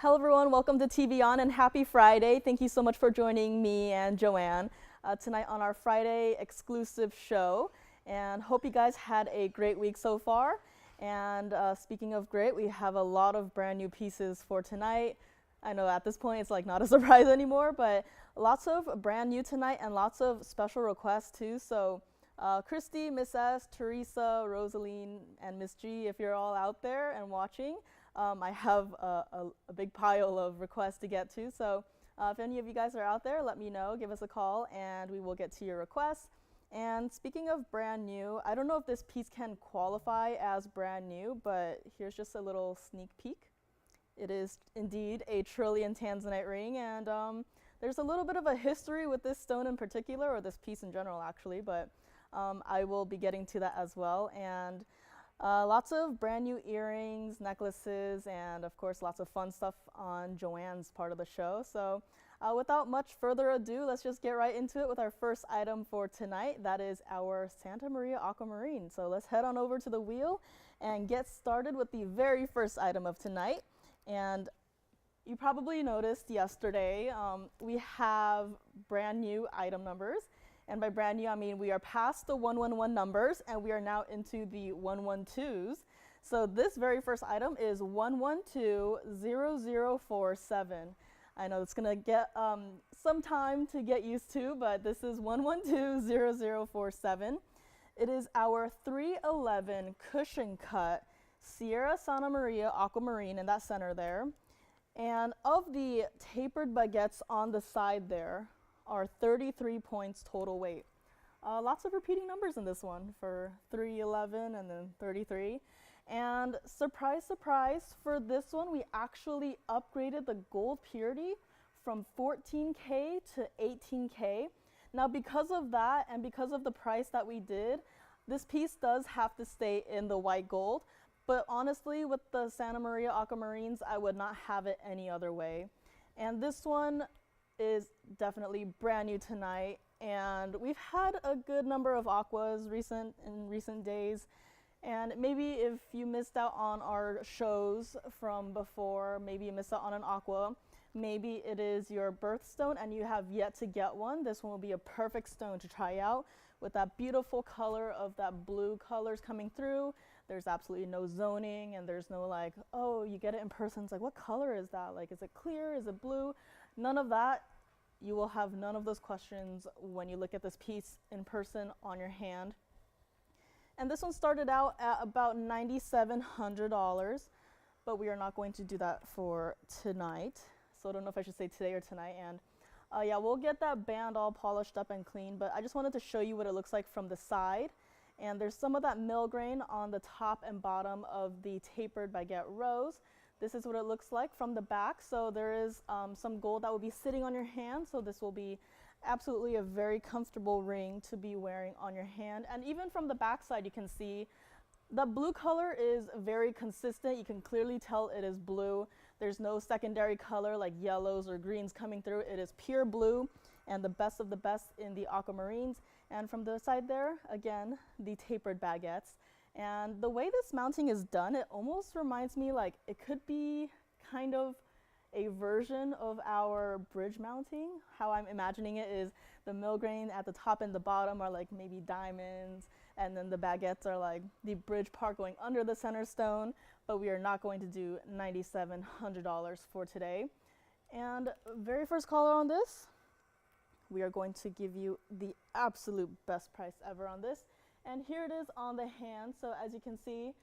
Hello everyone, welcome to TVON and happy Friday. Thank you so much for joining me and Joanne tonight on our Friday exclusive show. And hope you guys had a great week so far. And speaking of great, we have a lot of brand new pieces for tonight. I know at this point it's like not a surprise anymore, but lots of brand new tonight and lots of special requests too. So Christy, Miss S, Teresa, Rosaline, and Miss G, if you're all out there and watching, I have a big pile of requests to get to. So if any of you guys are out there, let me know, give us a call, and we will get to your requests. And speaking of brand new, I don't know if this piece can qualify as brand new, but here's just a little sneak peek. It is indeed a trillion tanzanite ring, and there's a little bit of a history with this stone in particular, or this piece in general actually, but I will be getting to that as well. And lots of brand new earrings, necklaces, and of course lots of fun stuff on Joanne's part of the show. So without much further ado, let's just get right into it with our first item for tonight. That is our Santa Maria Aquamarine. So let's head on over to the wheel and get started with the very first item of tonight. And you probably noticed yesterday we have brand new item numbers. And by brand new, I mean we are past the 111 numbers and we are now into the 112s. So this very first item is 1120047. I know it's gonna get some time to get used to, but this is 1120047. It is our 311 cushion cut Sierra Santa Maria Aquamarine in that center there. And of the tapered baguettes on the side there, are 33 points total weight. Lots of repeating numbers in this one for 311 and then 33. And surprise, surprise, for this one, we actually upgraded the gold purity from 14K to 18K. Now, because of that and because of the price that we did, this piece does have to stay in the white gold. But honestly, with the Santa Maria Aquamarines, I would not have it any other way. And this one is definitely brand new tonight, and we've had a good number of aquas in recent days, and maybe if you missed out on our shows from before, maybe you missed out on an aqua, maybe it is your birthstone and you have yet to get one, this one will be a perfect stone to try out with that beautiful color of that blue colors coming through. There's absolutely no zoning, and there's no like, oh, you get it in person, it's like, what color is that? Like, is it clear, is it blue? None of that. You will have none of those questions when you look at this piece in person on your hand. And this one started out at about $9,700, but we are not going to do that for tonight. So I don't know if I should say today or tonight. And yeah, we'll get that band all polished up and clean, but I just wanted to show you what it looks like from the side. And there's some of that mill grain on the top and bottom of the tapered baguette rose. This is what it looks like from the back. So there is some gold that will be sitting on your hand. So this will be absolutely a very comfortable ring to be wearing on your hand. And even from the back side, you can see the blue color is very consistent. You can clearly tell it is blue. There's no secondary color like yellows or greens coming through. It is pure blue and the best of the best in the aquamarines. And from the side there, again, the tapered baguettes. And the way this mounting is done, it almost reminds me like it could be kind of a version of our bridge mounting. How I'm imagining it is the mill grain at the top and the bottom are like maybe diamonds, and then the baguettes are like the bridge part going under the center stone, but we are not going to do $9,700 for today. And very first caller on this, we are going to give you the absolute best price ever on this. And here it is on the hand. So as you can see,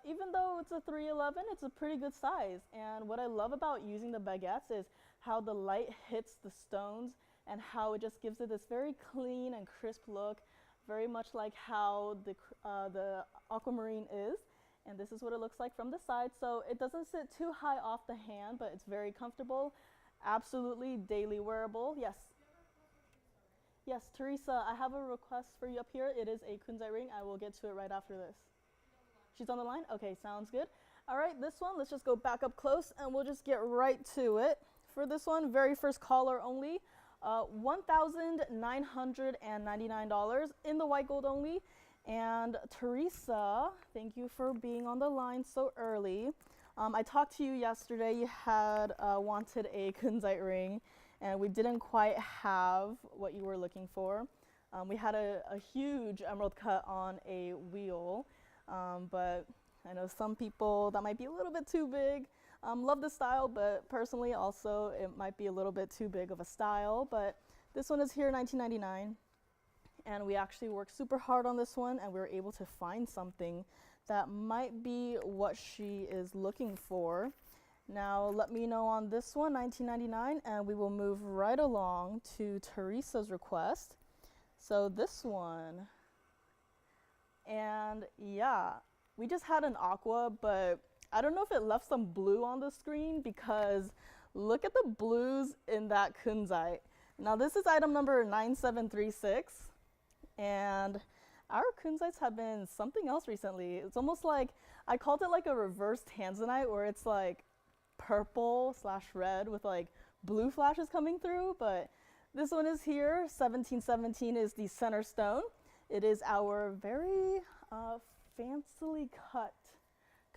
even though it's a 311, it's a pretty good size. And what I love about using the baguettes is how the light hits the stones and how it just gives it this very clean and crisp look, very much like how the aquamarine is. And this is what it looks like from the side. So it doesn't sit too high off the hand, but it's very comfortable, absolutely daily wearable. Yes. Yes, Teresa, I have a request for you up here. It is a kunzite ring. I will get to it right after this. She's on the line? Okay, sounds good. All right, this one, let's just go back up close and we'll just get right to it. For this one, very first caller only, $1,999 in the white gold only. And Teresa, thank you for being on the line so early. I talked to you yesterday. You had wanted a kunzite ring, and we didn't quite have what you were looking for. We had a huge emerald cut on a wheel, but I know some people that might be a little bit too big. Love the style, but personally also it might be a little bit too big of a style. But this one is here, $19.99, and we actually worked super hard on this one, and we were able to find something that might be what she is looking for. Now let me know on this one, $19.99, and we will move right along to Teresa's request. So this one, and yeah, we just had an aqua, but I don't know if it left some blue on the screen, because look at the blues in that kunzite. Now this is item number 9736, and our kunzites have been something else recently. It's almost like, I called it like a reverse tanzanite, where it's like purple / red with like blue flashes coming through, but this one is here. 1717 is the center stone. It is our very fancily cut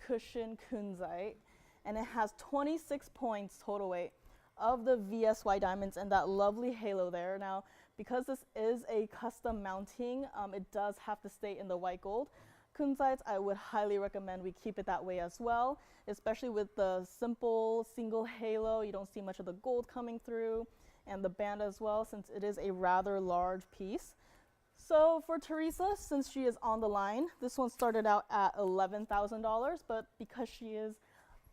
cushion kunzite, and it has 26 points total weight of the VSY diamonds and that lovely halo there. Now, because this is a custom mounting, it does have to stay in the white gold. Kunzites, I would highly recommend we keep it that way as well, especially with the simple single halo. You don't see much of the gold coming through, and the band as well, since it is a rather large piece. So for Teresa, since she is on the line, this one started out at $11,000, but because she is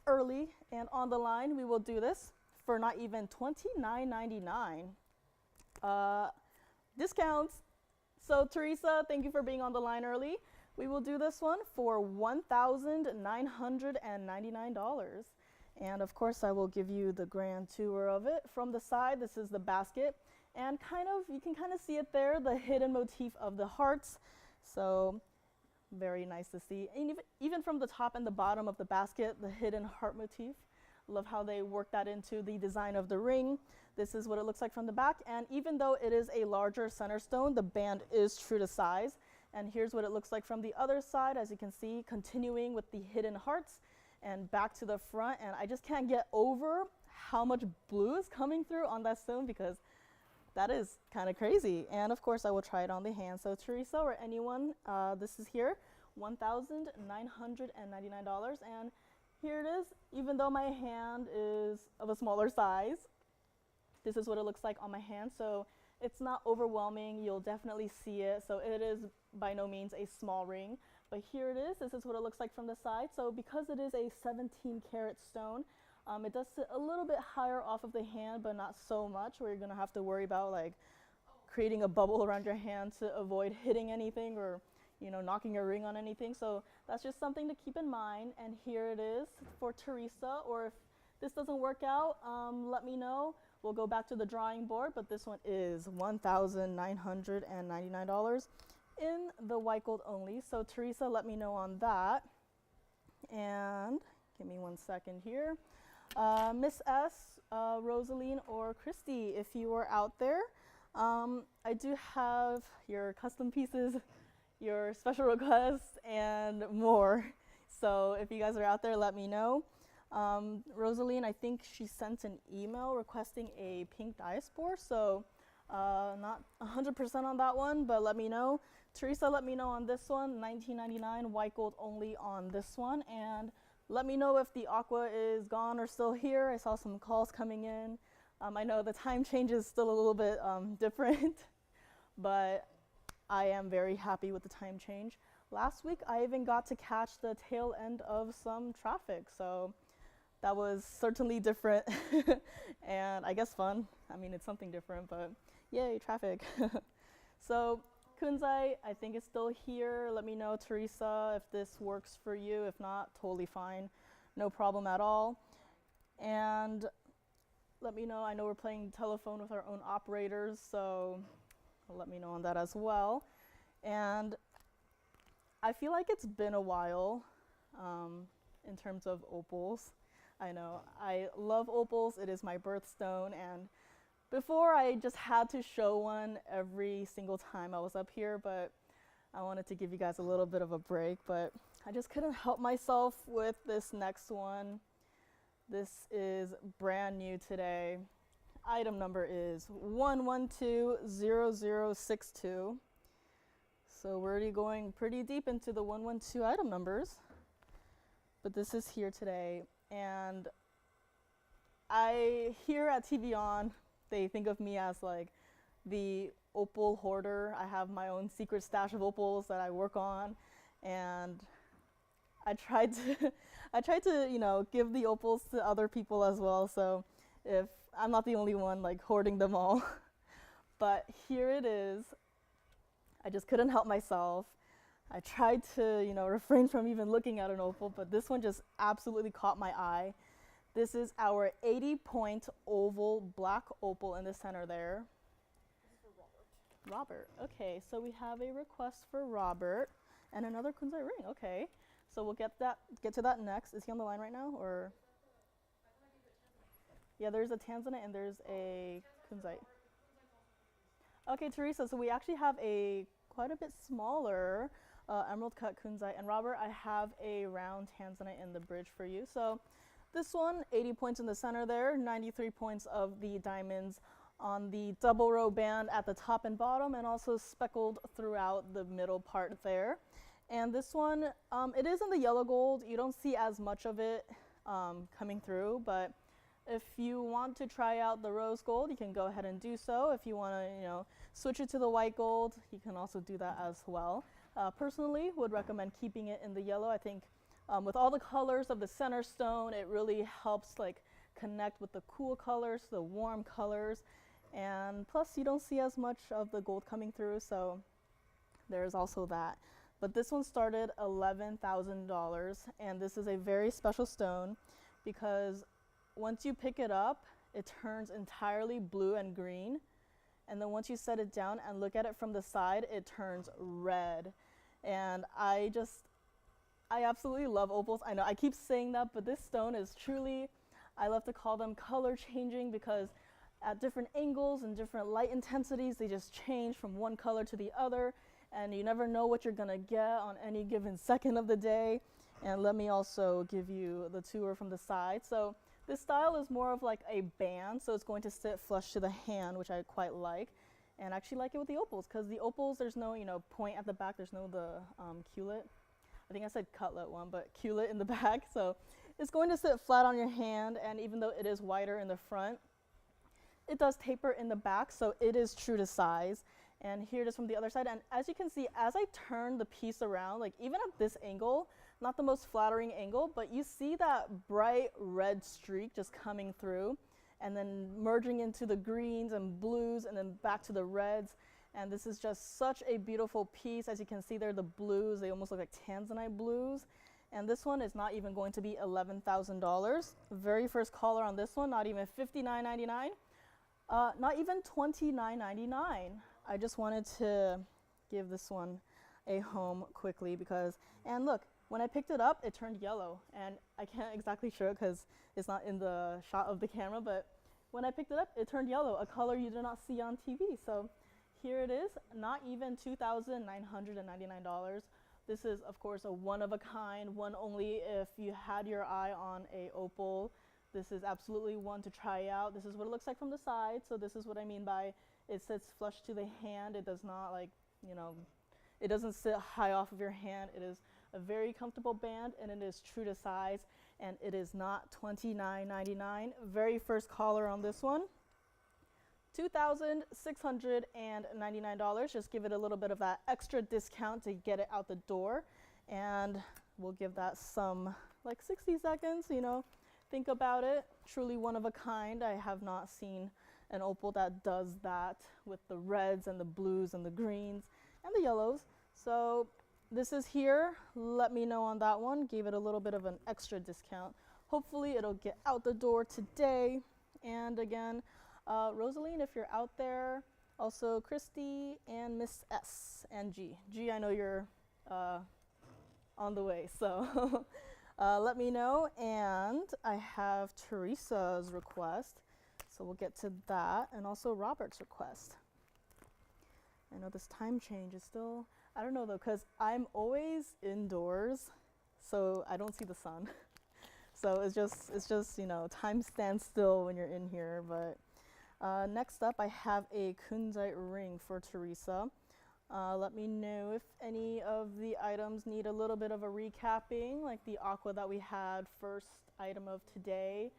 early and on the line, we will do this for not even $29.99. Discounts. So Teresa, thank you for being on the line early. We will do this one for $1,999. And of course, I will give you the grand tour of it. From the side, this is the basket. And you can kind of see it there, the hidden motif of the hearts. So very nice to see. And even from the top and the bottom of the basket, the hidden heart motif. Love how they work that into the design of the ring. This is what it looks like from the back. And even though it is a larger center stone, the band is true to size. And here's what it looks like from the other side, as you can see, continuing with the hidden hearts and back to the front. And I just can't get over how much blue is coming through on that stone, because that is kind of crazy. And of course, I will try it on the hand. So Teresa or anyone, this is here, $1,999. And here it is. Even though my hand is of a smaller size, this is what it looks like on my hand. So it's not overwhelming. You'll definitely see it. So it is by no means a small ring. But here it is. This is what it looks like from the side. So because it is a 17 karat stone, it does sit a little bit higher off of the hand, but not so much where you're going to have to worry about like creating a bubble around your hand to avoid hitting anything or, you know, knocking your ring on anything. So that's just something to keep in mind. And here it is for Teresa. Or if this doesn't work out, let me know. We'll go back to the drawing board, but this one is $1,999 in the white gold only. So Teresa, let me know on that. And give me 1 second here. Miss S, Rosaline, or Christy, if you are out there, I do have your custom pieces, your special requests, and more. So if you guys are out there, let me know. Rosaline, I think she sent an email requesting a pink diaspore, so not 100% on that one, but let me know. Teresa, let me know on this one, $19.99, white gold only on this one, and let me know if the aqua is gone or still here. I saw some calls coming in. I know the time change is still a little bit different, but I am very happy with the time change. Last week, I even got to catch the tail end of some traffic, so that was certainly different and I guess fun. I mean, it's something different, but yay, traffic. So kunzite, I think it's still here. Let me know, Teresa, if this works for you. If not, totally fine. No problem at all. And let me know. I know we're playing telephone with our own operators, so let me know on that as well. And I feel like it's been a while in terms of opals. I know I love opals. It is my birthstone, and before I just had to show one every single time I was up here, but I wanted to give you guys a little bit of a break. But I just couldn't help myself with this next one. This is brand new today. Item number is 1120062. So we're already going pretty deep into the 112 item numbers. But this is here today. And here at TVON, they think of me as like the opal hoarder. I have my own secret stash of opals that I work on, and I tried to give the opals to other people as well. So if I'm not the only one like hoarding them all. But here it is. I just couldn't help myself. I tried to, refrain from even looking at an opal, but this one just absolutely caught my eye. This is our 80-point oval black opal in the center there. This is for Robert. Okay, so we have a request for Robert and another kunzite ring. Okay, so we'll get to that next. Is he on the line right now, or? Yeah, there's a tanzanite and there's a kunzite. Okay, Teresa. So we actually have a quite a bit smaller emerald cut kunzite, and Robert, I have a round tanzanite in the bridge for you. So this one, 80 points in the center there, 93 points of the diamonds on the double row band at the top and bottom, and also speckled throughout the middle part there. And this one, it is in the yellow gold. You don't see as much of it coming through, but if you want to try out the rose gold, you can go ahead and do so. If you want to, switch it to the white gold, you can also do that as well. Personally, would recommend keeping it in the yellow. I think with all the colors of the center stone, it really helps like connect with the cool colors, the warm colors, and plus you don't see as much of the gold coming through, so there's also that. But this one started $11,000, and this is a very special stone because once you pick it up, it turns entirely blue and green. And then once you set it down and look at it from the side, it turns red. And I absolutely love opals. I know I keep saying that, but this stone is truly, I love to call them color changing, because at different angles and different light intensities, they just change from one color to the other. And you never know what you're gonna get on any given second of the day. And let me also give you the tour from the side. So this style is more of like a band, so it's going to sit flush to the hand, which I quite like. And I actually like it with the opals, because the opals, there's no, point at the back. There's no culet. I think I said cutlet one, but culet in the back. So it's going to sit flat on your hand, and even though it is wider in the front, it does taper in the back, so it is true to size. And here it is from the other side. And as you can see, as I turn the piece around, like even at this angle, not the most flattering angle, but you see that bright red streak just coming through and then merging into the greens and blues and then back to the reds. And this is just such a beautiful piece. As you can see there, the blues, they almost look like tanzanite blues. And this one is not even going to be $11,000. Very first caller on this one, not even $59.99, not even $29.99. I just wanted to give this one a home quickly because, and look, when I picked it up, it turned yellow, and I can't exactly show it because it's not in the shot of the camera, but when I picked it up, it turned yellow, a color you do not see on TV. So here it is, not even $2,999. This is, of course, a one-of-a-kind, one only if you had your eye on a opal. This is absolutely one to try out. This is what it looks like from the side, so this is what I mean by it sits flush to the hand. It does not it doesn't sit high off of your hand. It is a very comfortable band, and it is true to size, and it is not $29.99. Very first caller on this one, $2,699. Just give it a little bit of that extra discount to get it out the door, and we'll give that some like 60 seconds, think about it. Truly one of a kind. I have not seen an opal that does that with the reds and the blues and the greens and the yellows. So this is here. Let me know on that one. Gave it a little bit of an extra discount. Hopefully it'll get out the door today. And again, Rosaline, if you're out there, also Christy and Miss S and G. G, I know you're on the way, so let me know. And I have Teresa's request, so we'll get to that, and also Robert's request. I know this time change is still, I don't know though, because I'm always indoors so I don't see the sun. So it's just, you know, time stands still when you're in here. But next up, I have a kunzite ring for Teresa. Let me know if any of the items need a little bit of a recapping, like the aqua that we had first item of today.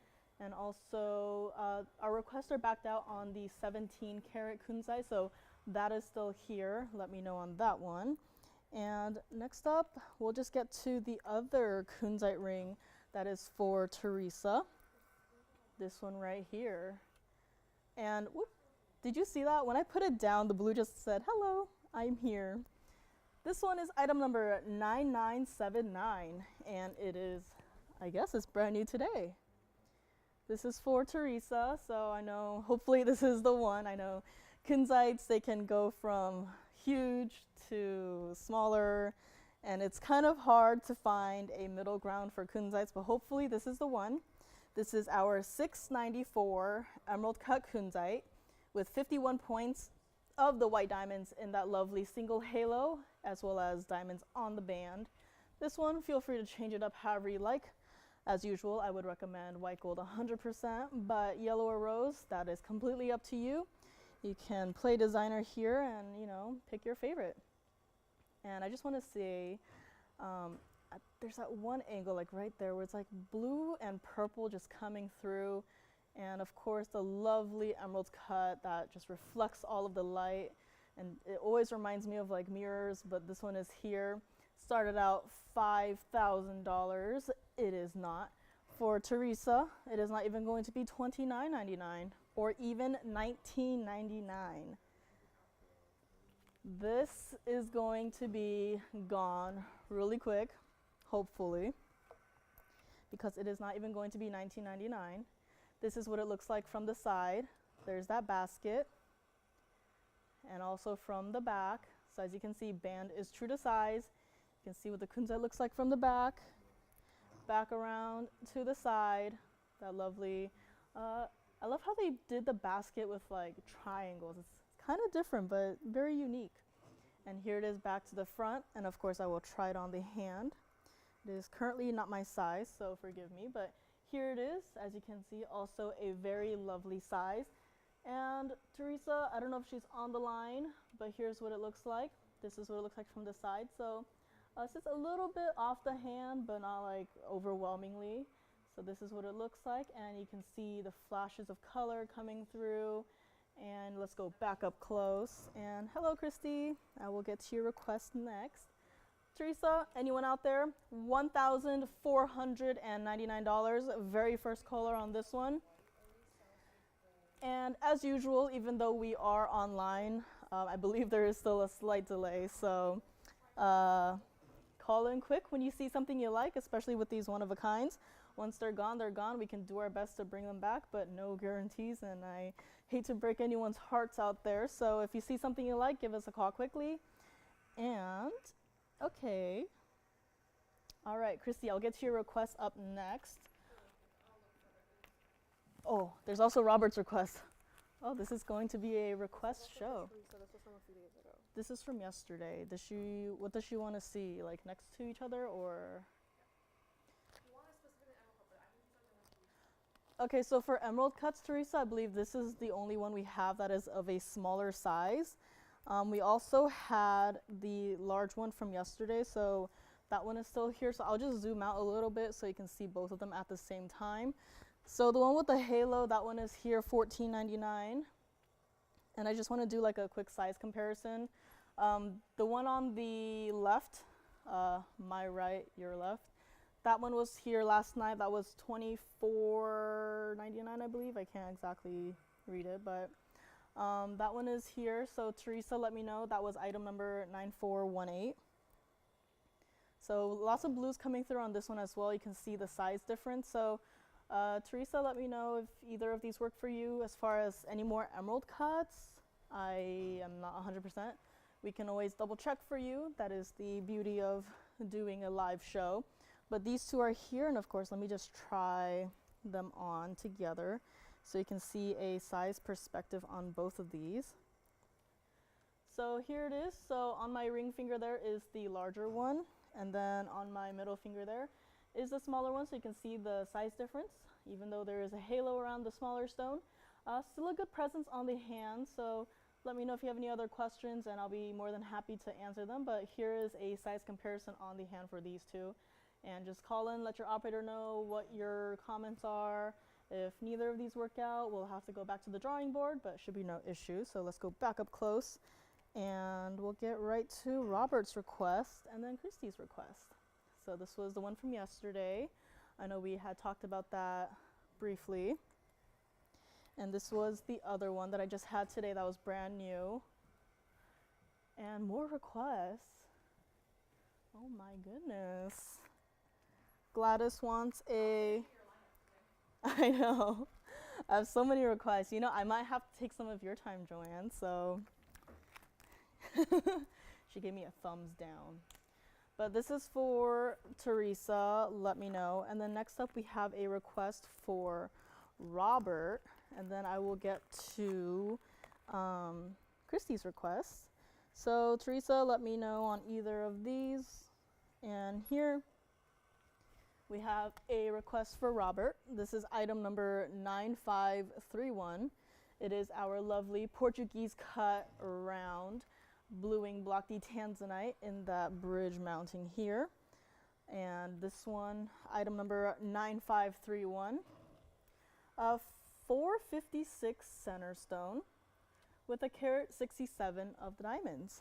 And also, our requester backed out on the 17 karat kunzite, so that is still here. Let me know on that one. And next up, we'll just get to the other kunzite ring that is for Teresa. This one right here. And whoop, did you see that? When I put it down, the blue just said, "Hello, I'm here." This one is item number 9979, and it is, I guess it's brand new today. This is for Teresa, so I know, hopefully this is the one. I know kunzites, they can go from huge to smaller, and it's kind of hard to find a middle ground for kunzites, but hopefully this is the one. This is our 694 emerald cut kunzite with 51 points of the white diamonds in that lovely single halo, as well as diamonds on the band. This one, feel free to change it up however you like. As usual, I would recommend white gold 100%, but yellow or rose, that is completely up to you. You can play designer here and, you know, pick your favorite. And I just want to say, there's that one angle like right there where it's like blue and purple just coming through. And of course the lovely emerald cut that just reflects all of the light. And it always reminds me of like mirrors, but this one is here. Started out $5,000. It is not. For Teresa, it is not even going to be $29.99 or even $19.99. This is going to be gone really quick, hopefully, because it is not even going to be $19.99. This is what it looks like from the side. There's that basket, and also from the back. So as you can see, band is true to size. You can see what the kunzite looks like from the back. Back around to the side. That lovely, I love how they did the basket with like triangles. It's kind of different, but very unique. And here it is back to the front, and of course I will try it on the hand. It is currently not my size, so forgive me, but here it is. As you can see, also a very lovely size. And Teresa, I don't know if she's on the line, but here's what it looks like. This is what it looks like from the side. So it's just a little bit off the hand, but not like overwhelmingly. So this is what it looks like, and you can see the flashes of color coming through. And let's go back up close. And hello, Christy. I will get to your request next. Teresa, anyone out there? $1,499. Very first caller on this one. And as usual, even though we are online, I believe there is still a slight delay. So call in quick when you see something you like, especially with these one-of-a-kinds. Once they're gone, they're gone. We can do our best to bring them back, but no guarantees, and I hate to break anyone's hearts out there. So if you see something you like, give us a call quickly. And, okay. All right, Christy, I'll get to your request up next. Oh, there's also Robert's request. Oh, this is going to be a request show. This is from yesterday. What does she want to see? Like next to each other, or? Okay, so for emerald cuts, Teresa, I believe this is the only one we have that is of a smaller size. We also had the large one from yesterday, so that one is still here. So I'll just zoom out a little bit so you can see both of them at the same time. So the one with the halo, that one is here, $14.99. And I just want to do like a quick size comparison. The one on the left, my right, your left, that one was here last night. That was $24.99, I believe. I can't exactly read it, but that one is here. So Teresa, let me know. That was item number 9418. So lots of blues coming through on this one as well. You can see the size difference. So Teresa, let me know if either of these work for you. As far as any more emerald cuts, I am not 100%. We can always double check for you. That is the beauty of doing a live show. But these two are here, and of course, let me just try them on together so you can see a size perspective on both of these. So here it is. So on my ring finger there is the larger one, And then on my middle finger there is the smaller one, so you can see the size difference. Even though there is a halo around the smaller stone, still a good presence on the hand. So let me know if you have any other questions and I'll be more than happy to answer them. But here is a size comparison on the hand for these two. And just call in, let your operator know what your comments are. If neither of these work out, we'll have to go back to the drawing board, but it should be no issue. So let's go back up close and we'll get right to Robert's request and then Christy's request. So this was the one from yesterday. I know we had talked about that briefly. And this was the other one that I just had today that was brand new. And more requests. Oh my goodness. Gladys wants a... I know. I have so many requests. You know, I might have to take some of your time, Joanne, so... She gave me a thumbs down. But this is for Teresa, let me know. And then next up we have a request for Robert. And then I will get to Christy's request. So Teresa, let me know on either of these. And here we have a request for Robert. This is item number 9531. It is our lovely Portuguese cut round bluing block D tanzanite in that bridge mounting here. And this one, item number 9531. 456 center stone with a carat 67 of the diamonds.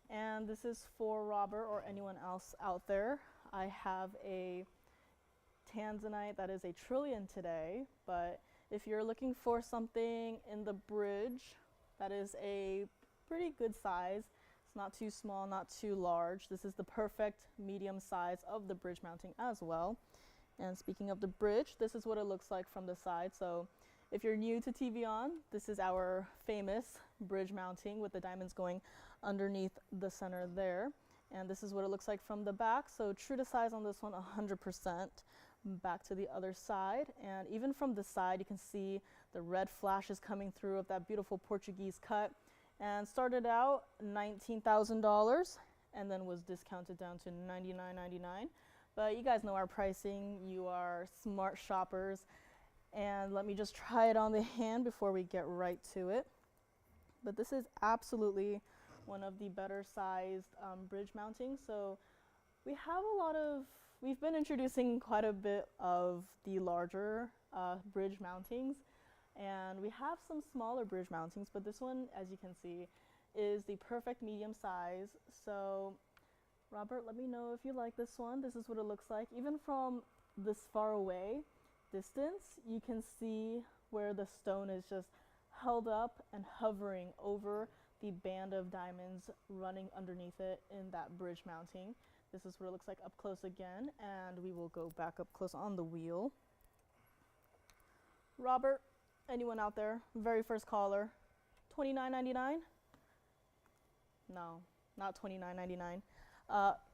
And this is for Robert or anyone else out there. I have a tanzanite that is a trillion today, but if you're looking for something in the bridge that is a pretty good size, it's not too small, not too large, this is the perfect medium size of the bridge mounting as well. And speaking of the bridge, this is what it looks like from the side. So if you're new to TVON, this is our famous bridge mounting with the diamonds going underneath the center there. And this is what it looks like from the back. So true to size on this one, 100%. Back to the other side. And even from the side, you can see the red flashes coming through of that beautiful Portuguese cut. And started out $19,000 and then was discounted down to $99.99. But you guys know our pricing. You are smart shoppers. And let me just try it on the hand before we get right to it. But this is absolutely one of the better sized bridge mountings. So we have we've been introducing quite a bit of the larger bridge mountings. And we have some smaller bridge mountings, but this one, as you can see, is the perfect medium size. So Robert, let me know if you like this one. This is what it looks like. Even from this far away distance, you can see where the stone is just held up and hovering over the band of diamonds running underneath it in that bridge mounting. This is what it looks like up close again, and we will go back up close on the wheel. Robert, anyone out there? Very first caller. $29.99? No, not $29.99.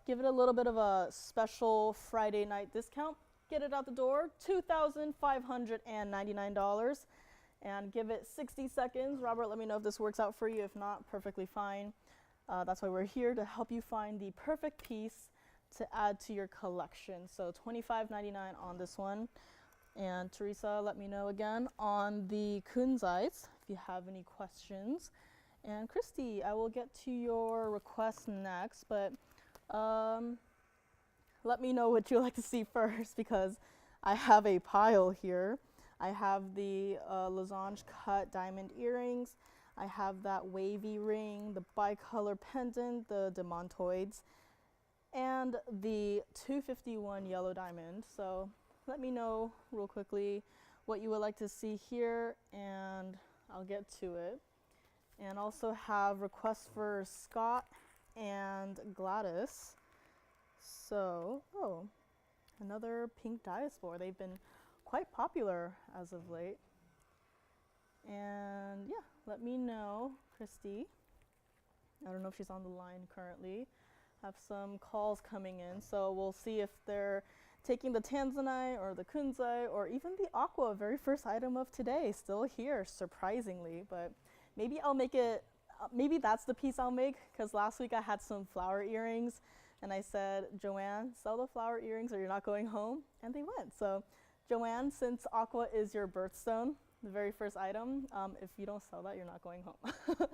Give it a little bit of a special Friday night discount. Get it out the door, $2,599. And give it 60 seconds. Robert, let me know if this works out for you. If not, perfectly fine. That's why we're here, to help you find the perfect piece to add to your collection. So $25.99 on this one. And Teresa, let me know again on the kunzite if you have any questions. And Christy, I will get to your request next, but let me know what you'd like to see first, because I have a pile here. I have the losange cut diamond earrings. I have that wavy ring, the bicolor pendant, the demontoids, and the 251 yellow diamond. So let me know real quickly what you would like to see here, and I'll get to it. And also have requests for Scott and Gladys. So, oh, another pink diaspore. They've been quite popular as of late. And yeah, let me know, Christy. I don't know if she's on the line currently. Have some calls coming in, so we'll see if they're taking the tanzanite or the kunzite or even the aqua, very first item of today, still here, surprisingly. But maybe I'll make it, maybe that's the piece I'll make, because last week I had some flower earrings. And I said, Joanne, sell the flower earrings or you're not going home. And they went. So Joanne, since aqua is your birthstone, the very first item, if you don't sell that, you're not going home.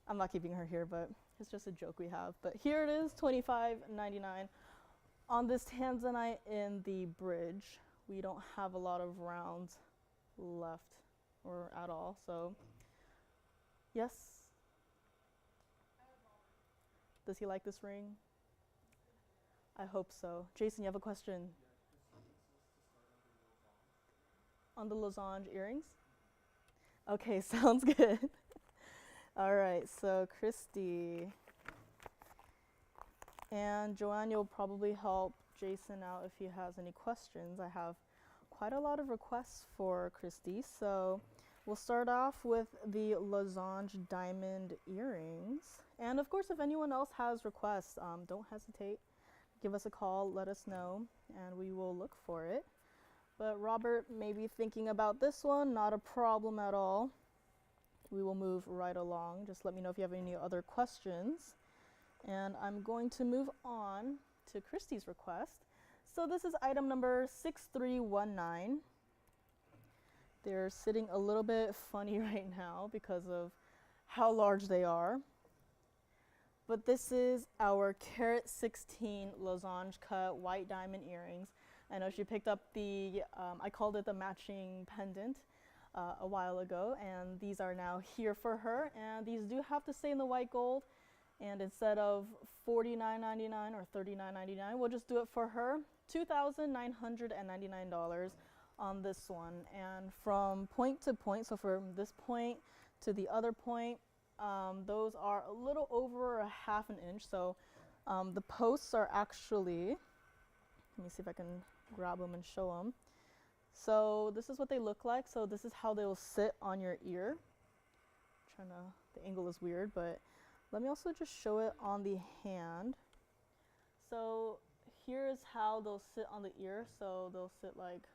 I'm not keeping her here, but it's just a joke we have. But here it is, $25.99. On this tanzanite in the bridge, we don't have a lot of rounds left or at all. So, yes? Does he like this ring? I hope so. Jason, you have a question? On the losange earrings? Okay, sounds good. All right, so Christy and Joanne, you'll probably help Jason out if he has any questions. I have quite a lot of requests for Christy, so we'll start off with the losange diamond earrings. And of course, if anyone else has requests, don't hesitate. Give us a call, let us know, and we will look for it. But Robert may be thinking about this one, not a problem at all. We will move right along. Just let me know if you have any other questions. And I'm going to move on to Christy's request. So this is item number 6319. They're sitting a little bit funny right now because of how large they are. But this is our carat 16 losange cut white diamond earrings. I know she picked up the, I called it the matching pendant a while ago, and these are now here for her. And these do have to stay in the white gold. And instead of $49.99 or $39.99, we'll just do it for her, $2,999 on this one. And from point to point, so from this point to the other point, those are a little over a half an inch. So the posts are actually, let me see if I can grab them and show them. So this is what they look like. So this is how they will sit on your ear. The angle is weird, but let me also just show it on the hand. So here's how they'll sit on the ear. So they'll sit like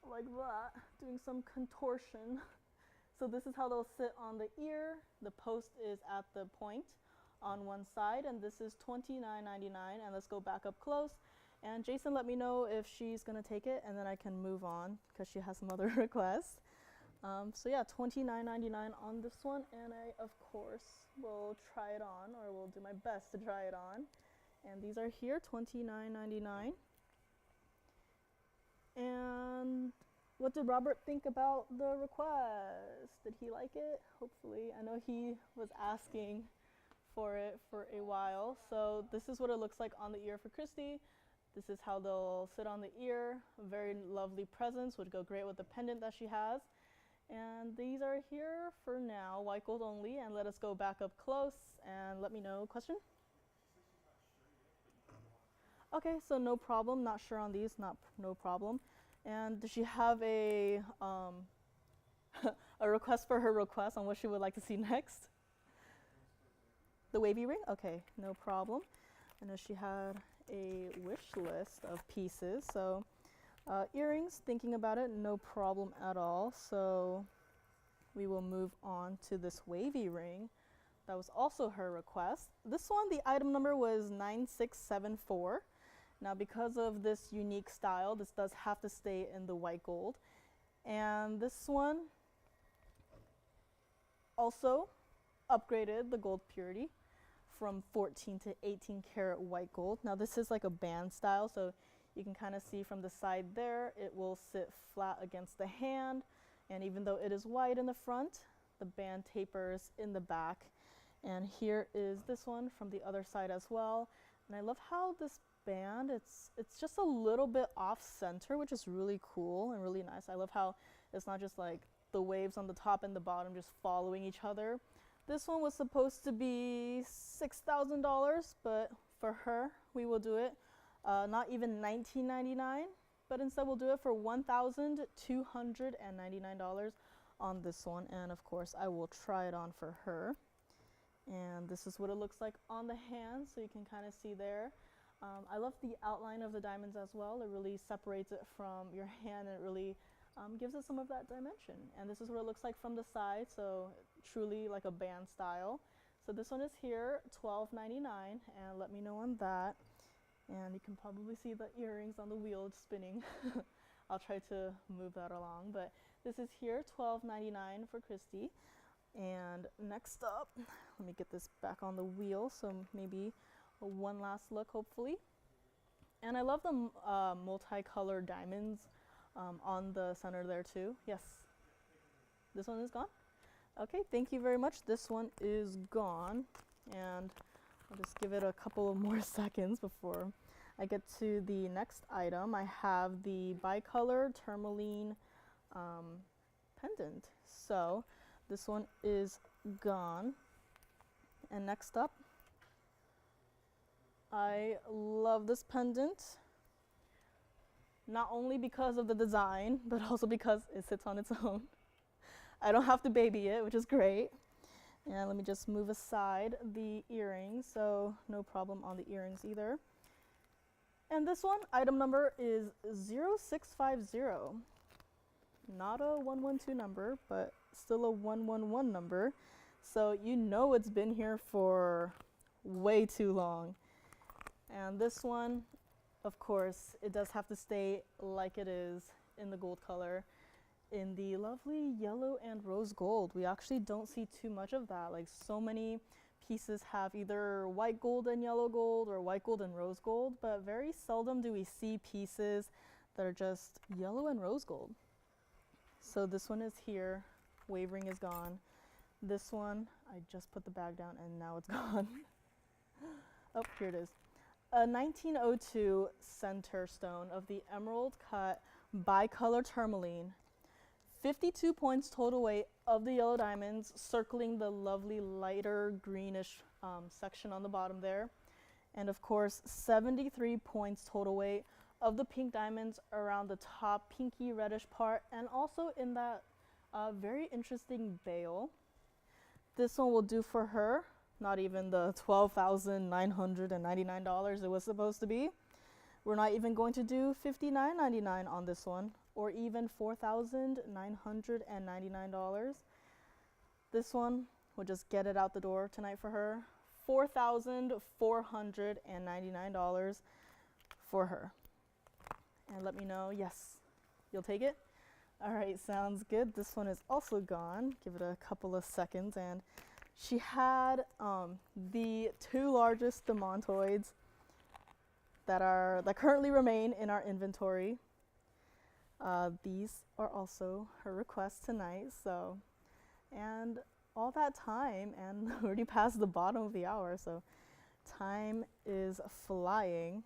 that, doing some contortion. So this is how they'll sit on the ear. The post is at the point on one side, and this is $29.99. And let's go back up close. And Jason, let me know if she's gonna take it, and then I can move on because she has some other requests. So yeah, $29.99 on this one, and I, of course, will try it on, or will do my best to try it on. And these are here, $29.99. And what did Robert think about the request? Did he like it? Hopefully. I know he was asking for it for a while. So this is what it looks like on the ear for Christy. This is how they'll sit on the ear. Very lovely presents, would go great with the pendant that she has. And these are here for now, white gold only. And let us go back up close and let me know. Question? Okay, so no problem. Not sure on these. No problem. And does she have a a request for her request on what she would like to see next? The wavy ring? Okay, no problem. I know she had a wish list of pieces. So earrings, thinking about it, no problem at all. So we will move on to this wavy ring. That was also her request. This one, the item number was 9674. Now because of this unique style, this does have to stay in the white gold. And this one also upgraded the gold purity from 14 to 18 karat white gold. Now this is like a band style, so you can kind of see from the side there, it will sit flat against the hand. And even though it is white in the front, the band tapers in the back. And here is this one from the other side as well. And I love how this band, it's just a little bit off center, which is really cool and really nice. I love how it's not just like the waves on the top and the bottom just following each other. This one was supposed to be $6,000, but for her, we will do it. Not even $19.99, but instead we'll do it for $1,299 on this one. And of course, I will try it on for her. And this is what it looks like on the hand, so you can kind of see there. I love the outline of the diamonds as well. It really separates it from your hand, and it really gives it some of that dimension. And this is what it looks like from the side, so truly like a band style. So this one is here, $12.99, and let me know on that. And you can probably see the earrings on the wheel spinning. I'll try to move that along, but this is here, $12.99 for Christy. And next up, let me get this back on the wheel, so maybe one last look, hopefully. And I love the multicolored diamonds on the center there too. Yes, this one is gone? Okay, thank you very much. This one is gone, and I'll just give it a couple of more seconds before I get to the next item. I have the bicolor tourmaline pendant. So this one is gone. And next up, I love this pendant, not only because of the design, but also because it sits on its own. I don't have to baby it, which is great. And let me just move aside the earrings, so no problem on the earrings either. And this one, item number is 0650. Not a 112 number, but still a 111 number. So you know it's been here for way too long. And this one, of course, it does have to stay like it is in the gold color, in the lovely yellow and rose gold. We actually don't see too much of that. Like, so many pieces have either white gold and yellow gold or white gold and rose gold, but very seldom do we see pieces that are just yellow and rose gold. So this one is here, wavering is gone. This one, I just put the bag down and now it's gone. Oh, here it is. A 1902 center stone of the emerald cut bicolor tourmaline. 52 points total weight of the yellow diamonds, circling the lovely lighter greenish section on the bottom there. And of course, 73 points total weight of the pink diamonds around the top pinky reddish part, and also in that very interesting bail. This one will do for her. Not even the $12,999 it was supposed to be. We're not even going to do $59.99 on this one, or even $4,999. This one, we'll just get it out the door tonight for her. $4,499 for her. And let me know, yes, you'll take it? All right, sounds good. This one is also gone. Give it a couple of seconds. And she had the two largest demontoids that currently remain in our inventory. These are also her request tonight. So, and all that time, and already past the bottom of the hour, so time is flying.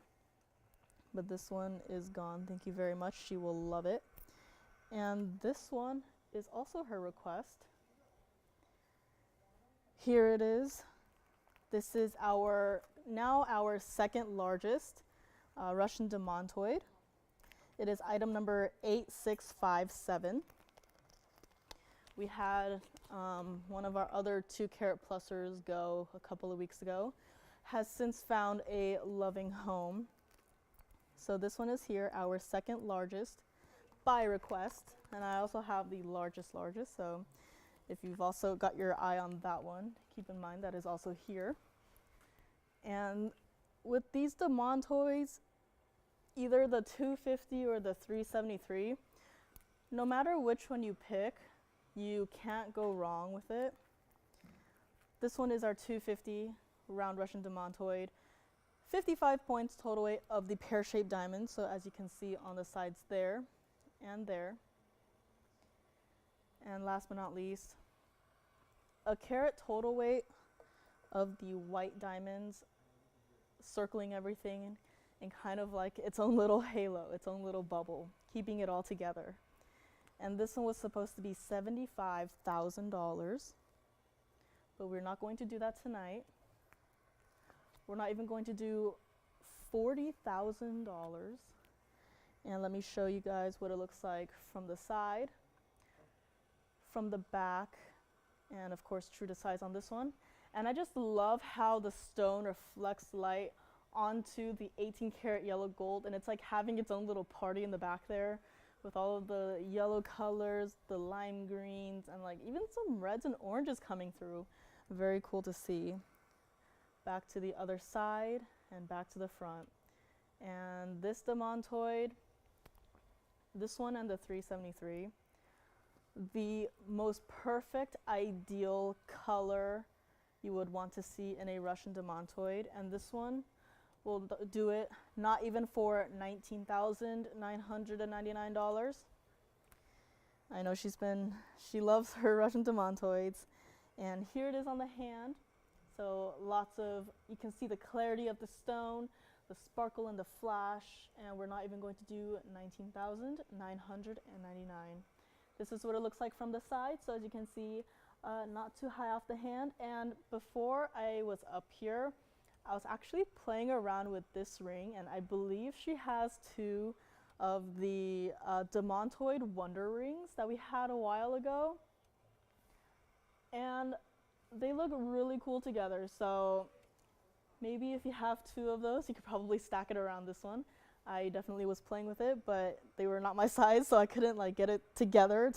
But this one is gone. Thank you very much. She will love it. And this one is also her request. Here it is. This is our second largest Russian demontoid. It is item number 8657. We had one of our other 2-carat plusers go a couple of weeks ago. Has since found a loving home. So this one is here, our second largest by request. And I also have the largest, so if you've also got your eye on that one, keep in mind that is also here. And with these demontoids, either the 250 or the 373, no matter which one you pick, you can't go wrong with it. This one is our 250 round Russian demontoid. 55 points total weight of the pear-shaped diamond, so as you can see on the sides there and there. And last but not least, a carat total weight of the white diamonds circling everything in kind of like its own little halo, its own little bubble, keeping it all together. And this one was supposed to be $75,000, but we're not going to do that tonight. We're not even going to do $40,000. And let me show you guys what it looks like from the side, from the back, and of course true to size on this one. And I just love how the stone reflects light onto the 18-karat yellow gold, and it's like having its own little party in the back there with all of the yellow colors, the lime greens, and like even some reds and oranges coming through. Very cool to see. Back to the other side and back to the front. And this demantoid, this one and the 373, the most perfect ideal color you would want to see in a Russian demantoid, and this one will do it not even for $19,999. I know she loves her Russian demantoids, and here it is on the hand. So you can see the clarity of the stone, the sparkle and the flash, and we're not even going to do $19,999. This is what it looks like from the side. So as you can see, not too high off the hand. And before I was up here, I was actually playing around with this ring, and I believe she has two of the demantoid wonder rings that we had a while ago. And they look really cool together. So maybe if you have two of those, you could probably stack it around this one. I definitely was playing with it, but they were not my size, so I couldn't like get it together.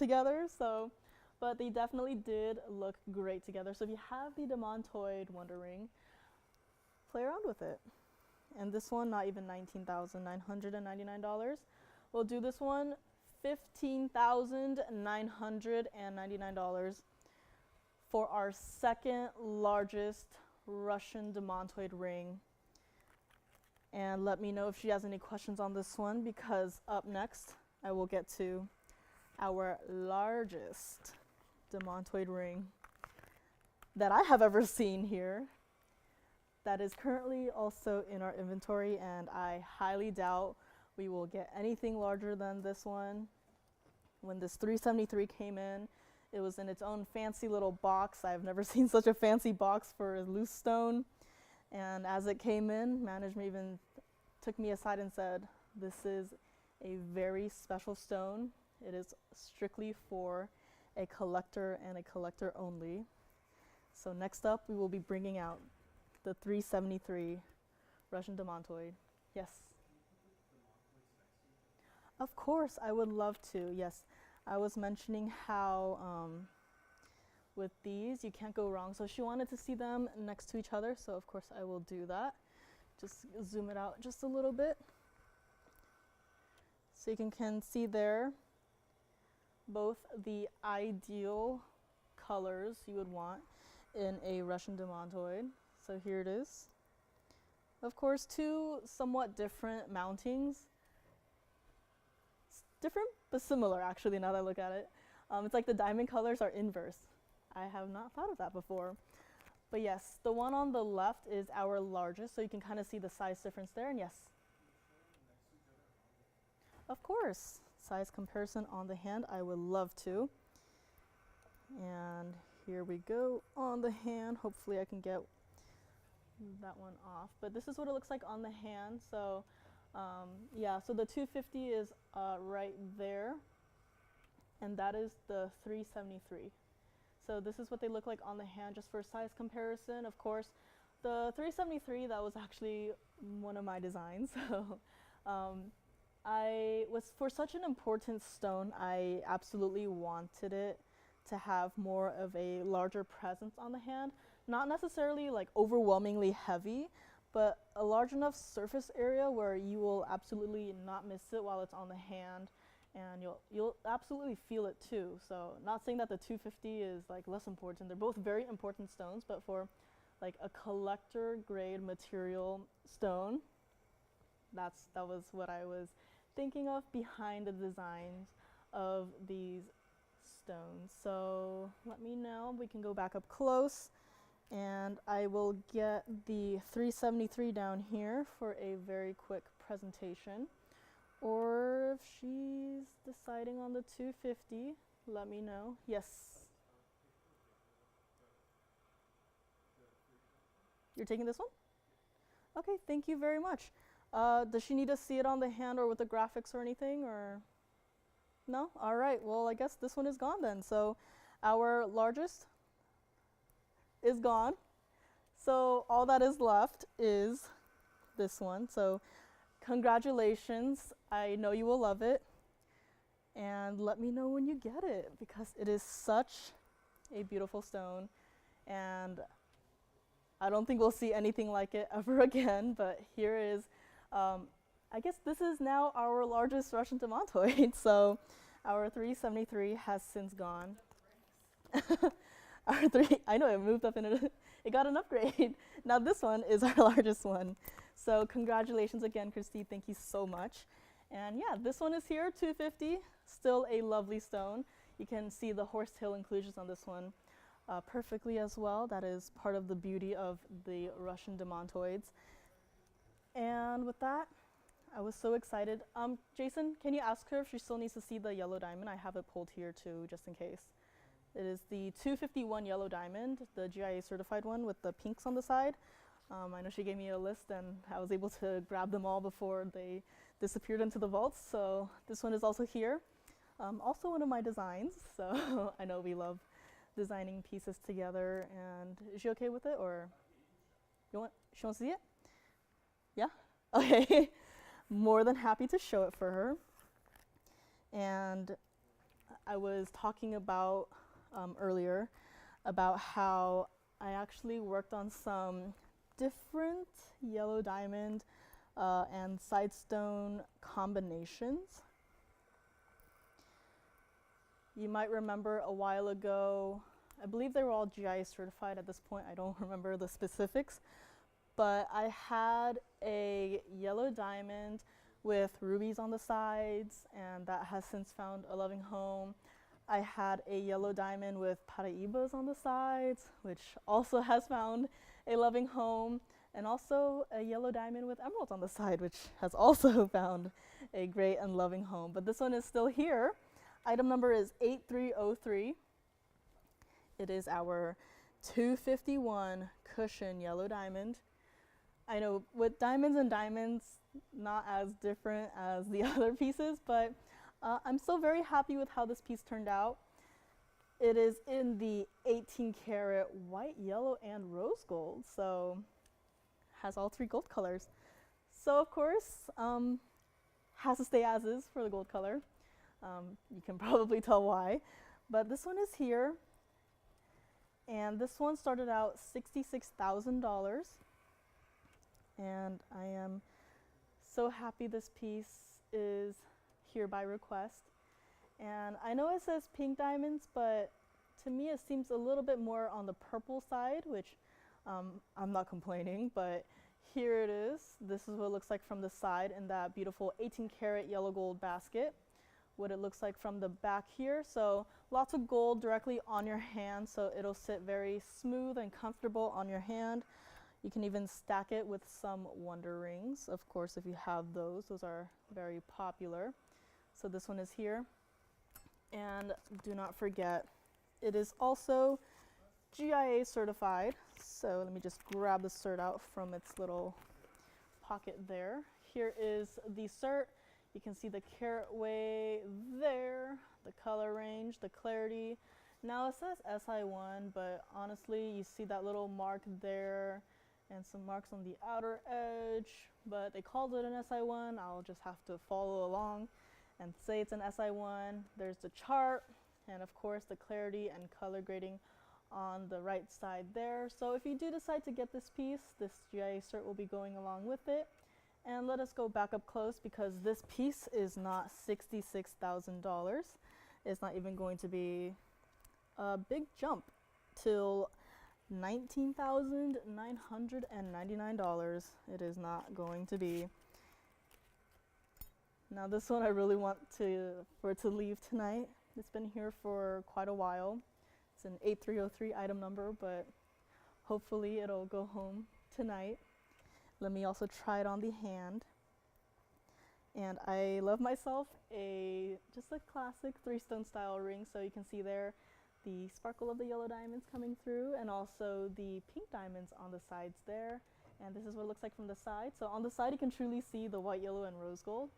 So, but they definitely did look great together. So if you have the demantoid wonder ring, play around with it. And this one, not even $19,999. We'll do this one $15,999 for our second largest Russian demantoid ring. And let me know if she has any questions on this one, because up next I will get to our largest demantoid ring that I have ever seen here. That is currently also in our inventory, and I highly doubt we will get anything larger than this one. When this 373 came in, it was in its own fancy little box. I've never seen such a fancy box for a loose stone. And as it came in, management even took me aside and said, this is a very special stone. It is strictly for a collector and a collector only. So next up, we will be bringing out the 373 Russian demantoid. Yes? Of course, I would love to, yes. I was mentioning how with these, you can't go wrong. So she wanted to see them next to each other, so of course I will do that. Just zoom it out just a little bit. So you can see there both the ideal colors you would want in a Russian demantoid. So here it is. Of course, two somewhat different mountings. Different but similar, actually, now that I look at it. It's like the diamond colors are inverse. I have not thought of that before. But yes, the one on the left is our largest, so you can kind of see the size difference there, and yes. Of course, size comparison on the hand, I would love to. And here we go on the hand. Hopefully I can get that one off. But this is what it looks like on the hand. So yeah, so the 250 is right there, and that is the 373. So this is what they look like on the hand, just for size comparison. Of course, the 373, that was actually one of my designs. So for such an important stone, I absolutely wanted it to have more of a larger presence on the hand. Not necessarily like overwhelmingly heavy, but a large enough surface area where you will absolutely not miss it while it's on the hand, and you'll absolutely feel it too. So not saying that the 250 is like less important. They're both very important stones, but for like a collector grade material stone, that was what I was thinking of behind the designs of these stones. So let me know, we can go back up close, and I will get the 373 down here for a very quick presentation. Or if she's deciding on the 250, let me know. Yes? You're taking this one? Okay, thank you very much. Does she need to see it on the hand or with the graphics or anything, or no? All right, well, I guess this one is gone then. So our largest is gone. So all that is left is this one. So congratulations. I know you will love it. And let me know when you get it, because it is such a beautiful stone. and I don't think we'll see anything like it ever again, but here is, I guess this is now our largest Russian demantoid. So our 373 has since gone. Our three, I know it moved up in it, it got an upgrade. Now this one is our largest one. So congratulations again, Christy, thank you so much. And yeah, this one is here, 250, still a lovely stone. You can see the horsetail inclusions on this one perfectly as well. That is part of the beauty of the Russian demantoids. And with that, I was so excited. Jason, can you ask her if she still needs to see the yellow diamond? I have it pulled here too, just in case. It is the 251 yellow diamond, the GIA certified one with the pinks on the side. I know she gave me a list and I was able to grab them all before they disappeared into the vaults. So this one is also here. Also one of my designs, so I know we love designing pieces together. And is she okay with it, or she wants to see it? Yeah? Okay. More than happy to show it for her. And I was talking about earlier about how I actually worked on some different yellow diamond and side stone combinations. You might remember a while ago, I believe they were all GIA certified at this point, I don't remember the specifics, but I had a yellow diamond with rubies on the sides, and that has since found a loving home. I had a yellow diamond with paraibas on the sides, which also has found a loving home, and also a yellow diamond with emeralds on the side, which has also found a great and loving home. But this one is still here. Item number is 8303. It is our 251 cushion yellow diamond. I know with diamonds and diamonds, not as different as the other pieces, but I'm still very happy with how this piece turned out. It is in the 18 karat white, yellow, and rose gold, so has all three gold colors. So of course, has to stay as is for the gold color. You can probably tell why, but this one is here, and this one started out $66,000, and I am so happy this piece is here by request. And I know it says pink diamonds, but to me it seems a little bit more on the purple side, which I'm not complaining, but here it is. This is what it looks like from the side in that beautiful 18 karat yellow gold basket. What it looks like from the back here. So lots of gold directly on your hand, so it'll sit very smooth and comfortable on your hand. You can even stack it with some wonder rings, of course, if you have those. Those are very popular. So this one is here. And do not forget, it is also GIA certified. So let me just grab the cert out from its little pocket there. Here is the cert. You can see the carat weight there, the color range, the clarity. Now it says SI1, but honestly, you see that little mark there and some marks on the outer edge, but they called it an SI1. I'll just have to follow along and say it's an SI1. There's the chart, and of course the clarity and color grading on the right side there. So if you do decide to get this piece, this GIA cert will be going along with it. And let us go back up close, because this piece is not $66,000. It's not even going to be a big jump till $19,999. It is not going to be. Now this one I really want for it to leave tonight. It's been here for quite a while. It's an 8303 item number, but hopefully it'll go home tonight. Let me also try it on the hand. And I love myself just a classic 3-stone style ring. So you can see there the sparkle of the yellow diamonds coming through, and also the pink diamonds on the sides there. And this is what it looks like from the side. So on the side you can truly see the white, yellow, and rose gold.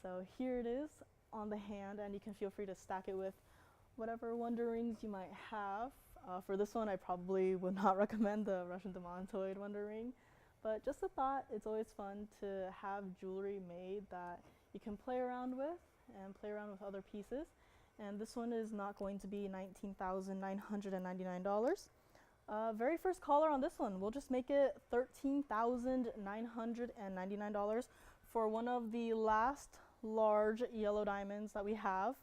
So here it is on the hand, and you can feel free to stack it with whatever wonder rings you might have. For this one I probably would not recommend the Russian demantoid wonder ring. But just a thought, it's always fun to have jewelry made that you can play around with and play around with other pieces. And this one is not going to be $19,999. Very first caller on this one, we'll just make it $13,999 for one of the last large yellow diamonds that we have.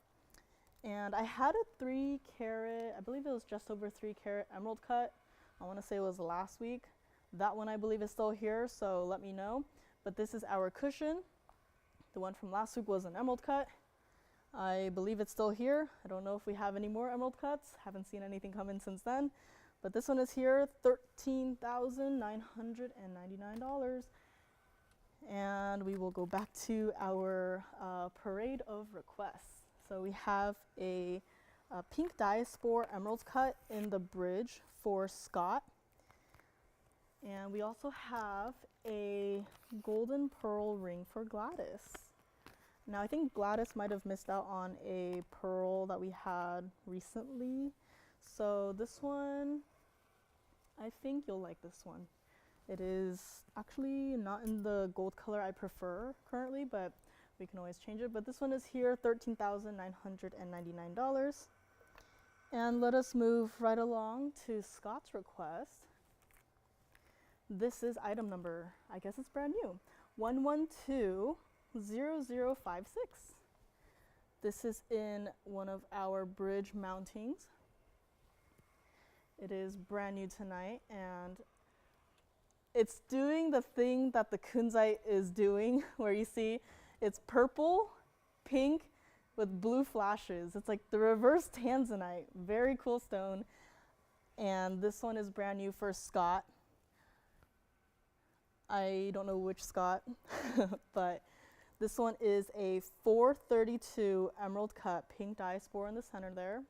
And I had a 3 carat, I believe it was just over 3 carat emerald cut. I want to say it was last week. That one I believe is still here, so let me know. But this is our cushion. The one from last week was an emerald cut. I believe it's still here. I don't know if we have any more emerald cuts. Haven't seen anything come in since then. But this one is here, $13,999. And we will go back to our parade of requests. So we have a pink diaspore emerald cut in the bridge for Scott. And we also have a golden pearl ring for Gladys. Now I think Gladys might have missed out on a pearl that we had recently. So this one, I think you'll like this one. It is actually not in the gold color I prefer currently, but we can always change it. But this one is here, $13,999. And let us move right along to Scott's request. This is item number, I guess it's brand new, 1120056. This is in one of our bridge mountings. It is brand new tonight, and it's doing the thing that the kunzite is doing, where you see it's purple, pink, with blue flashes. It's like the reverse tanzanite. Very cool stone. And this one is brand new for Scott. I don't know which Scott, but this one is a 432 emerald cut pink diaspore in the center there.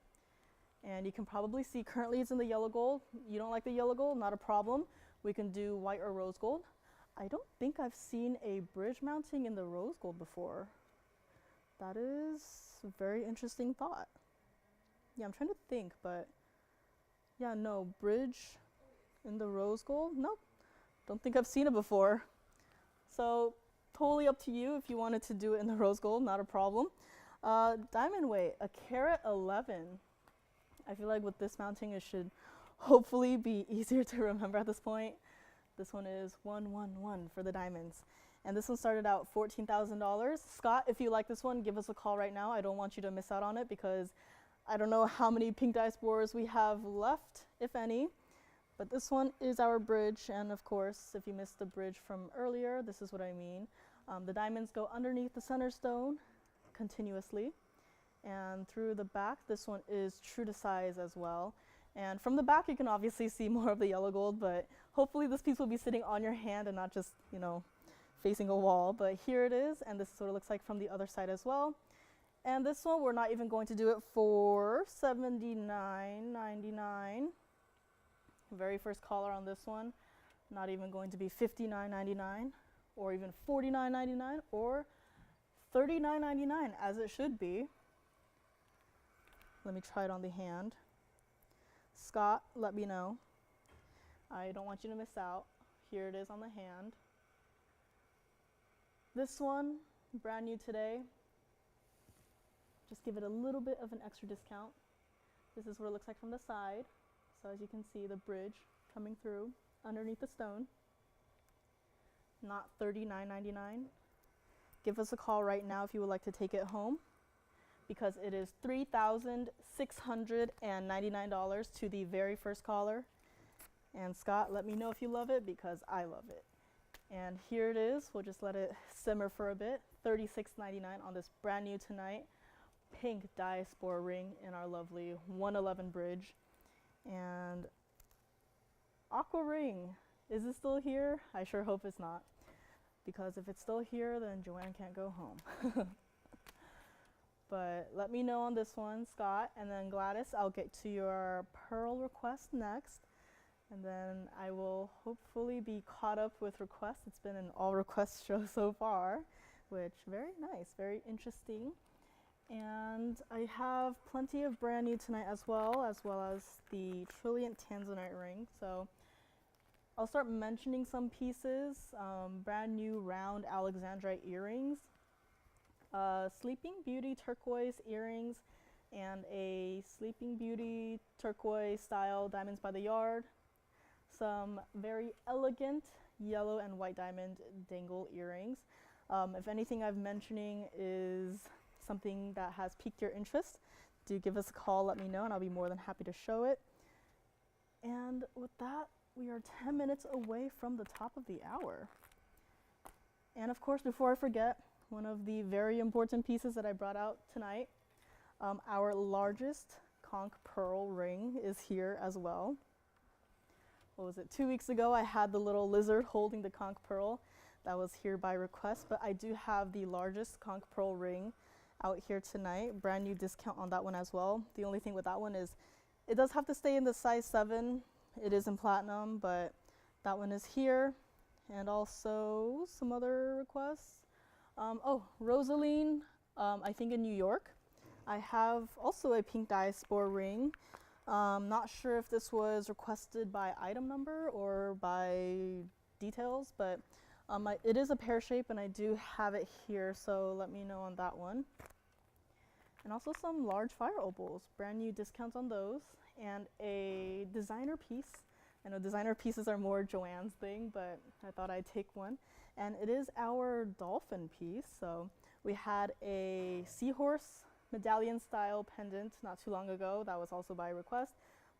And you can probably see currently it's in the yellow gold. You don't like the yellow gold, not a problem. We can do white or rose gold. I don't think I've seen a bridge mounting in the rose gold before. That is a very interesting thought. Yeah, I'm trying to think, but yeah, no, bridge in the rose gold? Nope, don't think I've seen it before. So totally up to you if you wanted to do it in the rose gold, not a problem. Diamond weight, a carat 11. I feel like with this mounting, it should hopefully be easier to remember at this point. This one is 111 for the diamonds. And this one started out $14,000. Scott, if you like this one, give us a call right now. I don't want you to miss out on it because I don't know how many pink diasporas we have left, if any. But this one is our bridge. And of course, if you missed the bridge from earlier, this is what I mean. The diamonds go underneath the center stone continuously. And through the back, this one is true to size as well. And from the back, you can obviously see more of the yellow gold, but hopefully this piece will be sitting on your hand and not just, you know, facing a wall. But here it is, and this is what it looks like from the other side as well. And this one, we're not even going to do it for $79.99. Very first caller on this one, not even going to be $59.99 or even $49.99 or $39.99 as it should be. Let me try it on the hand. Scott, let me know. I don't want you to miss out. Here it is on the hand. This one, brand new today. Just give it a little bit of an extra discount. This is what it looks like from the side. So as you can see, the bridge coming through underneath the stone. Not $39.99. Give us a call right now if you would like to take it home, because it is $3,699 to the very first caller. And Scott, let me know if you love it because I love it. And here it is. We'll just let it simmer for a bit. $36.99 on this brand new tonight pink diaspora ring in our lovely 111 bridge. And aqua ring, is it still here? I sure hope it's not, because if it's still here, then Joanne can't go home. But let me know on this one, Scott, and then Gladys, I'll get to your pearl request next. And then I will hopefully be caught up with requests. It's been an all request show so far, which very nice, very interesting. And I have plenty of brand new tonight as well as the Trilliant Tanzanite ring. So I'll start mentioning some pieces. Brand new round Alexandrite earrings, Sleeping Beauty turquoise earrings, and a Sleeping Beauty turquoise style Diamonds by the Yard. some very elegant yellow and white diamond dangle earrings. If anything I'm mentioning is something that has piqued your interest, do give us a call, let me know, and I'll be more than happy to show it. And with that, we are 10 minutes away from the top of the hour. And of course, before I forget, one of the very important pieces that I brought out tonight, our largest conch pearl ring is here as well. What was it, 2 weeks ago I had the little lizard holding the conch pearl. That was here by request, but I do have the largest conch pearl ring out here tonight. Brand new discount on that one as well. The only thing with that one is it does have to stay in the size 7. It is in platinum, but that one is here. And also some other requests. Oh, Rosaline, I think in New York. I have also a pink diaspora ring. Not sure if this was requested by item number or by details, but it is a pear shape and I do have it here, so let me know on that one. And also some large fire opals, brand new discounts on those, and a designer piece. I know designer pieces are more Joanne's thing, but I thought I'd take one. And it is our dolphin piece. So we had a seahorse medallion style pendant not too long ago. That was also by request,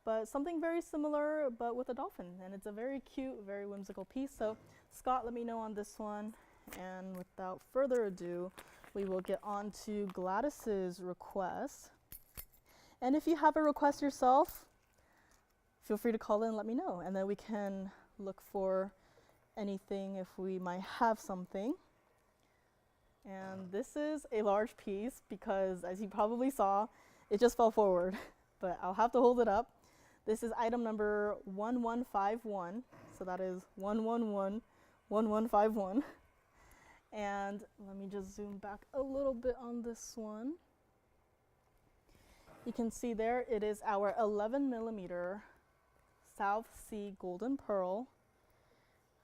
but something very similar, but with a dolphin. And it's a very cute, very whimsical piece. So Scott, let me know on this one. And without further ado, we will get on to Gladys's request. And if you have a request yourself, feel free to call in and let me know, and then we can look for anything if we might have something. And this is a large piece because, as you probably saw, it just fell forward, but I'll have to hold it up. This is item number 1151, so that is 1111151. And let me just zoom back a little bit on this one. You can see there it is our 11 millimeter South Sea golden pearl.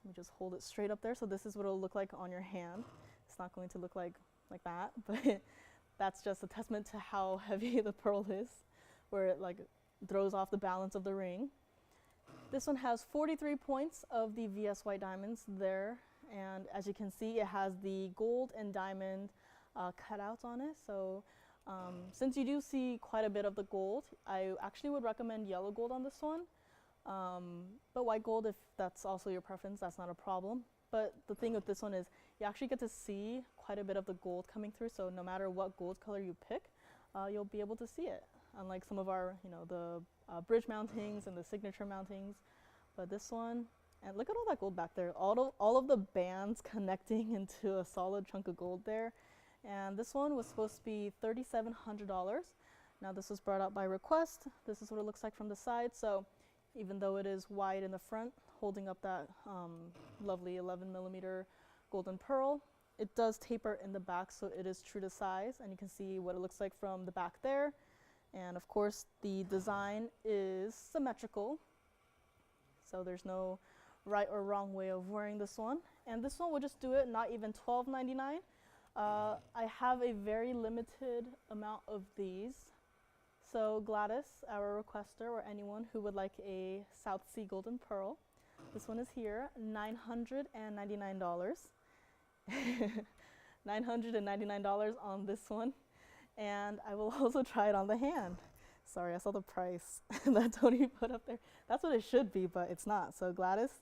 Let me just hold it straight up there. So this is what it'll look like on your hand. It's not going to look like that, but that's just a testament to how heavy the pearl is, where it like throws off the balance of the ring. This one has 43 points of the VS white diamonds there, and as you can see, it has the gold and diamond cutouts on it. So since you do see quite a bit of the gold, I actually would recommend yellow gold on this one. But white gold, if that's also your preference, that's not a problem. But the thing with this one is you actually get to see quite a bit of the gold coming through, so no matter what gold color you pick, you'll be able to see it. Unlike some of our, the bridge mountings and the signature mountings. But this one, and look at all that gold back there. All of the bands connecting into a solid chunk of gold there. And this one was supposed to be $3,700. Now this was brought out by request. This is what it looks like from the side. So even though it is wide in the front, holding up that lovely 11 millimeter golden pearl, it does taper in the back, so it is true to size, and you can see what it looks like from the back there. And of course, the design is symmetrical, so there's no right or wrong way of wearing this one. And this one will just do it, not even $12.99. I have a very limited amount of these. So Gladys, our requester, or anyone who would like a South Sea golden pearl, this one is here, $999. $999 on this one. And I will also try it on the hand. Sorry, I saw the price that Tony put up there. That's what it should be, but it's not. So Gladys,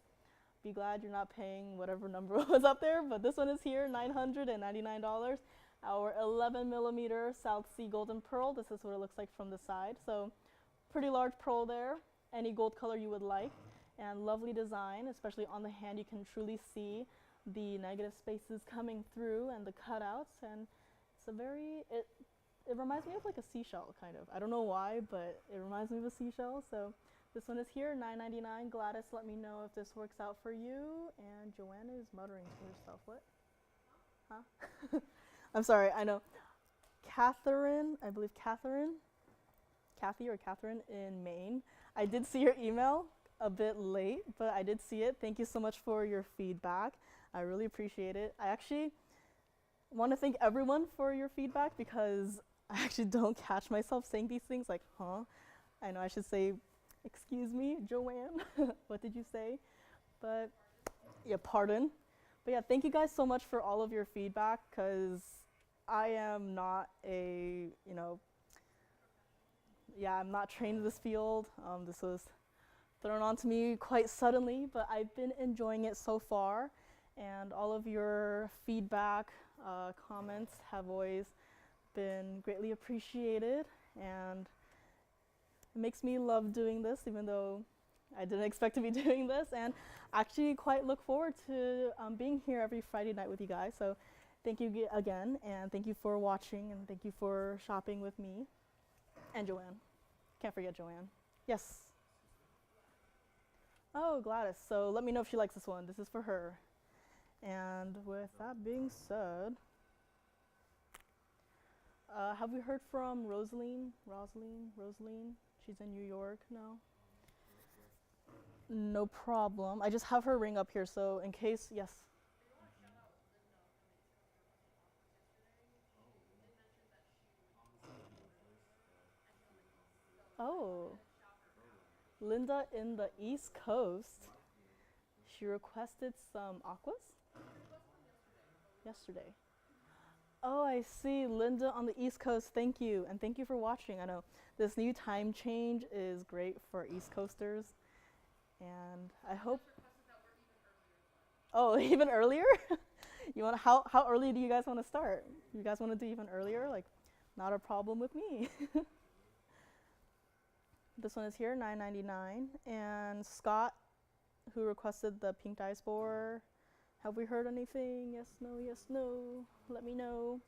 be glad you're not paying whatever number was up there, but this one is here, $999. Our 11 millimeter South Sea golden pearl. This is what it looks like from the side. So pretty large pearl there, any gold color you would like, and lovely design, especially on the hand. You can truly see the negative spaces coming through and the cutouts, and it's a very, it reminds me of like a seashell kind of. I don't know why, but it reminds me of a seashell. So this one is here, $9.99. Gladys, let me know if this works out for you. And Joanne is muttering to herself. What? Huh? I'm sorry, I know. Catherine, I believe Catherine in Maine. I did see your email a bit late, but I did see it. Thank you so much for your feedback. I really appreciate it. I actually want to thank everyone for your feedback because I actually don't catch myself saying these things like, huh? I know I should say Excuse me, Joanne. What did you say? But yeah, pardon. But yeah, thank you guys so much for all of your feedback because I am not a, yeah, I'm not trained in this field. This was thrown onto me quite suddenly, but I've been enjoying it so far. And all of your feedback, comments have always been greatly appreciated. And it makes me love doing this, even though I didn't expect to be doing this. And actually quite look forward to being here every Friday night with you guys. So thank you again, and thank you for watching, and thank you for shopping with me. And Joanne. Can't forget Joanne. Yes. Oh, Gladys. So let me know if she likes this one. This is for her. And with that being said, have we heard from Rosaline? She's in New York now. No problem. I just have her ring up here, so in case, yes. Oh, Linda in the East Coast. She requested some aquas yesterday. Oh, I see. Linda on the East Coast, thank you. And thank you for watching. I know this new time change is great for East Coasters. And I hope. Oh, even earlier? You want how early do you guys want to start? You guys want to do even earlier? Like, not a problem with me. This one is here, $9.99. And Scott, who requested the pink dice board. Have we heard anything? Yes, no, yes, no. Let me know.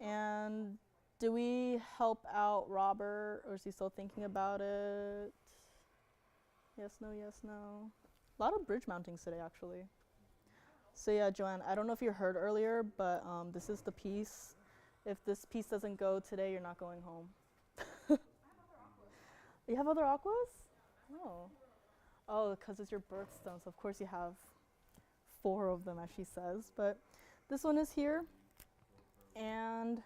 And do we help out Robert, or is he still thinking about it? Yes, no, yes, no. A lot of bridge mountings today, actually. So yeah, Joanne, I don't know if you heard earlier, but this is the piece. If this piece doesn't go today, you're not going home. You have other aquas? Oh. Oh, because it's your birthstone, so of course you have 4 of them, as she says. But this one is here, and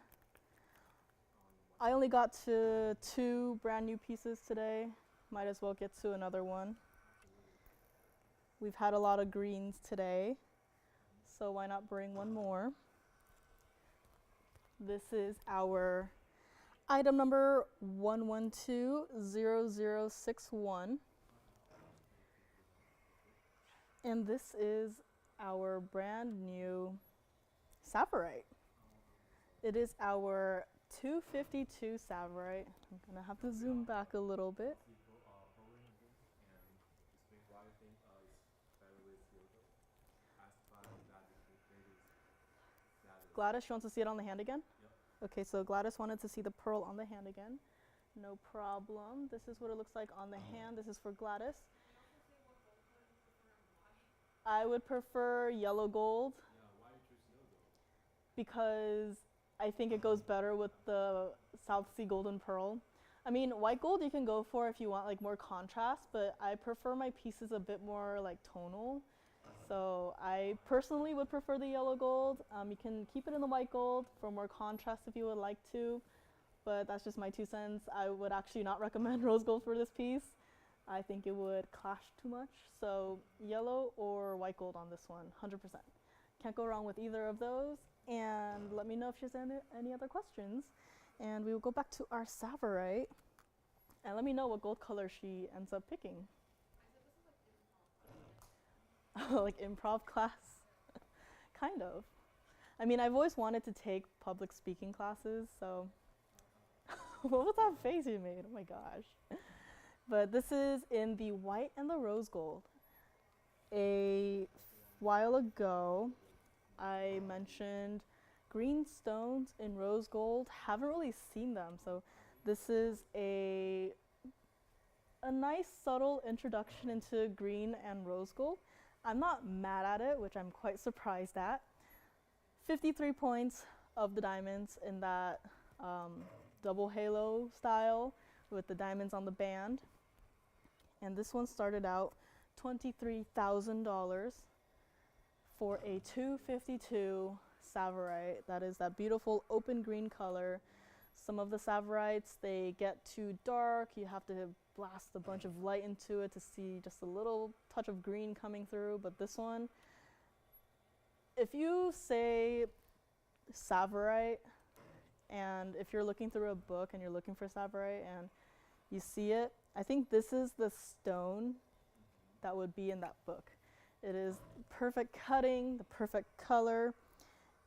I only got to 2 brand new pieces today. Might as well get to another one. We've had a lot of greens today, so why not bring one more? This is our item number 1120061. And this is our brand new Savorite. It is our 252 Savorite. I'm gonna have to zoom back a little bit. Gladys, she wants to see it on the hand again? Yep. Okay, so Gladys wanted to see the pearl on the hand again. No problem. This is what it looks like on the hand. This is for Gladys. I would prefer yellow gold. Yeah, why you choose yellow gold? Because I think it goes better with the South Sea Golden Pearl. I mean, white gold you can go for if you want like more contrast, but I prefer my pieces a bit more like tonal. So I personally would prefer the yellow gold. You can keep it in the white gold for more contrast if you would like to, but that's just my 2 cents. I would actually not recommend rose gold for this piece. I think it would clash too much. So yellow or white gold on this one, 100%. Can't go wrong with either of those. And let me know if she has any other questions. And we will go back to our Savorite. And let me know what gold color she ends up picking. Like improv class? Kind of. I mean, I've always wanted to take public speaking classes, so. What was that face you made? Oh my gosh. But this is in the white and the rose gold. A while ago, I mentioned green stones in rose gold. Haven't really seen them, so this is a nice subtle introduction into green and rose gold. I'm not mad at it, which I'm quite surprised at. 53 points of the diamonds in that double halo style with the diamonds on the band. And this one started out $23,000 for a 252 Savorite. That is that beautiful open green color. Some of the Savorites, they get too dark. You have to blast a bunch of light into it to see just a little touch of green coming through. But this one, if you say Savorite, and if you're looking through a book and you're looking for Savorite and you see it, I think this is the stone that would be in that book. It is perfect cutting, the perfect color,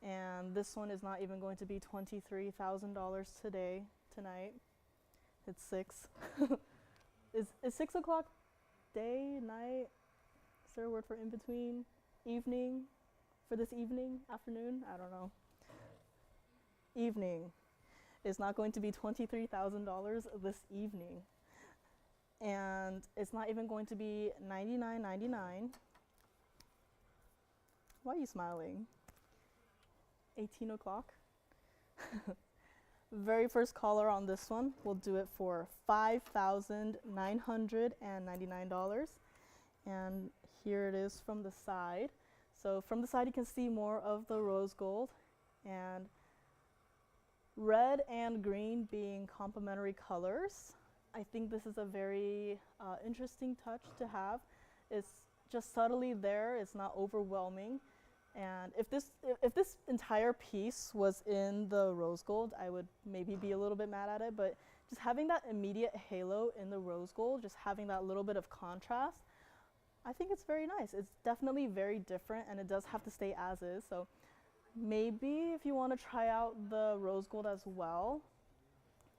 and this one is not even going to be $23,000 tonight. It's 6. Is 6 o'clock day, night? Is there a word for in between? Evening? For this evening? Afternoon? I don't know. Evening is not going to be $23,000 this evening. And it's not even going to be $99.99. Why are you smiling? 18 o'clock. Very first caller on this one, we'll do it for $5,999. And here it is from the side. So from the side you can see more of the rose gold, and red and green being complementary colors. I think this is a very interesting touch to have. It's just subtly there, it's not overwhelming. And if this entire piece was in the rose gold, I would maybe be a little bit mad at it, but just having that immediate halo in the rose gold, just having that little bit of contrast, I think it's very nice. It's definitely very different, and it does have to stay as is. So maybe if you want to try out the rose gold as well,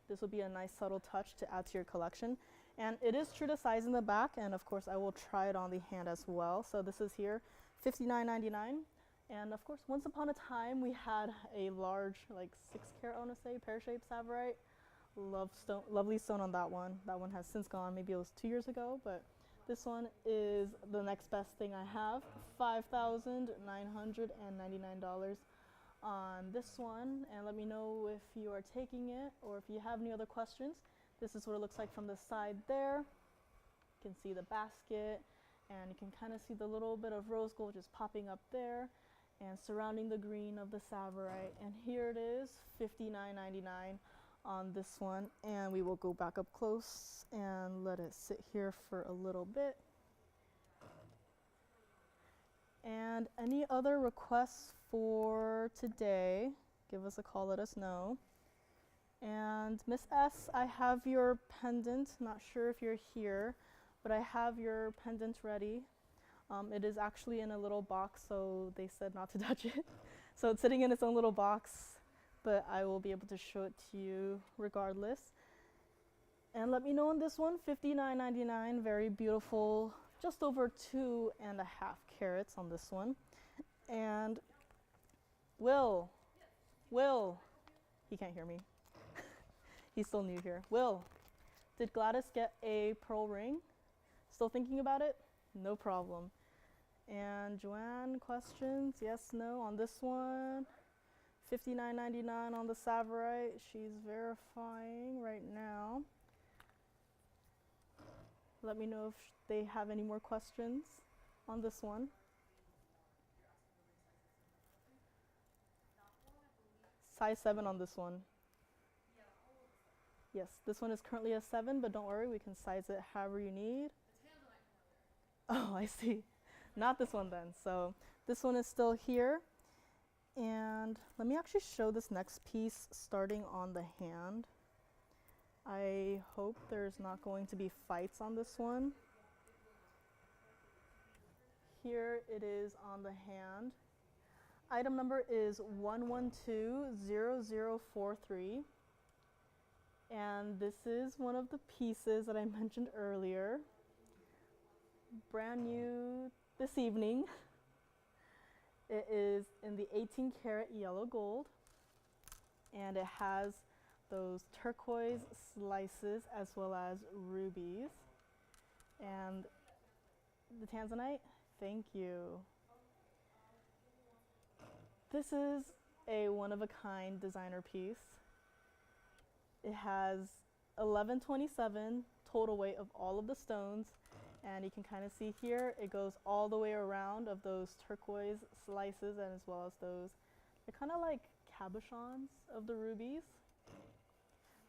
this would be a nice subtle touch to add to your collection. And it is true to size in the back, and of course I will try it on the hand as well. So this is here, $59.99. And of course, once upon a time, we had a large, like 6 carat, I want to say, pear-shaped Savorite. Lovely stone on that one. That one has since gone. Maybe it was 2 years ago, but this one is the next best thing I have. $5,999 on this one. And let me know if you are taking it or if you have any other questions. This is what it looks like from the side there. You can see the basket, and you can kind of see the little bit of rose gold just popping up there and surrounding the green of the Savorite. And here it is, $59.99 on this one. And we will go back up close and let it sit here for a little bit. And any other requests for today, give us a call, let us know. And Miss S, I have your pendant. Not sure if you're here, but I have your pendant ready. It is actually in a little box, so they said not to touch it. So it's sitting in its own little box, but I will be able to show it to you regardless. And let me know on this one, $59.99, very beautiful, just over 2.5 carats on this one. And Will, he can't hear me. He's still new here. Will, did Gladys get a pearl ring? Still thinking about it? No problem. And Joanne, questions? Yes, no on this one. $59.99 on the Savorite. She's verifying right now. Let me know if they have any more questions on this one. Size 7 on this one. Yes, this one is currently a 7, but don't worry, we can size it however you need. Oh, I see. Not this one then. So this one is still here. And let me actually show this next piece starting on the hand. I hope there's not going to be fights on this one. Here it is on the hand. Item number is 1120043. And this is one of the pieces that I mentioned earlier. Brand new this evening. It is in the 18 karat yellow gold, and it has those turquoise slices as well as rubies. And the tanzanite, thank you. This is a one-of-a-kind designer piece. It has 1127 total weight of all of the stones, and you can kind of see here it goes all the way around of those turquoise slices, and as well as those, they're kind of like cabochons of the rubies.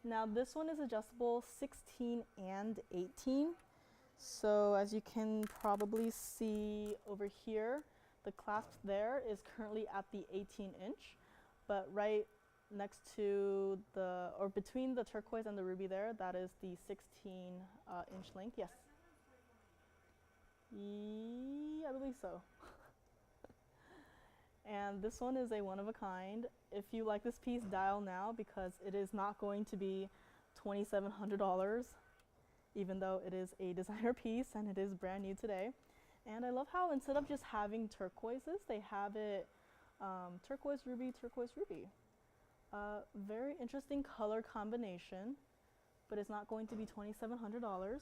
Now this one is adjustable 16 and 18. So as you can probably see over here, the clasp there is currently at the 18-inch, but right next to the, or between the turquoise and the ruby there, that is the 16-inch length. Yes? I believe so. And this one is a one of a kind. If you like this piece, dial now because it is not going to be $2,700, even though it is a designer piece and it is brand new today. And I love how instead of just having turquoises, they have it turquoise, ruby, turquoise, ruby. Very interesting color combination, but it's not going to be $2,700.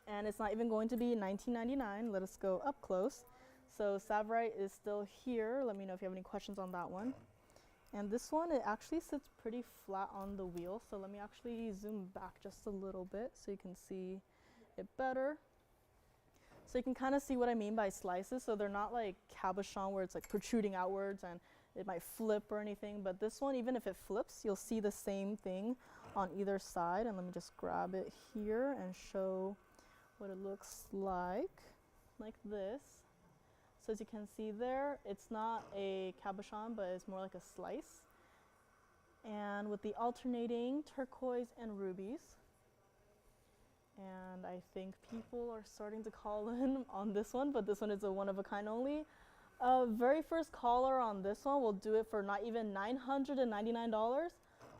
And it's not even going to be $19.99. Let us go up close. So Savorite is still here. Let me know if you have any questions on that one. And this one, it actually sits pretty flat on the wheel. So let me actually zoom back just a little bit so you can see it better. So you can kind of see what I mean by slices. So they're not like cabochon where it's like protruding outwards and it might flip or anything. But this one, even if it flips, you'll see the same thing on either side. And let me just grab it here and show what it looks like this. So as you can see there, it's not a cabochon, but it's more like a slice. And with the alternating turquoise and rubies. And I think people are starting to call in on this one, but this one is a one of a kind only. Very first caller on this one will do it for not even $999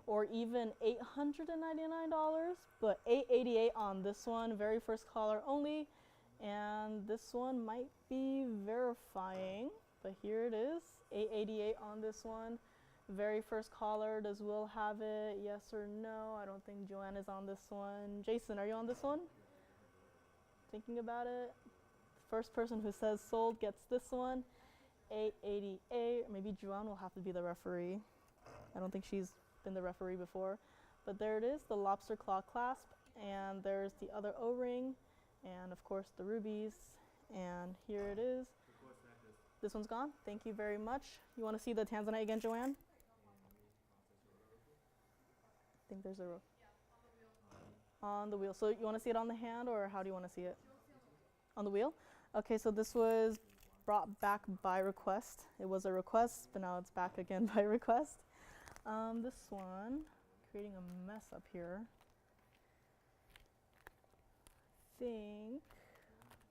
or even $899, but $888 on this one, very first caller only. And this one might be verifying, but here it is, $888 on this one. Very first caller, does Will have it? Yes or no? I don't think Joanne is on this one. Jason, are you on this one? Thinking about it? First person who says sold gets this one, $888. Maybe Joanne will have to be the referee. I don't think she's been the referee before. But there it is, the lobster claw clasp, and there's the other O-ring, and of course the rubies, and here it is. This one's gone. Thank you very much. You want to see the tanzanite again, Joanne? I think there's a row. On the wheel. So you want to see it on the hand, or how do you want to see it? On the wheel? Okay, so this was brought back by request. It was a request, but now it's back again by request. This one, creating a mess up here. I think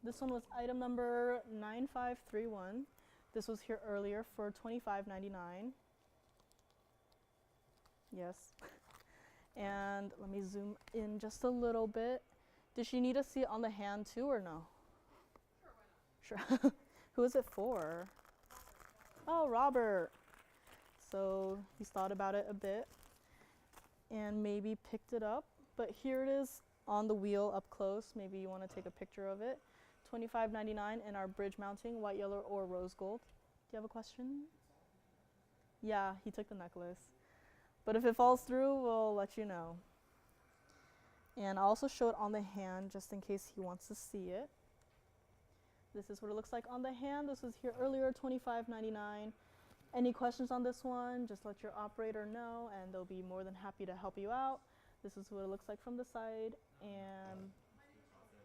this one was item number 9531. This was here earlier for $25.99. Yes. And let me zoom in just a little bit. Did she need to see it on the hand too, or no? Sure, why not? Sure. Who is it for? Oh, Robert. So he's thought about it a bit and maybe picked it up. But here it is on the wheel up close. Maybe you want to take a picture of it. $25.99 in our bridge mounting, white, yellow, or rose gold. Do you have a question? Yeah, he took the necklace. But if it falls through, we'll let you know. And I'll also show it on the hand just in case he wants to see it. This is what it looks like on the hand. This was here earlier, $25.99. Any questions on this one, just let your operator know and they'll be more than happy to help you out. This is what it looks like from the side, and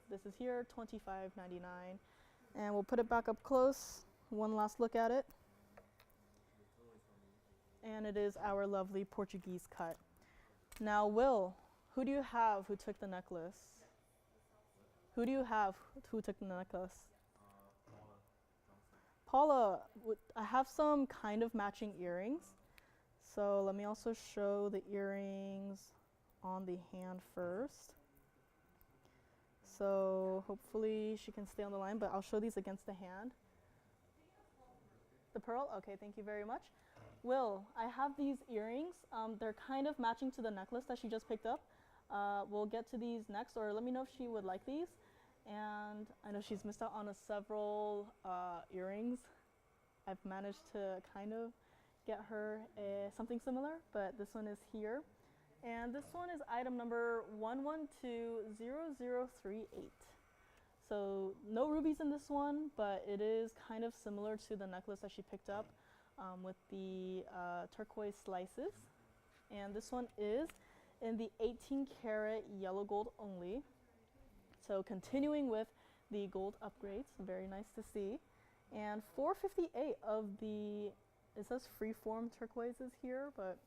this is here, $25.99. And we'll put it back up close, one last look at it. And it is our lovely Portuguese cut. Now, Will, who do you have who took the necklace? Who do you have who took the necklace? Paula, I have some kind of matching earrings. So let me also show the earrings on the hand first. So hopefully she can stay on the line, but I'll show these against the hand. The pearl? Okay, thank you very much. Will, I have these earrings. They're kind of matching to the necklace that she just picked up. We'll get to these next, or let me know if she would like these. And I know she's missed out on several earrings. I've managed to kind of get her something similar, but this one is here. And this one is item number 1120038. So no rubies in this one, but it is kind of similar to the necklace that she picked up with the turquoise slices. And this one is in the 18 karat yellow gold only. So continuing with the gold upgrades, very nice to see. And 458 of the, it says freeform turquoises here, but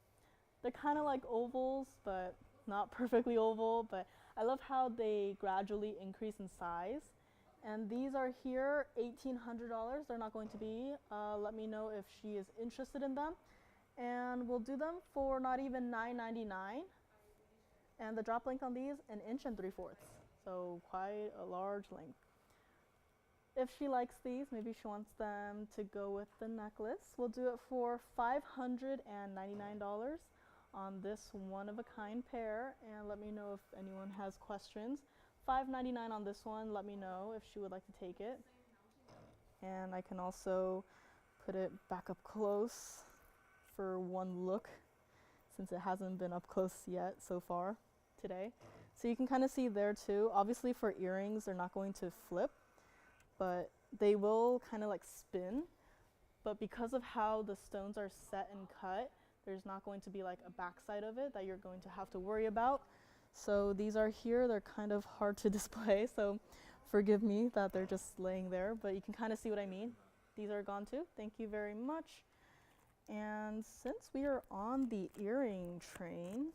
they're kind of like ovals, but not perfectly oval. But I love how they gradually increase in size. And these are here, $1,800. They're not going to be. Let me know if she is interested in them. And we'll do them for not even $9.99. And the drop length on these, 1 3/4 inches. So quite a large length. If she likes these, maybe she wants them to go with the necklace, we'll do it for $599 on this one-of-a-kind pair. And let me know if anyone has questions. $599 on this one. Let me know if she would like to take it. And I can also put it back up close for one look, since it hasn't been up close yet so far today. So you can kind of see there too. Obviously for earrings, they're not going to flip, but they will kind of like spin. But because of how the stones are set and cut, there's not going to be like a backside of it that you're going to have to worry about. So these are here, they're kind of hard to display, so forgive me that they're just laying there, but you can kind of see what I mean. These are gone too. Thank you very much. And since we are on the earring train,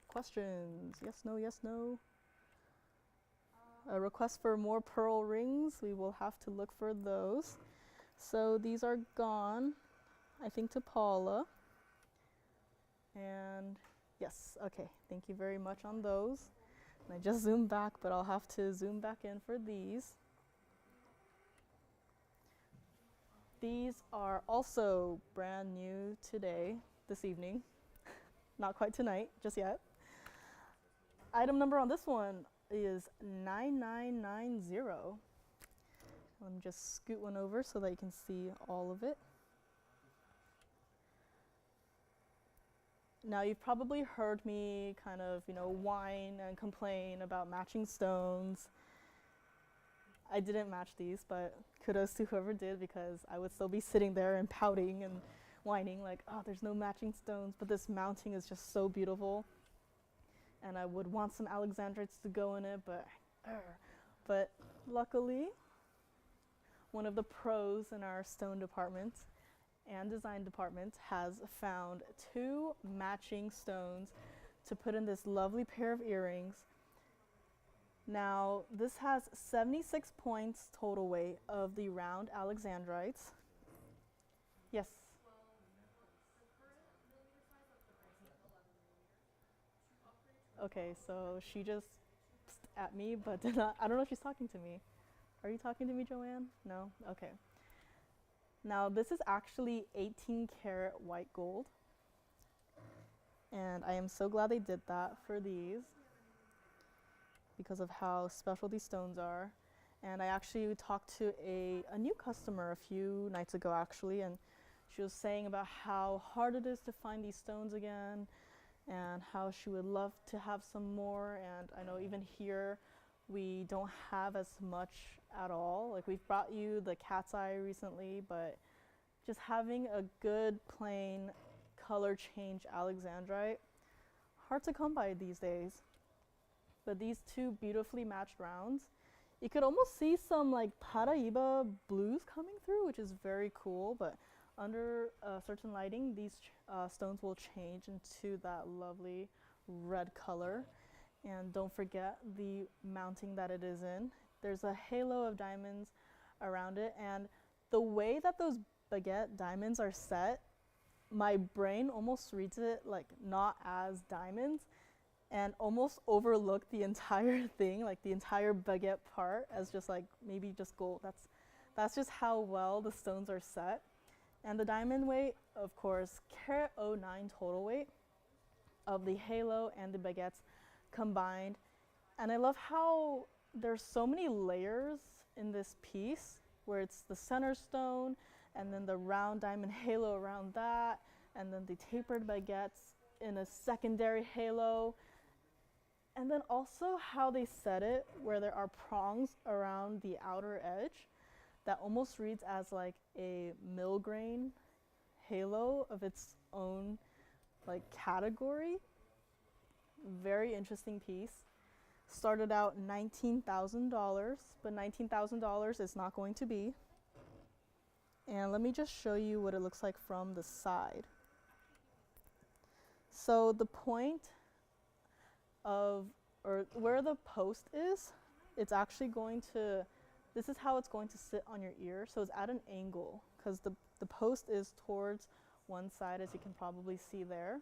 questions? Yes, no, yes, no. A request for more pearl rings. We will have to look for those. So these are gone, I think, to Paula. And yes, okay, thank you very much on those. And I just zoomed back, but I'll have to zoom back in for these. These are also brand new today, this evening. Not quite tonight, just yet. Item number on this one is 9990. Let me just scoot one over so that you can see all of it. Now you've probably heard me kind of, whine and complain about matching stones. I didn't match these, but kudos to whoever did, because I would still be sitting there and pouting and whining like, oh, there's no matching stones, but this mounting is just so beautiful. And I would want some alexandrites to go in it, but luckily, one of the pros in our stone department and design department has found 2 matching stones to put in this lovely pair of earrings. Now, this has 76 points total weight of the round alexandrites. Yes? Okay, so she just at me, but did not, I don't know if she's talking to me. Are you talking to me, Joanne? No? Okay. Now, this is actually 18 karat white gold. And I am so glad they did that for these, because of how special these stones are. And I actually talked to a new customer a few nights ago, actually, and she was saying about how hard it is to find these stones again, and how she would love to have some more. And I know even here we don't have as much at all. Like, we've brought you the cat's eye recently, but just having a good plain color change alexandrite, hard to come by these days. But these 2 beautifully matched rounds, you could almost see some like Paraiba blues coming through, which is very cool. But under certain lighting, these stones will change into that lovely red color. And don't forget the mounting that it is in. There's a halo of diamonds around it, and the way that those baguette diamonds are set, my brain almost reads it like not as diamonds, and almost overlooked the entire thing, like the entire baguette part, as just like maybe just gold. That's just how well the stones are set. And the diamond weight, of course, carat 09 total weight of the halo and the baguettes combined. And I love how there's so many layers in this piece, where it's the center stone, and then the round diamond halo around that, and then the tapered baguettes in a secondary halo. And then also how they set it, where there are prongs around the outer edge that almost reads as like a millgrain halo of its own like category. Very interesting piece. Started out $19,000, but $19,000 is not going to be. And let me just show you what it looks like from the side. So the point of, or where the post is, it's actually going to, this is how it's going to sit on your ear. So it's at an angle because the post is towards one side, as you can probably see there.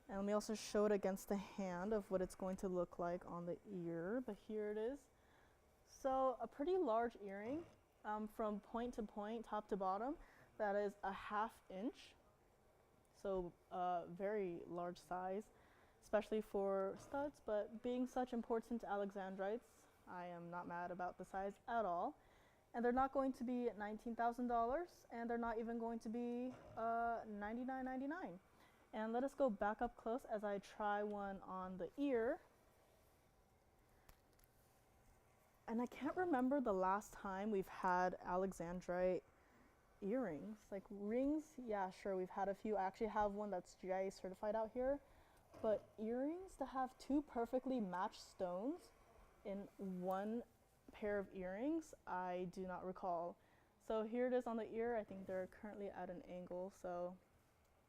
And let me also show it against the hand of what it's going to look like on the ear, but here it is. So a pretty large earring from point to point, top to bottom, that is a 1/2 inch. So very large size, especially for studs, but being such important alexandrites, I am not mad about the size at all. And they're not going to be $19,000, and they're not even going to be $99.99. And let us go back up close as I try one on the ear. And I can't remember the last time we've had alexandrite earrings. Like rings, yeah, sure, we've had a few. I actually have one that's GIA certified out here. But earrings to have two perfectly matched stones in one pair of earrings, I do not recall. So here it is on the ear. I think they're currently at an angle, so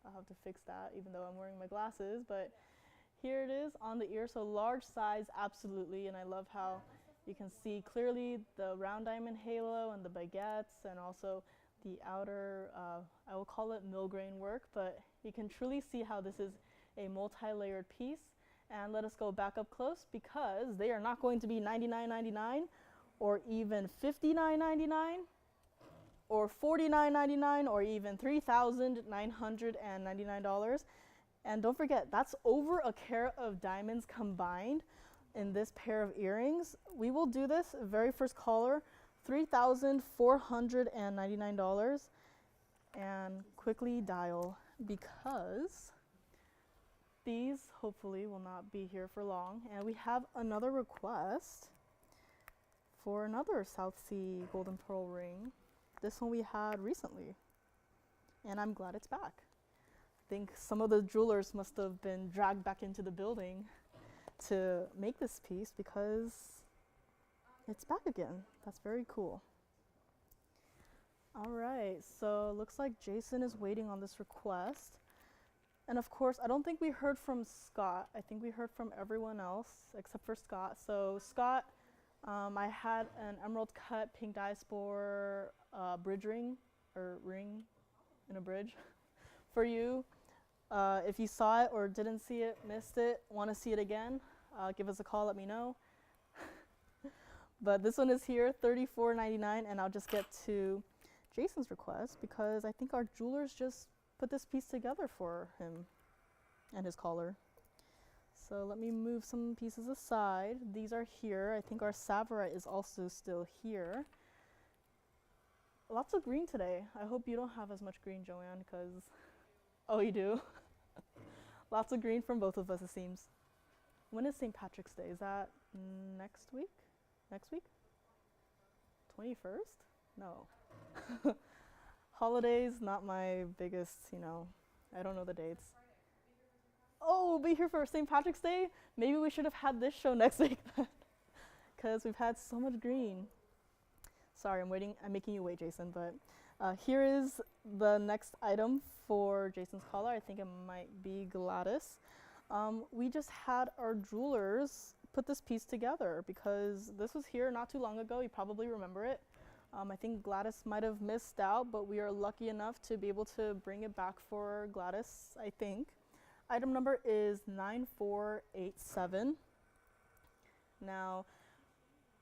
I'll have to fix that even though I'm wearing my glasses. But here it is on the ear. So large size, absolutely. And I love how you can see clearly the round diamond halo and the baguettes, and also the outer, I will call it mill-grain work, but you can truly see how this is a multi-layered piece. And let us go back up close, because they are not going to be $99.99 or even $59.99 or $49.99 or even $3,999. And don't forget, that's over a carat of diamonds combined in this pair of earrings. We will do this very first caller, $3,499, and quickly dial, because these hopefully will not be here for long. And we have another request for another South Sea golden pearl ring. This one we had recently, and I'm glad it's back. I think some of the jewelers must have been dragged back into the building to make this piece, because it's back again. That's very cool. All right, so looks like Jason is waiting on this request. And of course, I don't think we heard from Scott. I think we heard from everyone else except for Scott. So Scott, I had an emerald cut pink diaspora bridge ring, or ring in a bridge for you. If you saw it or didn't see it, missed it, want to see it again, give us a call, let me know. But this one is here, $34.99, and I'll just get to Jason's request, because I think our jewelers just put this piece together for him and his caller. So let me move some pieces aside. These are here. I think our Savarite is also still here. Lots of green today. I hope you don't have as much green, Joanne, because, oh, you do? Lots of green from both of us, it seems. When is St. Patrick's Day? Is that next week? Next week? 21st? No. Holidays, not my biggest, I don't know the dates. Oh, be here for St. Patrick's Day? Maybe we should have had this show next week then, because we've had so much green. Sorry, I'm making you wait, Jason, but here is the next item for Jason's caller. I think it might be Gladys. We just had our jewelers put this piece together, because this was here not too long ago. You probably remember it. I think Gladys might have missed out, but we are lucky enough to be able to bring it back for Gladys, I think. Item number is 9487. Now,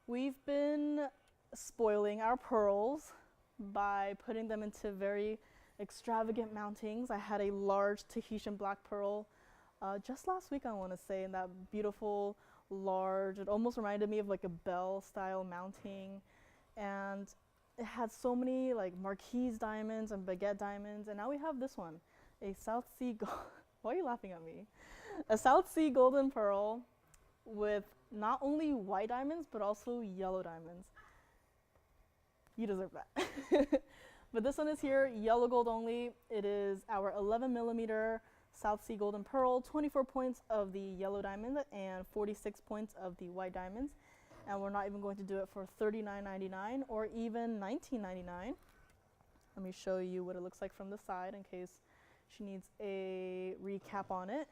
we've been spoiling our pearls by putting them into very extravagant mountings. I had a large Tahitian black pearl just last week, I want to say, in that beautiful large, it almost reminded me of like a bell style mounting. And it had so many like marquise diamonds and baguette diamonds, and now we have this one, a South Sea why are you laughing at me? A South Sea golden pearl with not only white diamonds but also yellow diamonds. You deserve that. But this one is here, yellow gold only. It is our 11mm South Sea Golden Pearl, 24 points of the yellow diamond, and 46 points of the white diamonds. And we're not even going to do it for $39.99 or even $19.99. Let me show you what it looks like from the side in case she needs a recap on it.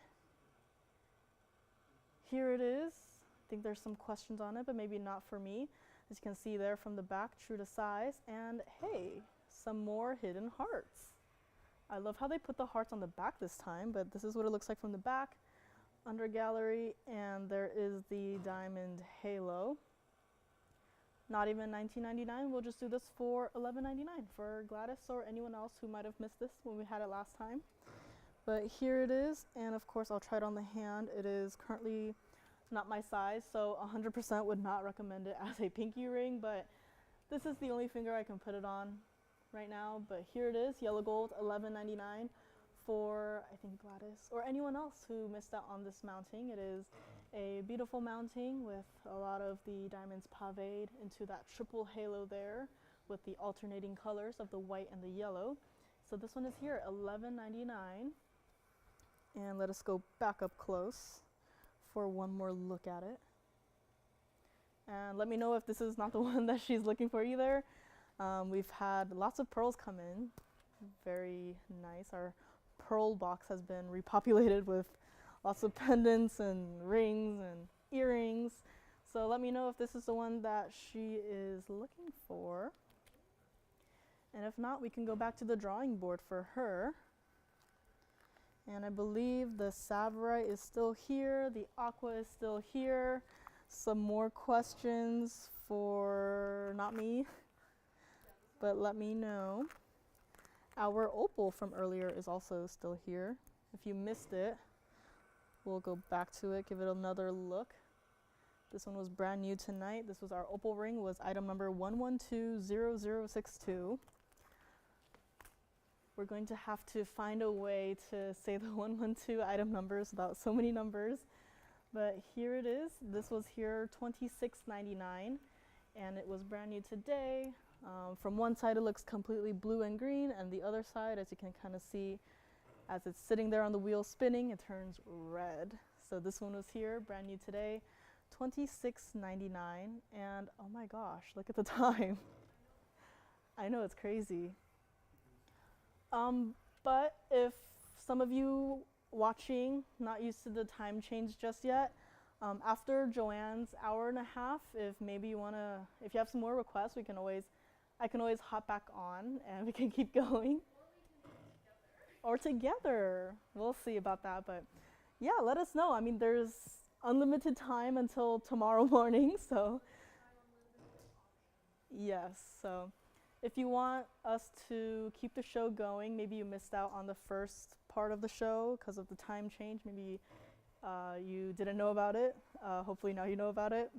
Here it is. I think there's some questions on it, but maybe not for me. As you can see there from the back, true to size. And hey, some more hidden hearts. I love how they put the hearts on the back this time, but this is what it looks like from the back. Under gallery, and there is the diamond halo. Not even $19.99. We'll just do this for $11.99 for Gladys or anyone else who might have missed this when we had it last time. But here it is, and of course I'll try it on the hand. It is currently not my size, so 100% would not recommend it as a pinky ring, but this is the only finger I can put it on right now. But here it is, yellow gold, $11.99 for, I think, Gladys or anyone else who missed out on this mounting. It is a beautiful mounting with a lot of the diamonds paved into that triple halo there with the alternating colors of the white and the yellow. So this one is here, $11.99. And let us go back up close for one more look at it. And let me know if this is not the one that she's looking for either. We've had lots of pearls come in. Very nice. Our pearl box has been repopulated with lots of pendants and rings and earrings. So let me know if this is the one that she is looking for. And if not, we can go back to the drawing board for her. And I believe the Savorite is still here, the Aqua is still here. Some more questions for, not me, but let me know. Our opal from earlier is also still here. If you missed it, we'll go back to it, give it another look. This one was brand new tonight. This was our opal ring, was item number 1120062. We're going to have to find a way to say the 112 item numbers without so many numbers. But here it is. This was here $26.99, and it was brand new today. From one side it looks completely blue and green, and the other side, as you can kind of see, as it's sitting there on the wheel spinning, it turns red. So this one was here, brand new today, $26.99, and oh my gosh, look at the time. I know, it's crazy. But if some of you watching not used to the time change just yet, after Joanne's hour and a half, if maybe you wanna, if you have some more requests, I can always hop back on and we can keep going. Or together. We'll see about that, but yeah, let us know. I mean, there's unlimited time until tomorrow morning, so yes, so if you want us to keep the show going, maybe you missed out on the first part of the show because of the time change, maybe you didn't know about it. Hopefully now you know about it.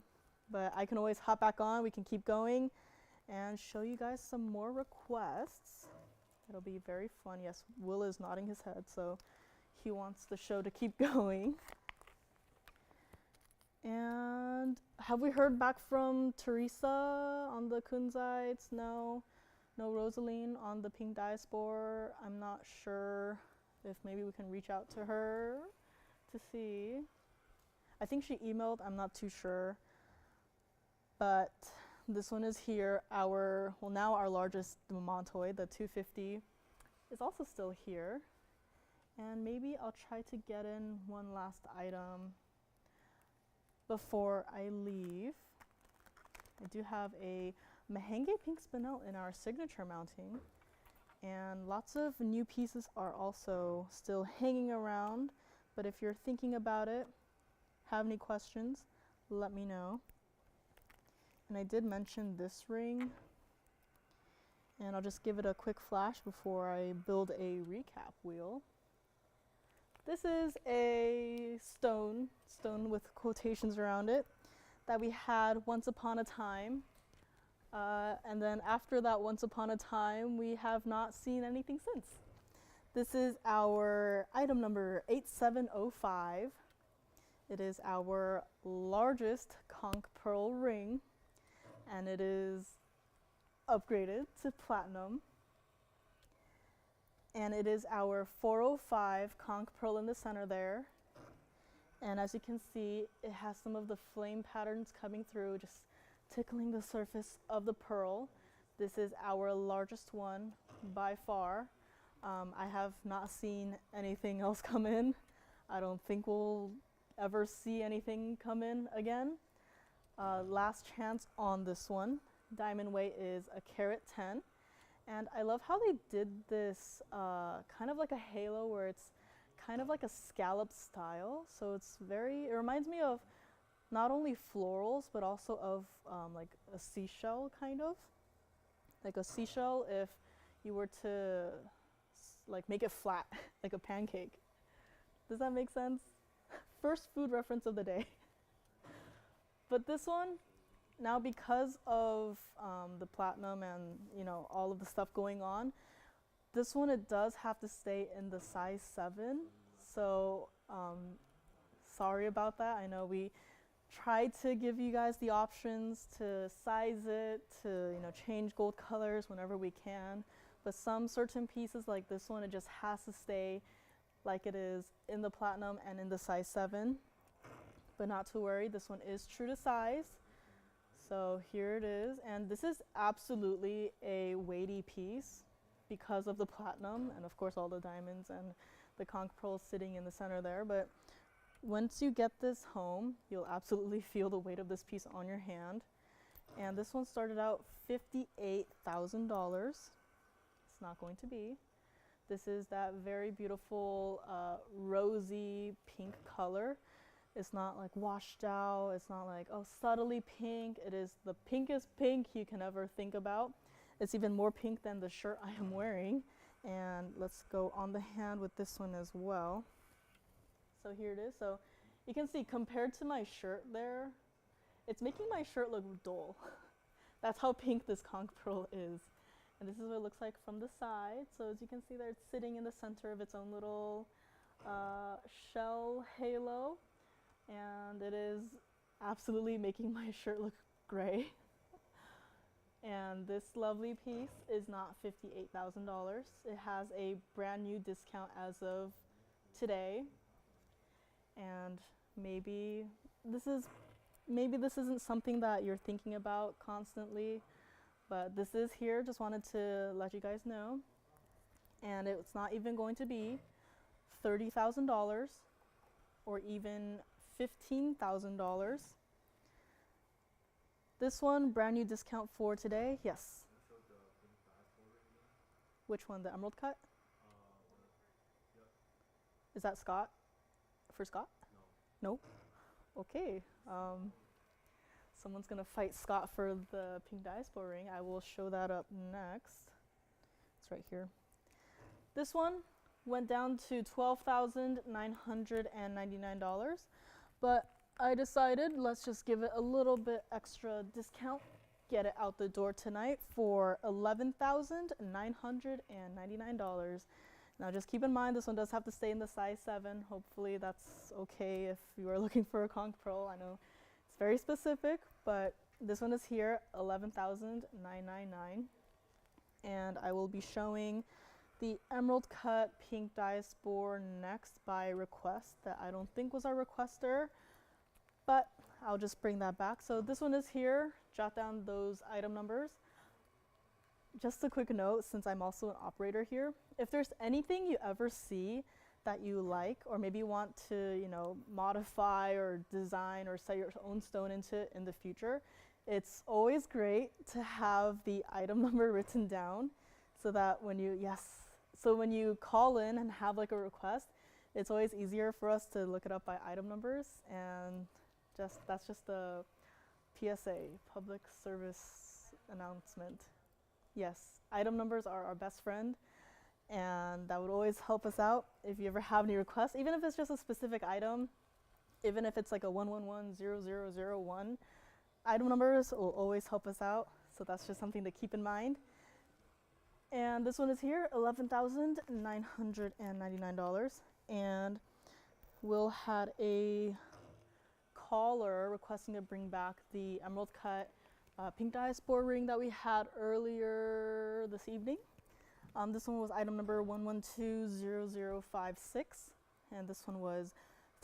But I can always hop back on, we can keep going and show you guys some more requests. It'll be very fun. Yes, Will is nodding his head, so he wants the show to keep going. And have we heard back from Teresa on the kunzites? No. No Rosaline on the pink diaspora. I'm not sure if maybe we can reach out to her to see. I think she emailed, I'm not too sure. But this one is here. Our, well, now our largest Montoy, the 250, is also still here. And maybe I'll try to get in one last item before I leave. I do have a Mahenge pink spinel in our signature mounting, and lots of new pieces are also still hanging around. But if you're thinking about it, have any questions, let me know. And I did mention this ring, and I'll just give it a quick flash before I build a recap wheel. This is a stone with quotations around it that we had once upon a time. And then after that once upon a time, we have not seen anything since. This is our item number 8705. It is our largest conch pearl ring, and it is upgraded to platinum. And it is our 405 conch pearl in the center there. And as you can see, it has some of the flame patterns coming through, just tickling the surface of the pearl. This is our largest one by far. I have not seen anything else come in. I don't think we'll ever see anything come in again. Last chance on this one. Diamond weight is 1.10 carat. And I love how they did this kind of like a halo where it's kind of like a scallop style. So it reminds me of not only florals, but also of like a seashell kind of. Like a seashell if you were to like make it flat, like a pancake. Does that make sense? First food reference of the day. But this one, now because of the platinum and all of the stuff going on, this one it does have to stay in the size 7. So sorry about that. I know we tried to give you guys the options to size it, to change gold colors whenever we can. But some certain pieces like this one, it just has to stay like it is in the platinum and in the size 7. But not to worry, this one is true to size. So here it is, and this is absolutely a weighty piece because of the platinum and of course all the diamonds and the conch pearls sitting in the center there. But once you get this home, you'll absolutely feel the weight of this piece on your hand. And this one started out $58,000. It's not going to be. This is that very beautiful rosy pink color. It's not like washed out. It's not like, oh, subtly pink. It is the pinkest pink you can ever think about. It's even more pink than the shirt I am wearing. And let's go on the hand with this one as well. So here it is. So you can see compared to my shirt there, it's making my shirt look dull. That's how pink this conch pearl is. And this is what it looks like from the side. So as you can see there, it's sitting in the center of its own little shell halo. And it is absolutely making my shirt look gray. And this lovely piece is not $58,000. It has a brand new discount as of today. And maybe this isn't something that you're thinking about constantly, but this is here. Just wanted to let you guys know. And it's not even going to be $30,000 or even $15,000. This one, brand new discount for today. Yes. Which one? The emerald cut? Is that Scott? For Scott? No. Okay. Someone's gonna fight Scott for the pink diaspora ring. I will show that up next. It's right here. This one went down to $12,999, but I decided let's just give it a little bit extra discount, get it out the door tonight for $11,999. Now just keep in mind this one does have to stay in the size 7. Hopefully that's okay if you are looking for a conch pearl. I know it's very specific, but this one is here, $11,999. And I will be showing the emerald cut pink diaspora next by request that I don't think was our requester, but I'll just bring that back. So this one is here. Jot down those item numbers. Just a quick note, since I'm also an operator here, if there's anything you ever see that you like or maybe want to, modify or design or set your own stone into in the future, it's always great to have the item number written down so that when you call in and have like a request, it's always easier for us to look it up by item numbers. And that's just a PSA, public service announcement. Yes, item numbers are our best friend, and that would always help us out if you ever have any requests, even if it's just a specific item, even if it's like a 1110001, item numbers will always help us out. So that's just something to keep in mind. And this one is here, $11,999. And Will had a caller requesting to bring back the emerald cut pink diaspora ring that we had earlier this evening. This one was item number 1120056, and this one was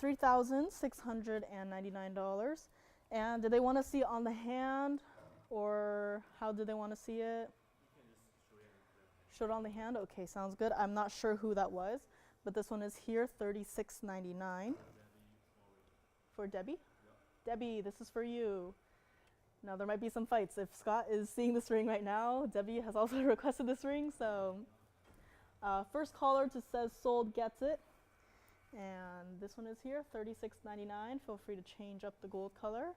$3,699. And did they want to see it on the hand, or how did they want to see it? Show it on the hand? Okay, sounds good. I'm not sure who that was, but this one is here, $36.99. For Debbie? Yeah. Debbie, this is for you. Now there might be some fights. If Scott is seeing this ring right now, Debbie has also requested this ring, so first caller to says sold gets it. And this one is here, $36.99. Feel free to change up the gold color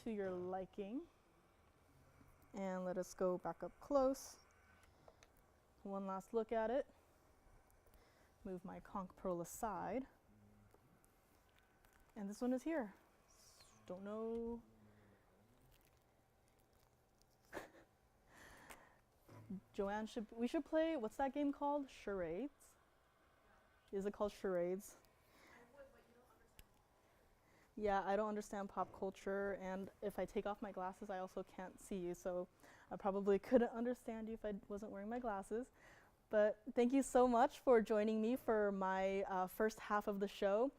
to your liking. And let us go back up close. One last look at it. Move my conch pearl aside. And this one is here. Don't know. Joanne, we should play, what's that game called? Charades? Is it called Charades? Yeah, I don't understand pop culture, and if I take off my glasses, I also can't see you, so I probably couldn't understand you if I wasn't wearing my glasses. But thank you so much for joining me for my first half of the show.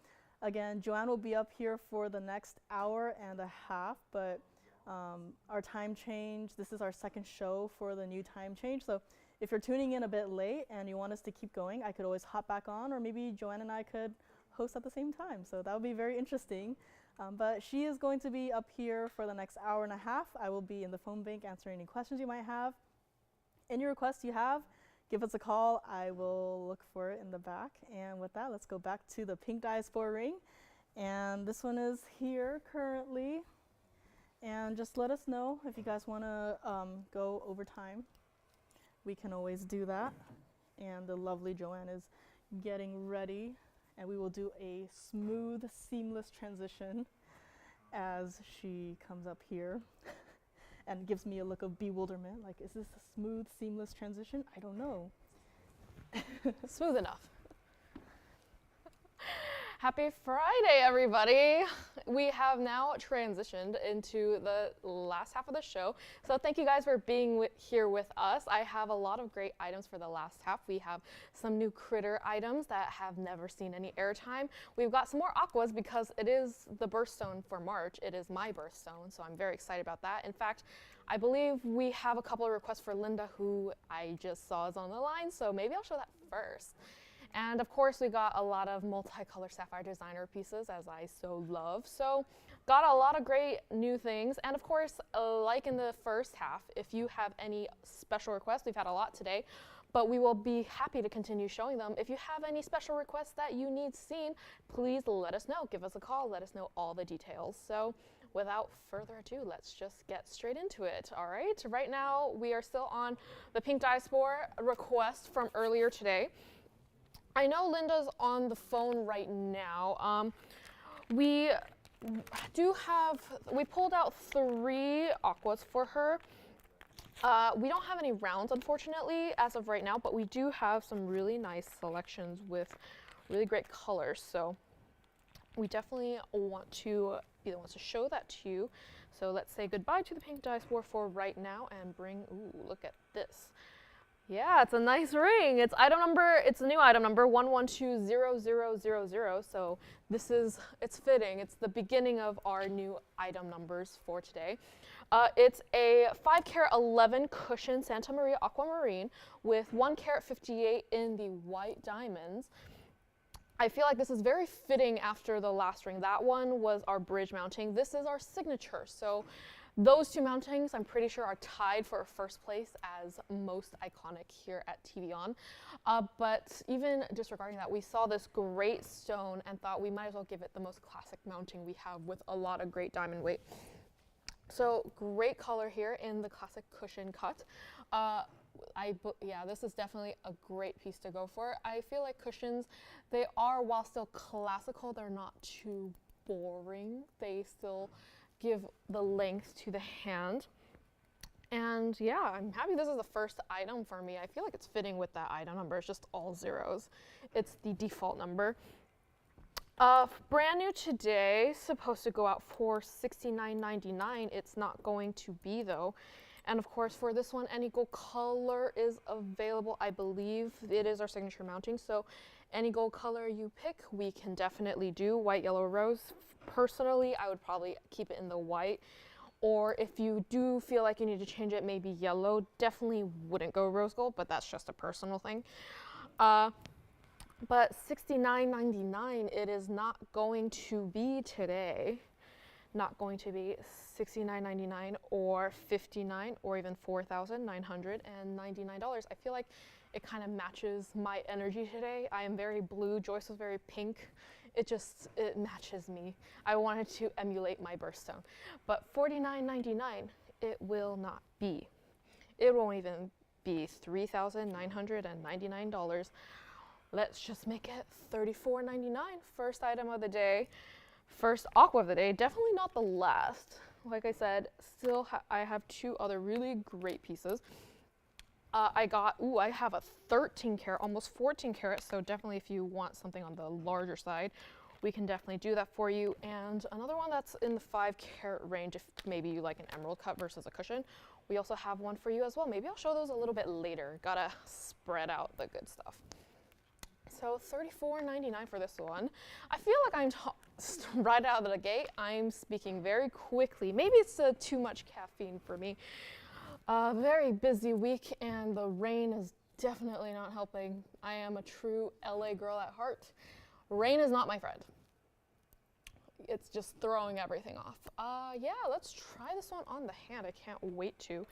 Again, Joanne will be up here for the next hour and a half, but our time change, this is our second show for the new time change, so if you're tuning in a bit late and you want us to keep going, I could always hop back on, or maybe Joanne and I could host at the same time, so that would be very interesting. But she is going to be up here for the next hour and a half. I will be in the phone bank answering any questions you might have. Any requests you have, give us a call. I will look for it in the back. And with that, let's go back to the pink diaspora ring. And this one is here currently. And just let us know if you guys want to go over time. We can always do that. And the lovely Joanne is getting ready. And we will do a smooth, seamless transition as she comes up here and gives me a look of bewilderment. Like, is this a smooth, seamless transition? I don't know. Smooth enough. Happy Friday, everybody. We have now transitioned into the last half of the show. So thank you guys for being here with us. I have a lot of great items for the last half. We have some new critter items that have never seen any airtime. We've got some more aquas because it is the birthstone for March. It is my birthstone, so I'm very excited about that. In fact, I believe we have a couple of requests for Linda, who I just saw is on the line, so maybe I'll show that first. And of course, we got a lot of multicolor sapphire designer pieces, as I so love. So got a lot of great new things. And of course, like in the first half, if you have any special requests, we've had a lot today, but we will be happy to continue showing them. If you have any special requests that you need seen, please let us know. Give us a call. Let us know all the details. So without further ado, let's just get straight into it. All right. Right now, we are still on the pink diaspora request from earlier today. I know Linda's on the phone right now. We pulled out 3 aquas for her. We don't have any rounds, unfortunately, as of right now, but we do have some really nice selections with really great colors. So we definitely want to be the ones to show that to you. So let's say goodbye to the pink diaspora for right now and bring, ooh, look at this. Yeah, it's a nice ring. It's a new item number 1120000. So it's fitting. It's the beginning of our new item numbers for today. It's a 5 11 cushion Santa Maria aquamarine with 1 58 in the white diamonds. I feel like this is very fitting after the last ring. That one was our bridge mounting. This is our signature. So those 2 mountings, I'm pretty sure, are tied for first place as most iconic here at TVON. But even disregarding that, we saw this great stone and thought we might as well give it the most classic mounting we have with a lot of great diamond weight. So great color here in the classic cushion cut. Yeah, this is definitely a great piece to go for. I feel like cushions, they are, while still classical, they're not too boring. They still give the length to the hand. And yeah, I'm happy this is the first item for me. I feel like it's fitting with that item number. It's just all zeros. It's the default number. Brand new today, supposed to go out for $69.99. It's not going to be though. And of course, for this one, any gold color is available. I believe it is our signature mounting, so any gold color you pick, we can definitely do. White, yellow, rose. Personally, I would probably keep it in the white. Or if you do feel like you need to change it, maybe yellow. Definitely wouldn't go rose gold, but that's just a personal thing. But $69.99, it is not going to be today. Not going to be $69.99 or $59 or even $4,999. I feel like it kind of matches my energy today. I am very blue. Joyce was very pink. It matches me. I wanted to emulate my birthstone. But $49.99, it will not be. It won't even be $3,999. Let's just make it $34.99. First item of the day. First aqua of the day. Definitely not the last. Like I said, I have two other really great pieces. I have a 13 karat, almost 14 karat, so definitely if you want something on the larger side, we can definitely do that for you. And another one that's in the 5 karat range, if maybe you like an emerald cut versus a cushion, we also have one for you as well. Maybe I'll show those a little bit later. Gotta spread out the good stuff. So $34.99 for this one. I feel like I'm right out of the gate, I'm speaking very quickly. Maybe it's too much caffeine for me. Very busy week, and the rain is definitely not helping. I am a true LA girl at heart. Rain is not my friend. It's just throwing everything off. Yeah, let's try this one on the hand. I can't wait to.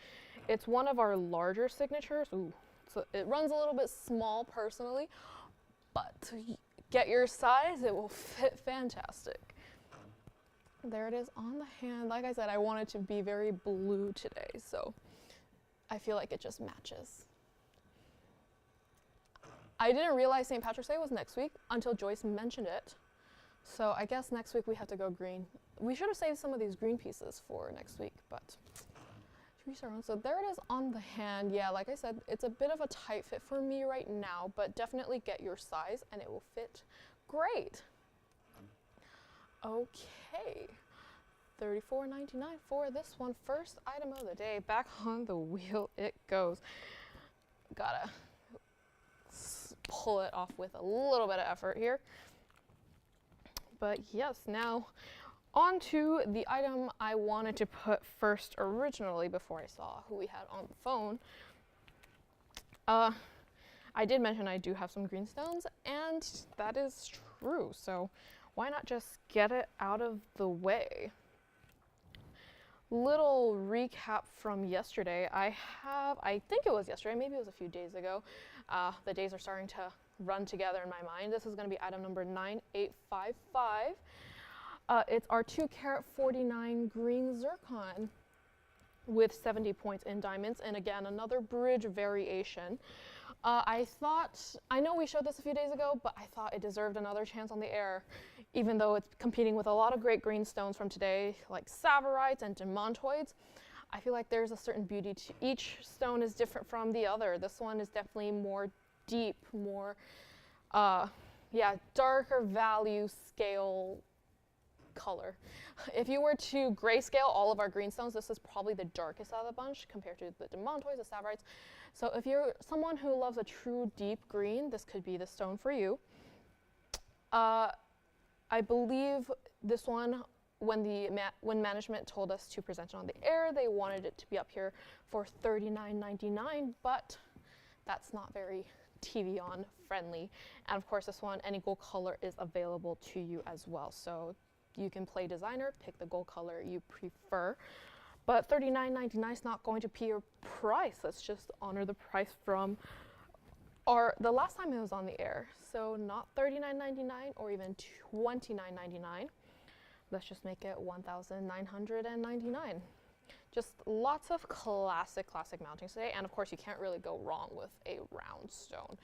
It's one of our larger signatures. Ooh, so it runs a little bit small personally, but to get your size, it will fit fantastic. There it is on the hand. Like I said, I want it to be very blue today, so I feel like it just matches. I didn't realize St. Patrick's Day was next week until Joyce mentioned it. So I guess next week we have to go green. We should have saved some of these green pieces for next week, but so there it is on the hand. Yeah, like I said, it's a bit of a tight fit for me right now, but definitely get your size and it will fit great. Okay, $34.99 for this one. First item of the day. Back on the wheel it goes. Gotta pull it off with a little bit of effort here. But yes, now on to the item I wanted to put first originally before I saw who we had on the phone. I did mention I do have some green stones, and that is true. So why not just get it out of the way? Little recap from yesterday. I think it was yesterday, maybe it was a few days ago. The days are starting to run together in my mind. This is going to be item number 9855. It's our 2 karat 49 green zircon with 70 points in diamonds, and again, another bridge variation. I know we showed this a few days ago, but I thought it deserved another chance on the air, even though it's competing with a lot of great green stones from today, like savarites and demontoids. I feel like there's a certain beauty to each stone is different from the other. This one is definitely more deep, more, darker value scale color. If you were to grayscale all of our green stones, this is probably the darkest out of the bunch compared to the demontoids, the savarites. So if you're someone who loves a true deep green, this could be the stone for you. I believe this one, when management told us to present it on the air, they wanted it to be up here for $39.99, but that's not very TVON friendly. And of course, this one, any gold color is available to you as well. So you can play designer, pick the gold color you prefer. But $39.99 is not going to be your price. Let's just honor the price from the last time it was on the air. So not $39.99 or even $29.99. Let's just make it $1,999. Just lots of classic mountings today. And of course, you can't really go wrong with a round stone.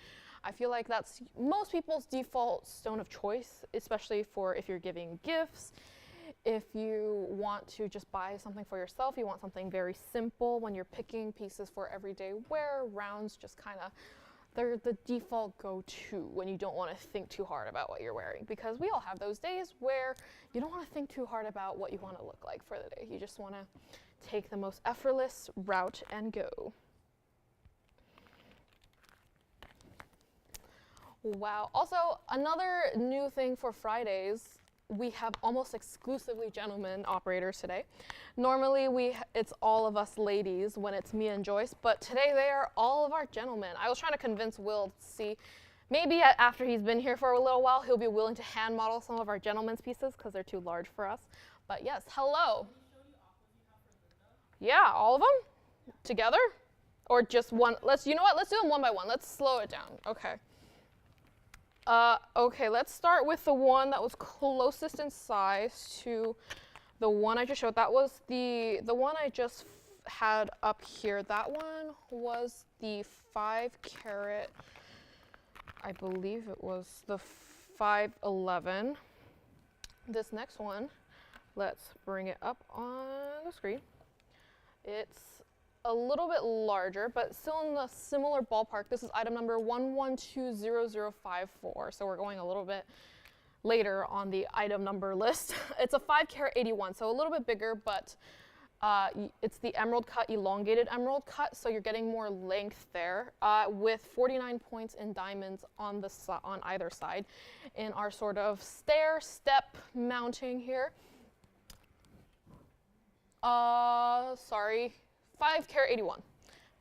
I feel like that's most people's default stone of choice, especially for if you're giving gifts. If you want to just buy something for yourself, you want something very simple when you're picking pieces for everyday wear, rounds just kind of, they're the default go-to when you don't want to think too hard about what you're wearing, because we all have those days where you don't want to think too hard about what you want to look like for the day. You just want to take the most effortless route and go. Wow. Also, another new thing for Fridays, we have almost exclusively gentlemen operators today. Normally it's all of us ladies when it's me and Joyce, but today they are all of our gentlemen. I was trying to convince Will to see, maybe after he's been here for a little while, he'll be willing to hand model some of our gentlemen's pieces because they're too large for us. But yes, hello. Yeah, all of them together? Or just one? You know what, let's do them one by one. Let's slow it down. Okay. Okay, let's start with the one that was closest in size to the one I just showed. That was the one I just had up here. That one was the 5 carat, I believe it was the 511. This next one, let's bring it up on the screen. It's a little bit larger, but still in the similar ballpark. This is item number 11200054. So we're going a little bit later on the item number list. It's a 5 carat 81, so a little bit bigger, but it's the emerald cut, elongated emerald cut, so you're getting more length there, with 49 points in diamonds on either side in our sort of step mounting here. Sorry. 5 carat 81.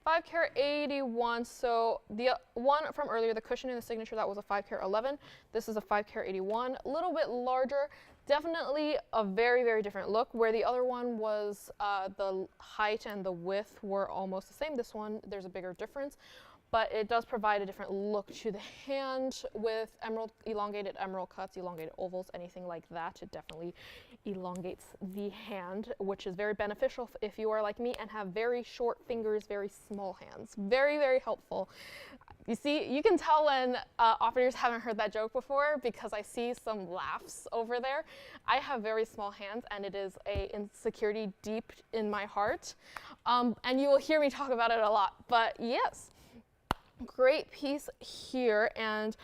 5 carat 81, so the one from earlier, the cushion in the signature, that was a 5 carat 11. This is a 5 carat 81, a little bit larger, definitely a very, very different look. Where the other one was, the height and the width were almost the same. This one, there's a bigger difference, but it does provide a different look to the hand with elongated emerald cuts, elongated ovals, anything like that. It definitely elongates the hand, which is very beneficial if you are like me and have very short fingers, very small hands. Very, very helpful. You see, you can tell when operators haven't heard that joke before because I see some laughs over there. I have very small hands, and it is an insecurity deep in my heart. And you will hear me talk about it a lot, but yes. Great piece here, and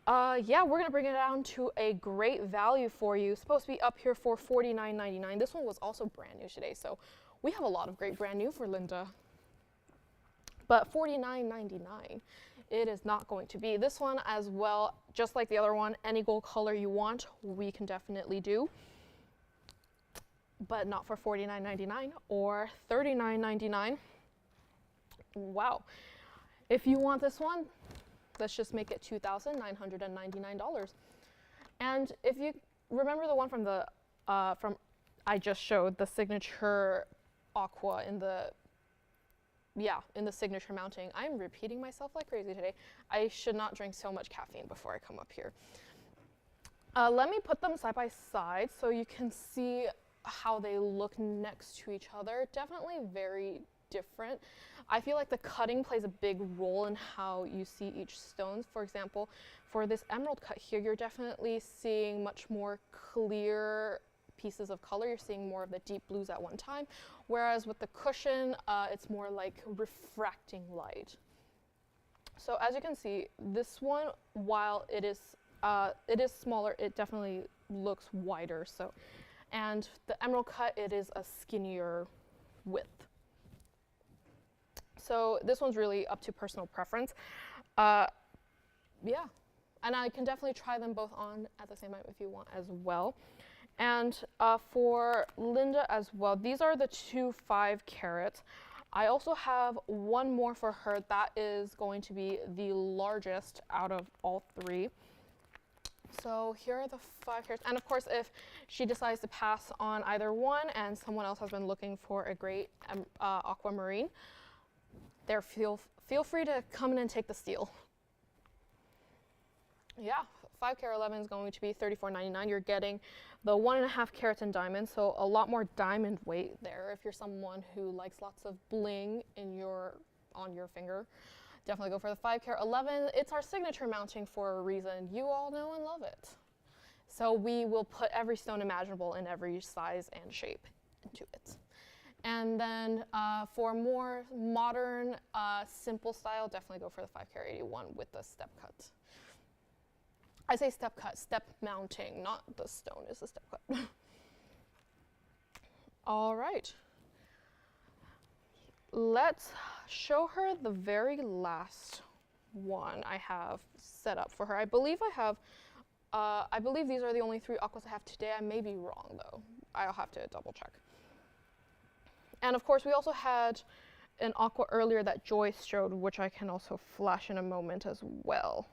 yeah, we're gonna bring it down to a great value for you. Supposed to be up here for $49.99. This one was also brand new today, so we have a lot of great brand new for Linda. But $49.99, it is not going to be. This one as well, just like the other one, any gold color you want, we can definitely do. But not for $49.99 or $39.99. Wow. If you want this one, let's just make it $2,999. And if you remember the one from I just showed, the signature aqua in the signature mounting. I'm repeating myself like crazy today. I should not drink so much caffeine before I come up here. Let me put them side by side so you can see how they look next to each other. Definitely very different. I feel like the cutting plays a big role in how you see each stone. For example, for this emerald cut here, you're definitely seeing much more clear pieces of color. You're seeing more of the deep blues at one time, whereas with the cushion, it's more like refracting light. So as you can see, this one, while it is smaller, it definitely looks wider. So, and the emerald cut, it is a skinnier width. So this one's really up to personal preference. Yeah, and I can definitely try them both on at the same time if you want as well. And for Linda as well, these are the 2 5 carats. I also have one more for her that is going to be the largest out of all 3. So here are the 5 carats. And of course, if she decides to pass on either one and someone else has been looking for a great aquamarine, feel free to come in and take the steal. Yeah, 5 carat 11 is going to be $34.99. You're getting the 1.5 carats in diamond, so a lot more diamond weight there. If you're someone who likes lots of bling on your finger, definitely go for the 5 carat 11. It's our signature mounting for a reason. You all know and love it. So we will put every stone imaginable in every size and shape into it. And then for more modern, simple style, definitely go for the 5 carat 81 with the step cut. I say step cut, step mounting, not the stone is the step cut. All right. let's show her the very last one I have set up for her. I believe these are the only 3 aquas I have today. I may be wrong though. I'll have to double check. And of course we also had an aqua earlier that Joyce showed, which I can also flash in a moment as well.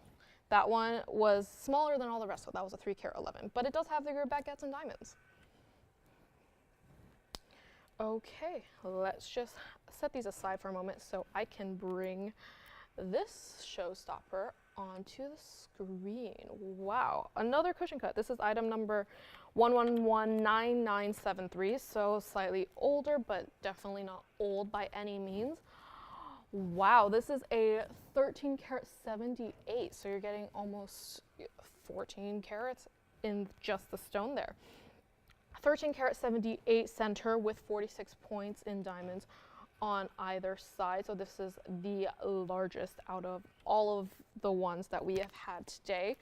That one was smaller than all the rest, so that was a 3-carat 11, but it does have bigger baguettes and diamonds. Okay, let's just set these aside for a moment so I can bring this showstopper onto the screen. Wow, another cushion cut. This is item number 1119973, so slightly older, but definitely not old by any means. Wow, this is a 13-carat 78, so you're getting almost 14 carats in just the stone there. 13-carat 78 center with 46 points in diamonds on either side. So this is the largest out of all of the ones that we have had today.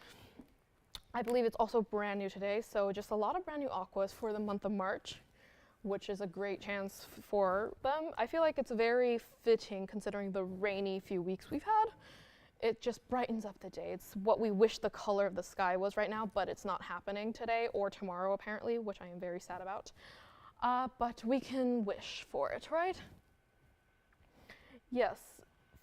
I believe it's also brand new today, so just a lot of brand new aquas for the month of March, which is a great chance for them. I feel like it's very fitting considering the rainy few weeks we've had. It just brightens up the day. It's what we wish the color of the sky was right now, but it's not happening today or tomorrow apparently, which I am very sad about. But we can wish for it, right? Yes,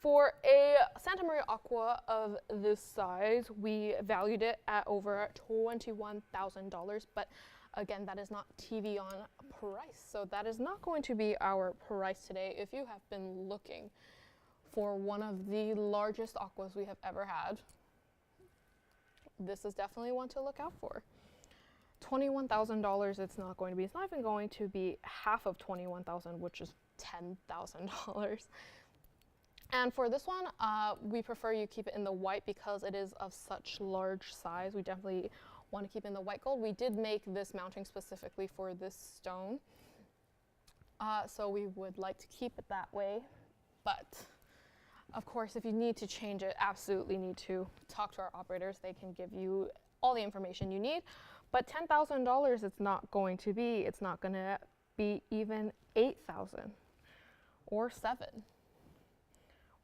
for a Santa Maria Aqua of this size, we valued it at over $21,000, but again, that is not TVON price, so that is not going to be our price today. If you have been looking for one of the largest aquas we have ever had, this is definitely one to look out for. $21,000, it's not going to be. It's not even going to be half of $21,000, which is $10,000. And for this one, we prefer you keep it in the white because it is of such large size. We definitely want to keep in the white gold. We did make this mounting specifically for this stone, so we would like to keep it that way. But of course, if you need to change it, absolutely need to talk to our operators. They can give you all the information you need. But $10,000, it's not going to be. It's not going to be even $8,000 or $7,000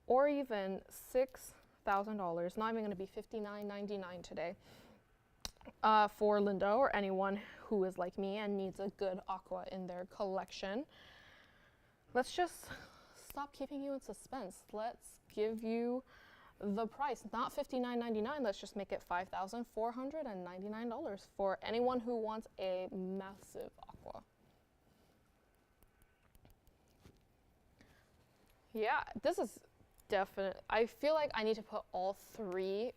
or even $6,000. Not even going to be $59.99 today. For Linda or anyone who is like me and needs a good aqua in their collection. Let's just stop keeping you in suspense. Let's give you the price, not $59.99. Let's just make it $5,499 for anyone who wants a massive aqua. Yeah, this is definite. I feel like I need to put all 3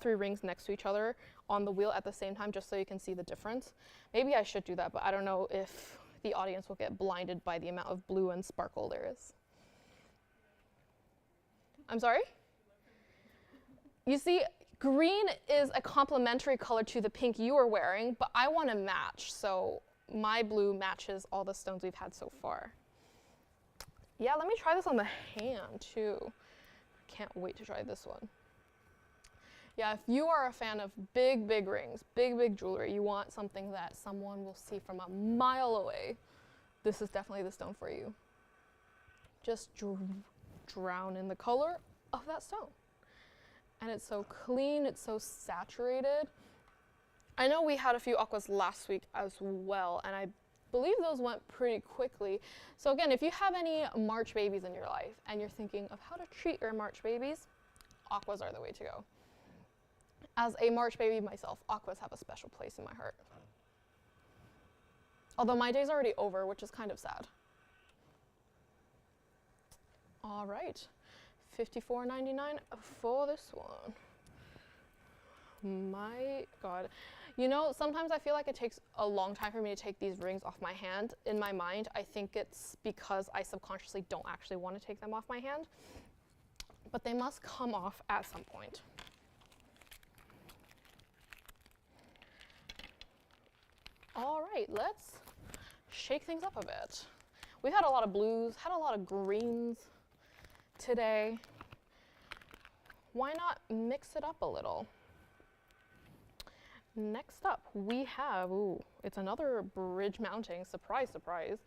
rings next to each other on the wheel at the same time just so you can see the difference. Maybe I should do that, but I don't know if the audience will get blinded by the amount of blue and sparkle there is. I'm sorry? You see, green is a complementary color to the pink you are wearing, but I want to match, so my blue matches all the stones we've had so far. Yeah, let me try this on the hand too. Can't wait to try this one. Yeah, if you are a fan of big, big rings, big jewelry, you want something that someone will see from a mile away, this is definitely the stone for you. Just drown in the color of that stone. And it's so clean, it's so saturated. I know we had a few aquas last week as well, and I believe those went pretty quickly. So again, if you have any March babies in your life and you're thinking of how to treat your March babies, aquas are the way to go. As a March baby myself, aquas have a special place in my heart. Although my day's already over, which is kind of sad. All right, $54.99 for this one. My God. You know, sometimes I feel like it takes a long time for me to take these rings off my hand. In my mind, I think it's because I subconsciously don't actually want to take them off my hand. But they must come off at some point. All right, let's shake things up a bit. We've had a lot of blues, had a lot of greens today. Why not mix it up a little? Next up, we have, ooh, it's another bridge mounting. Surprise, surprise.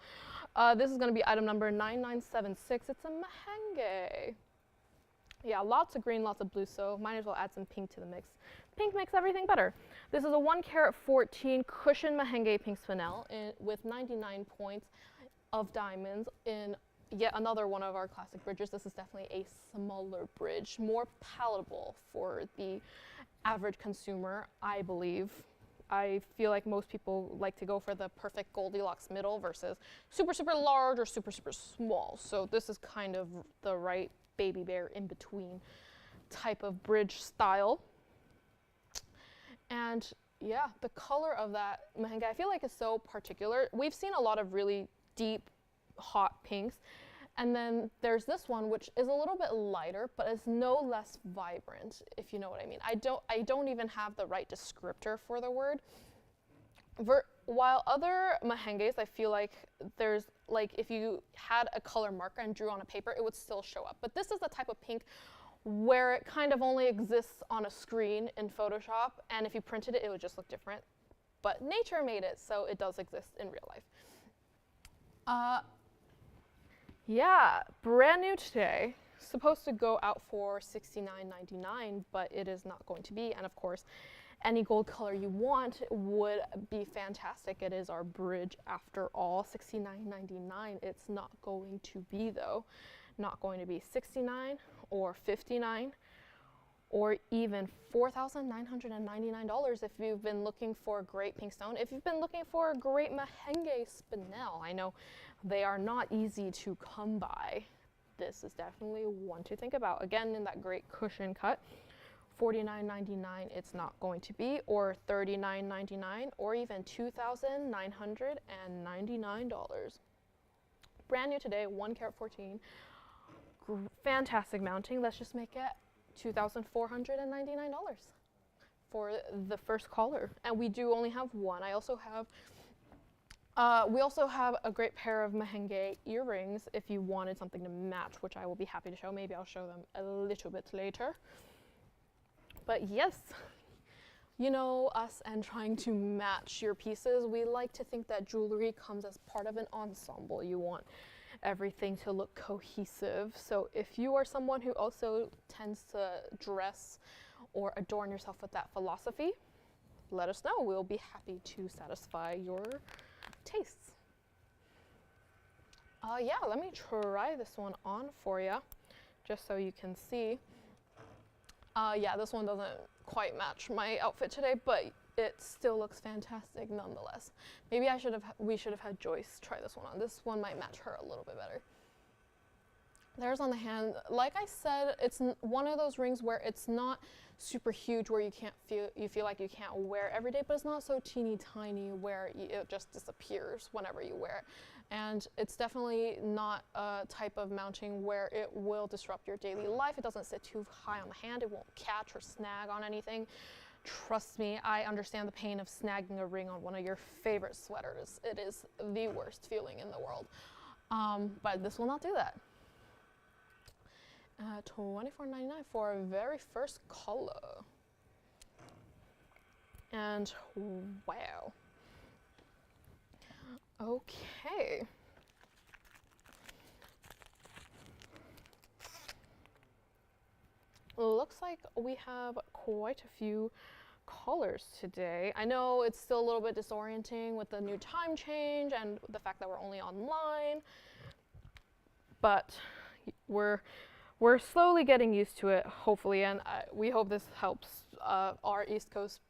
This is going to be item number 9976. It's a Mahenge. Yeah, lots of green, lots of blue, so might as well add some pink to the mix. Pink makes everything better. This is a 1 carat 14 cushion Mahenge pink spinel with 99 points of diamonds in yet another one of our classic bridges. This is definitely a smaller bridge, more palatable for the average consumer, I believe. I feel like most people like to go for the perfect Goldilocks middle versus super, super large or super, super small. So this is kind of the right baby bear in between type of bridge style. And yeah, the color of that Mahenge, I feel like is so particular. We've seen a lot of really deep, hot pinks. And then there's this one, which is a little bit lighter, but is no less vibrant, if you know what I mean. I don't even have the right descriptor for the word. While other Mahenges, I feel like there's, like, if you had a color marker and drew on a paper, it would still show up. But this is the type of pink where it kind of only exists on a screen in Photoshop, and if you printed it, it would just look different. But nature made it, so it does exist in real life. Yeah, brand new today. Supposed to go out for $69.99, but it is not going to be. And of course, any gold color you want would be fantastic. It is our bridge after all. $69.99. It's not going to be though. Not going to be $69 or $59 or even $4,999 if you've been looking for a great pink stone. If you've been looking for a great Mahenge spinel, I know they are not easy to come by. This is definitely one to think about. Again, in that great cushion cut, $49.99 it's not going to be, or $39.99, or even $2,999. Brand new today, 1 carat 14. Fantastic mounting. Let's just make it $2,499 for the first collar. And we do only have one. I also have we also have a great pair of Mahenge earrings if you wanted something to match, which I will be happy to show. Maybe I'll show them a little bit later. But yes, you know us and trying to match your pieces. We like to think that jewelry comes as part of an ensemble. You want everything to look cohesive. So if you are someone who also tends to dress or adorn yourself with that philosophy, let us know. We'll be happy to satisfy your tastes. Yeah, let me try this one on for you, just so you can see. Yeah, this one doesn't quite match my outfit today, but it still looks fantastic nonetheless. Maybe we should have had Joyce try this one on. This one might match her a little bit better. There's on the hand. Like I said, it's one of those rings where it's not super huge, where you feel like you can't wear it every day, but it's not so teeny tiny where it just disappears whenever you wear it. And it's definitely not a type of mounting where it will disrupt your daily life. It doesn't sit too high on the hand. It won't catch or snag on anything. Trust me, I understand the pain of snagging a ring on one of your favorite sweaters. It is the worst feeling in the world. But this will not do that. $24.99 for a very first color. And wow. Okay. Looks like we have quite a few colors today. I know it's still a little bit disorienting with the new time change and the fact that we're only online, but we're slowly getting used to it, hopefully, and we hope this helps our East Coast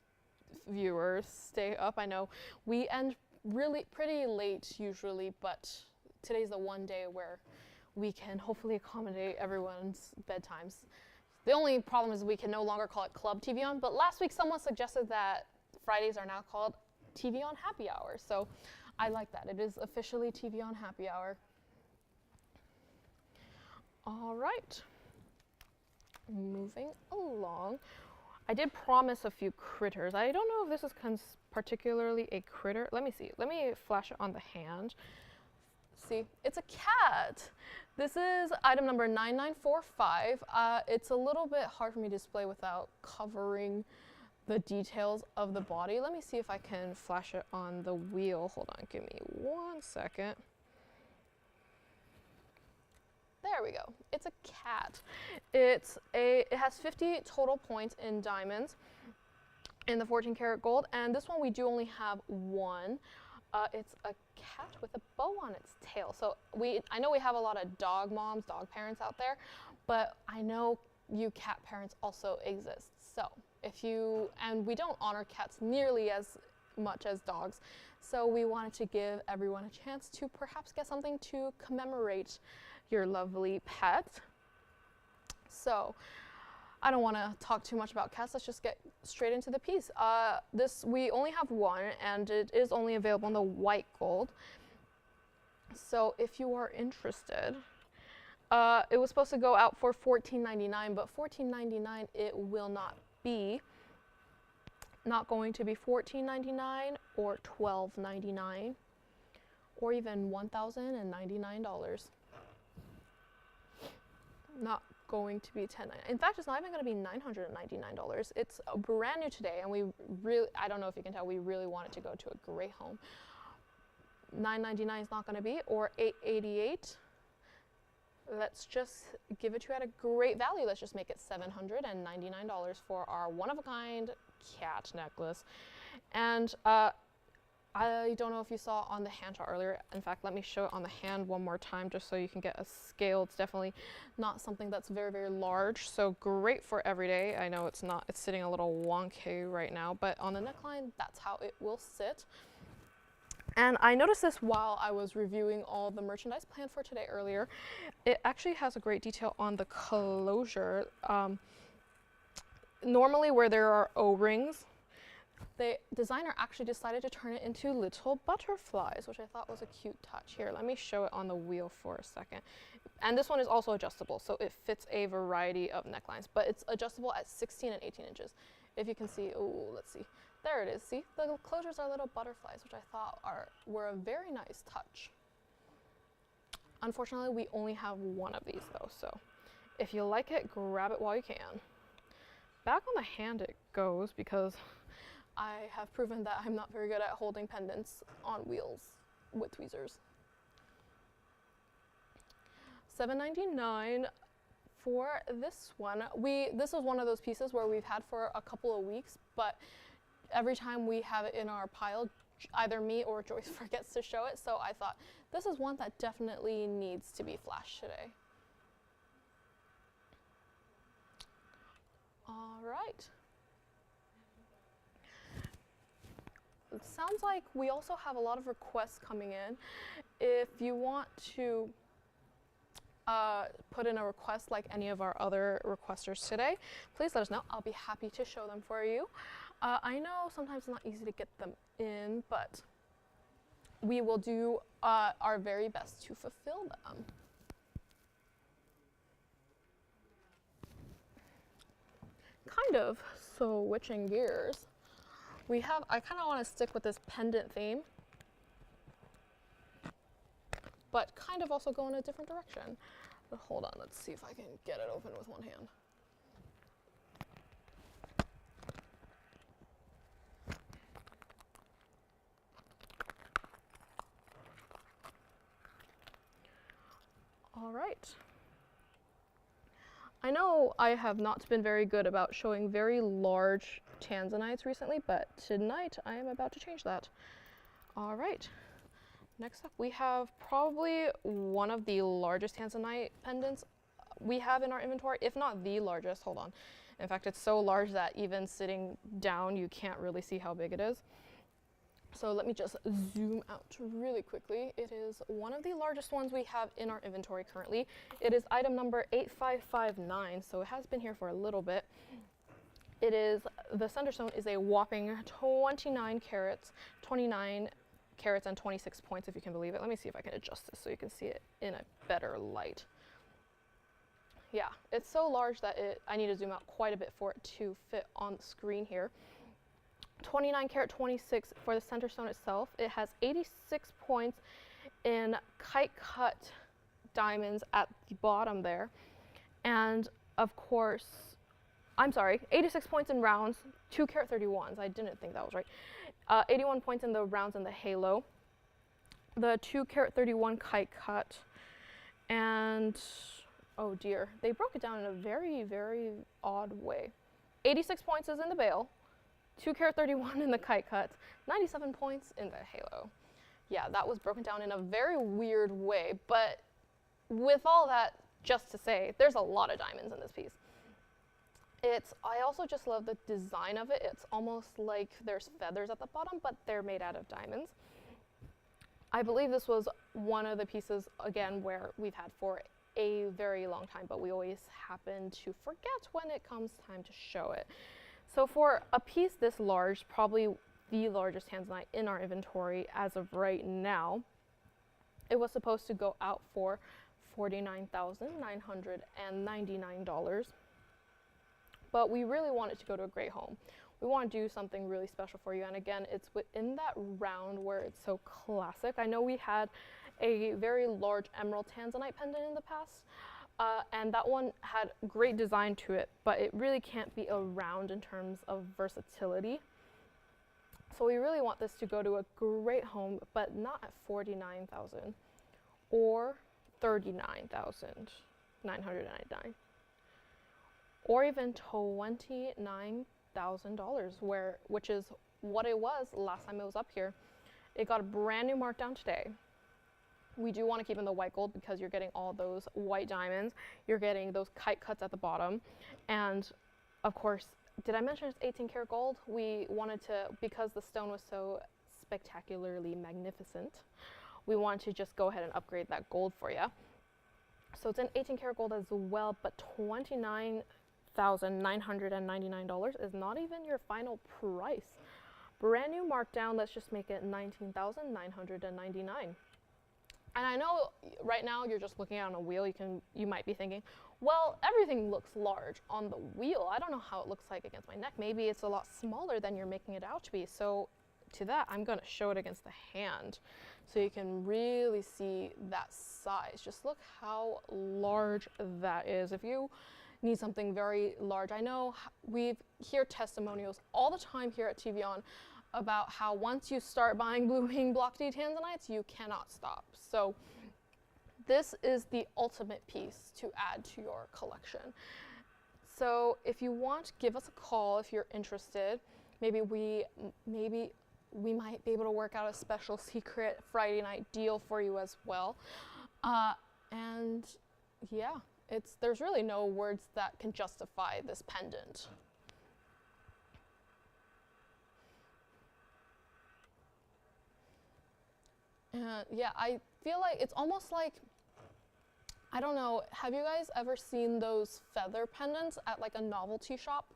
viewers stay up. I know we end really pretty late usually, but today's the one day where we can hopefully accommodate everyone's bedtimes. The only problem is we can no longer call it Club TVON, but last week someone suggested that Fridays are now called TVON Happy Hour, so I like that. It is officially TVON Happy Hour. All right, moving along. I did promise a few critters. I don't know if this is particularly a critter. Let me see. Let me flash it on the hand. See, it's a cat. This is item number 9945. It's a little bit hard for me to display without covering the details of the body. Let me see if I can flash it on the wheel. Hold on, give me 1 second. There we go. It's a cat. It has 50 total points in diamonds in the 14 karat gold, and this one we do only have one. It's a cat with a bow on its tail. So I know we have a lot of dog moms, dog parents out there, but I know you cat parents also exist. So and we don't honor cats nearly as much as dogs. So we wanted to give everyone a chance to perhaps get something to commemorate your lovely pet. So I don't want to talk too much about cats. Let's just get straight into the piece. We only have one, and it is only available in the white gold. So if you are interested, it was supposed to go out for $14.99, but $14.99 it will not be. Not going to be $14.99 or $12.99 or even $1,099. Not going to be $10.99. In fact, it's not even going to be $999. It's brand new today, and I don't know if you can tell, we really want it to go to a great home. $9.99 is not going to be, or $8.88. Let's just give it to you at a great value. Let's just make it $799 for our one-of-a-kind cat necklace. And I don't know if you saw on the hand shot earlier. In fact, let me show it on the hand one more time just so you can get a scale. It's definitely not something that's very, very large. So great for every day. I know it's sitting a little wonky right now, but on the neckline, that's how it will sit. And I noticed this while I was reviewing all the merchandise planned for today earlier. It actually has a great detail on the closure. Normally where there are O-rings, the designer actually decided to turn it into little butterflies, which I thought was a cute touch. Here, let me show it on the wheel for a second. And this one is also adjustable, so it fits a variety of necklines, but it's adjustable at 16 and 18 inches. If you can see, let's see. There it is. See, the closures are little butterflies, which I thought were a very nice touch. Unfortunately, we only have one of these though, so if you like it, grab it while you can. Back on the hand it goes, because I have proven that I'm not very good at holding pendants on wheels with tweezers. $7.99 for this one. This was one of those pieces where we've had for a couple of weeks, but every time we have it in our pile, either me or Joyce forgets to show it, so I thought this is one that definitely needs to be flashed today. All right. It sounds like we also have a lot of requests coming in. If you want to put in a request like any of our other requesters today, please let us know. I'll be happy to show them for you. I know sometimes it's not easy to get them in, but we will do our very best to fulfill them. Kind of switching gears. I kind of want to stick with this pendant theme, but kind of also go in a different direction. But hold on, let's see if I can get it open with one hand. All right. I know I have not been very good about showing very large tanzanites recently, but tonight I am about to change that. All right. Next up, we have probably one of the largest tanzanite pendants we have in our inventory, if not the largest. Hold on. In fact, it's so large that even sitting down, you can't really see how big it is. So let me just zoom out really quickly. It is one of the largest ones we have in our inventory currently. It is item number 8559, so it has been here for a little bit. The center stone is a whopping 29 carats and 26 points, if you can believe it. Let me see if I can adjust this so you can see it in a better light. Yeah, it's so large that I need to zoom out quite a bit for it to fit on the screen here. 29 karat 26 for the center stone itself. It has 86 points in kite cut diamonds at the bottom there. And of course, I'm sorry, 86 points in rounds, 2 carat 31s. I didn't think that was right. 81 points in the rounds and the halo. The 2 carat 31 kite cut. And, oh dear, they broke it down in a very, very odd way. 86 points is in the bail, 2 carat 31 in the kite cut, 97 points in the halo. Yeah, that was broken down in a very weird way, but with all that, just to say, there's a lot of diamonds in this piece. I also just love the design of it. It's almost like there's feathers at the bottom, but they're made out of diamonds. I believe this was one of the pieces, again, where we've had for a very long time, but we always happen to forget when it comes time to show it. So for a piece this large, probably the largest tanzanite in our inventory as of right now, it was supposed to go out for $49,999. But we really want it to go to a great home. We want to do something really special for you. And again, it's within that round where it's so classic. I know we had a very large emerald tanzanite pendant in the past, and that one had great design to it, but it really can't be a round in terms of versatility. So we really want this to go to a great home, but not at $49,000 or $39,999. Or even $29,000, which is what it was last time it was up here. It got a brand new markdown today. We do want to keep in the white gold because you're getting all those white diamonds. You're getting those kite cuts at the bottom. And of course, did I mention it's 18 karat gold? We wanted to, because the stone was so spectacularly magnificent, we wanted to just go ahead and upgrade that gold for you. So it's in 18 karat gold as well, but $29,999 is not even your final price. Brand new markdown, let's just make it $19,999. And I know right now you're just looking at on a wheel, you might be thinking, well, everything looks large on the wheel. I don't know how it looks like against my neck. Maybe it's a lot smaller than you're making it out to be. So to that, I'm gonna show it against the hand so you can really see that size. Just look how large that is. If you need something very large, I know we hear testimonials all the time here at TVON about how once you start buying Blue Wing Block D tanzanites, you cannot stop. So this is the ultimate piece to add to your collection. So if you want, give us a call if you're interested. Maybe we might be able to work out a special secret Friday night deal for you as well. And yeah, there's really no words that can justify this pendant. And yeah, I feel like it's almost like, I don't know, have you guys ever seen those feather pendants at like a novelty shop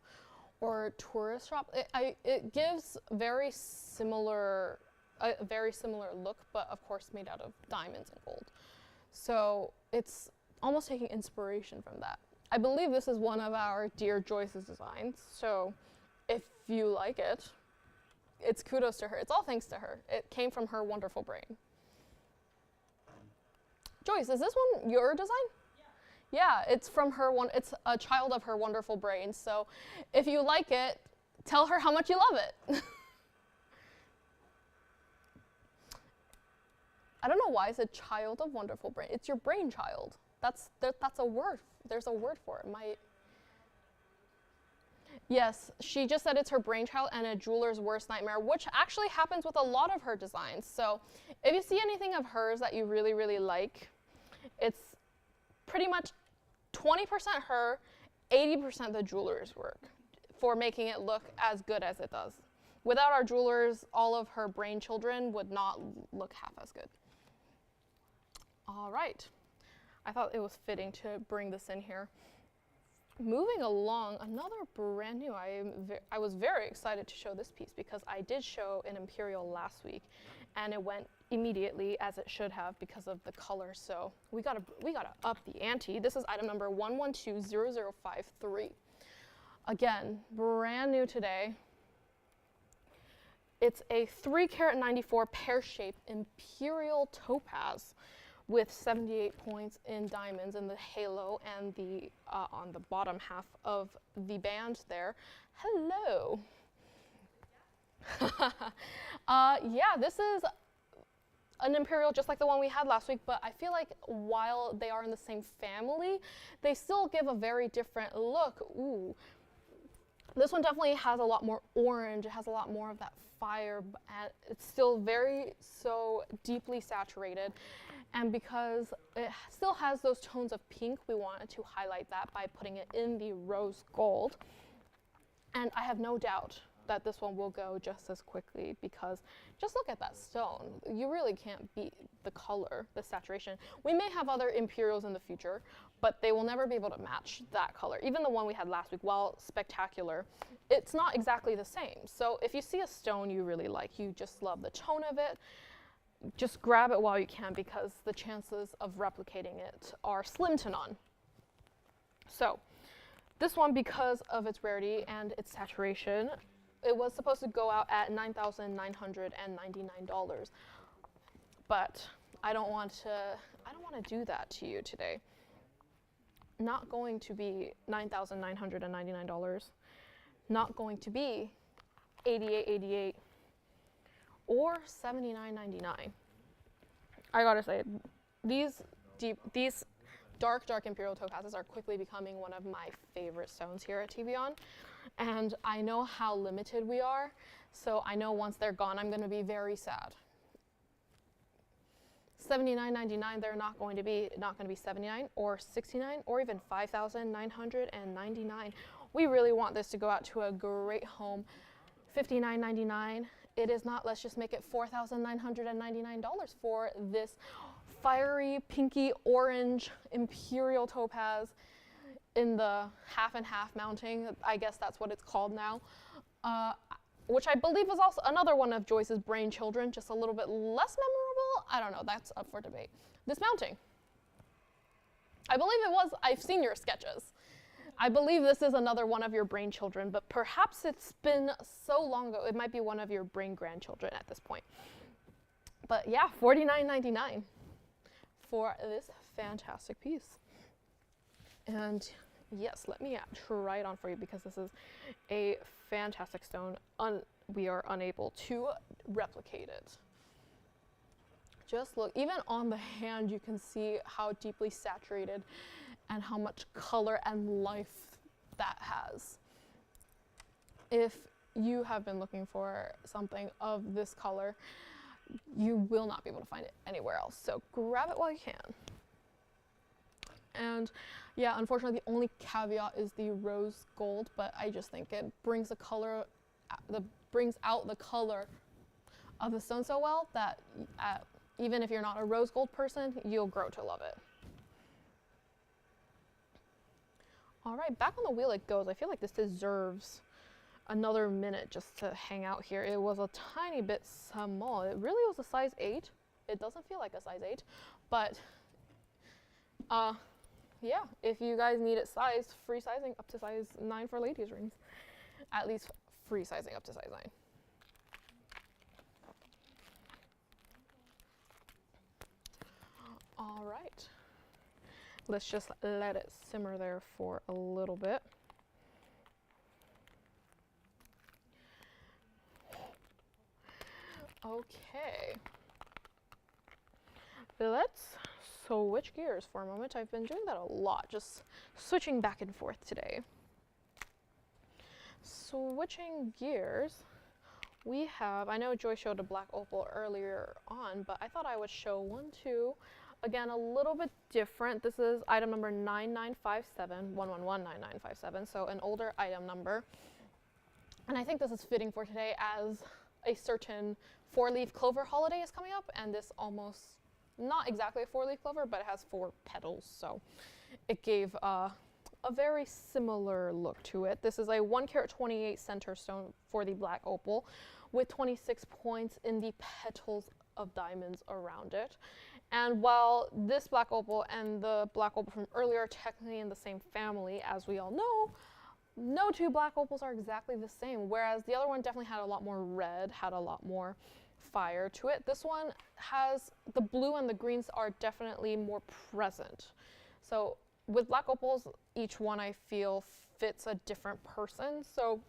or tourist shop? It gives a very similar look, but of course made out of diamonds and gold. So it's almost taking inspiration from that. I believe this is one of our dear Joyce's designs, so if you like it, it's kudos to her. It's all thanks to her. It came from her wonderful brain. Joyce, is this one your design? Yeah, it's from her it's a child of her wonderful brain. So if you like it, tell her how much you love it. I don't know why it's a child of wonderful brain. It's your brainchild. That's a word. There's a word for it. Yes, she just said it's her brainchild and a jeweler's worst nightmare, which actually happens with a lot of her designs. So if you see anything of hers that you really, really like, it's pretty much 20% her, 80% the jeweler's work for making it look as good as it does. Without our jewelers, all of her brain children would not look half as good. All right. I thought it was fitting to bring this in here. Moving along, another brand new, I was very excited to show this piece because I did show an Imperial last week and it went immediately as it should have because of the color. So we gotta up the ante. This is item number 1120053. Again, brand new today. It's a 3 carat 94 pear-shaped Imperial topaz with 78 points in diamonds in the halo and the on the bottom half of the band there. Hello. Yeah, this is an imperial just like the one we had last week, but I feel like while they are in the same family, they still give a very different look. Ooh. This one definitely has a lot more orange. It has a lot more of that fire, and it's still very so deeply saturated. And because it still has those tones of pink, we wanted to highlight that by putting it in the rose gold. And I have no doubt that this one will go just as quickly, because just look at that stone. You really can't beat the color, the saturation. We may have other imperials in the future, but they will never be able to match that color. Even the one we had last week, while spectacular, it's not exactly the same. So if you see a stone you really like, you just love the tone of it, just grab it while you can, because the chances of replicating it are slim to none. So this one, because of its rarity and its saturation, it was supposed to go out at $9,999, but I don't want to do that to you today. Not going to be $9,999, not going to be $88.88 or $79.99. I gotta say, these dark imperial topazes are quickly becoming one of my favorite stones here at TVON. And I know how limited we are, so I know once they're gone, I'm going to be very sad. $79.99, they're not going to be $79 or $69 or even $5,999. We really want this to go out to a great home. $59.99. It is not. Let's just make it $4,999 for this fiery pinky orange imperial topaz in the half and half mounting. I guess that's what it's called now, which I believe was also another one of Joyce's brainchildren, just a little bit less memorable. I don't know, that's up for debate. This mounting, I believe it was. I've seen your sketches. I believe this is another one of your brainchildren, but perhaps it's been so long ago, it might be one of your brain grandchildren at this point. But yeah, $49.99 for this fantastic piece. And yes, let me try it on for you, because this is a fantastic stone. We are unable to replicate it. Just look, even on the hand, you can see how deeply saturated and how much color and life that has. If you have been looking for something of this color, you will not be able to find it anywhere else. So grab it while you can. And yeah, unfortunately, the only caveat is the rose gold, but I just think it brings the color, brings out the color of the stone so well that even if you're not a rose gold person, you'll grow to love it. All right, back on the wheel it goes. I feel like this deserves another minute just to hang out here. It was a tiny bit small. It really was a size 8. It doesn't feel like a size 8, but yeah, if you guys need it sized, free sizing up to size 9 for ladies' rings. At least free sizing up to size 9. All right. Let's just let it simmer there for a little bit. Okay. Let's switch gears for a moment. I've been doing that a lot, just switching back and forth today. Switching gears, we have, I know Joy showed a black opal earlier on, but I thought I would show one too. Again, a little bit different. This is item number 9957, 1119957, so an older item number. And I think this is fitting for today, as a certain 4-leaf clover holiday is coming up, and this almost, not exactly a 4-leaf clover, but it has 4 petals, so it gave a very similar look to it. This is a 1 carat 28 center stone for the black opal, with 26 points in the petals of diamonds around it. And while this black opal and the black opal from earlier are technically in the same family, as we all know, no two black opals are exactly the same, whereas the other one definitely had a lot more red, had a lot more fire to it. This one has the blue and the greens are definitely more present. So with black opals, each one I feel fits a different person. So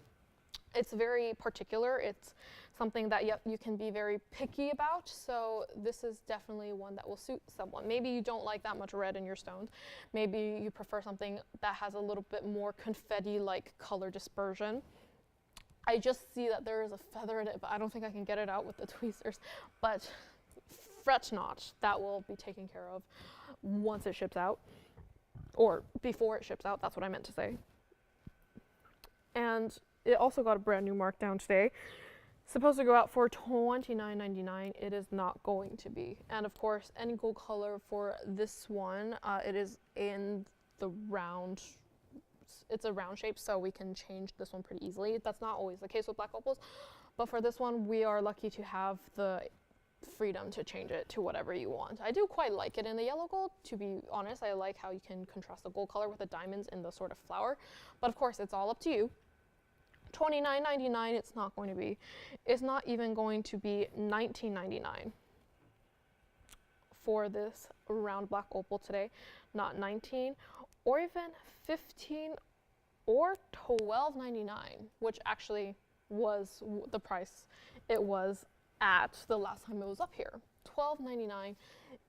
it's very particular. It's something that you can be very picky about. So this is definitely one that will suit someone. Maybe you don't like that much red in your stones. Maybe you prefer something that has a little bit more confetti-like color dispersion. I just see that there is a feather in it, but I don't think I can get it out with the tweezers. But fret not, that will be taken care of once it ships out. Or before it ships out, that's what I meant to say. And it also got a brand new markdown today. Supposed to go out for $29.99. It is not going to be. And of course, any gold color for this one, it is in the round. It's a round shape, so we can change this one pretty easily. That's not always the case with black opals, but for this one, we are lucky to have the freedom to change it to whatever you want. I do quite like it in the yellow gold, to be honest. I like how you can contrast the gold color with the diamonds in the sort of flower, but of course, it's all up to you. $29.99, it's not going to be. It's not even going to be $19.99 for this round black opal today. Not 19 or even 15 or $12.99, which actually was the price it was at the last time it was up here. $12.99.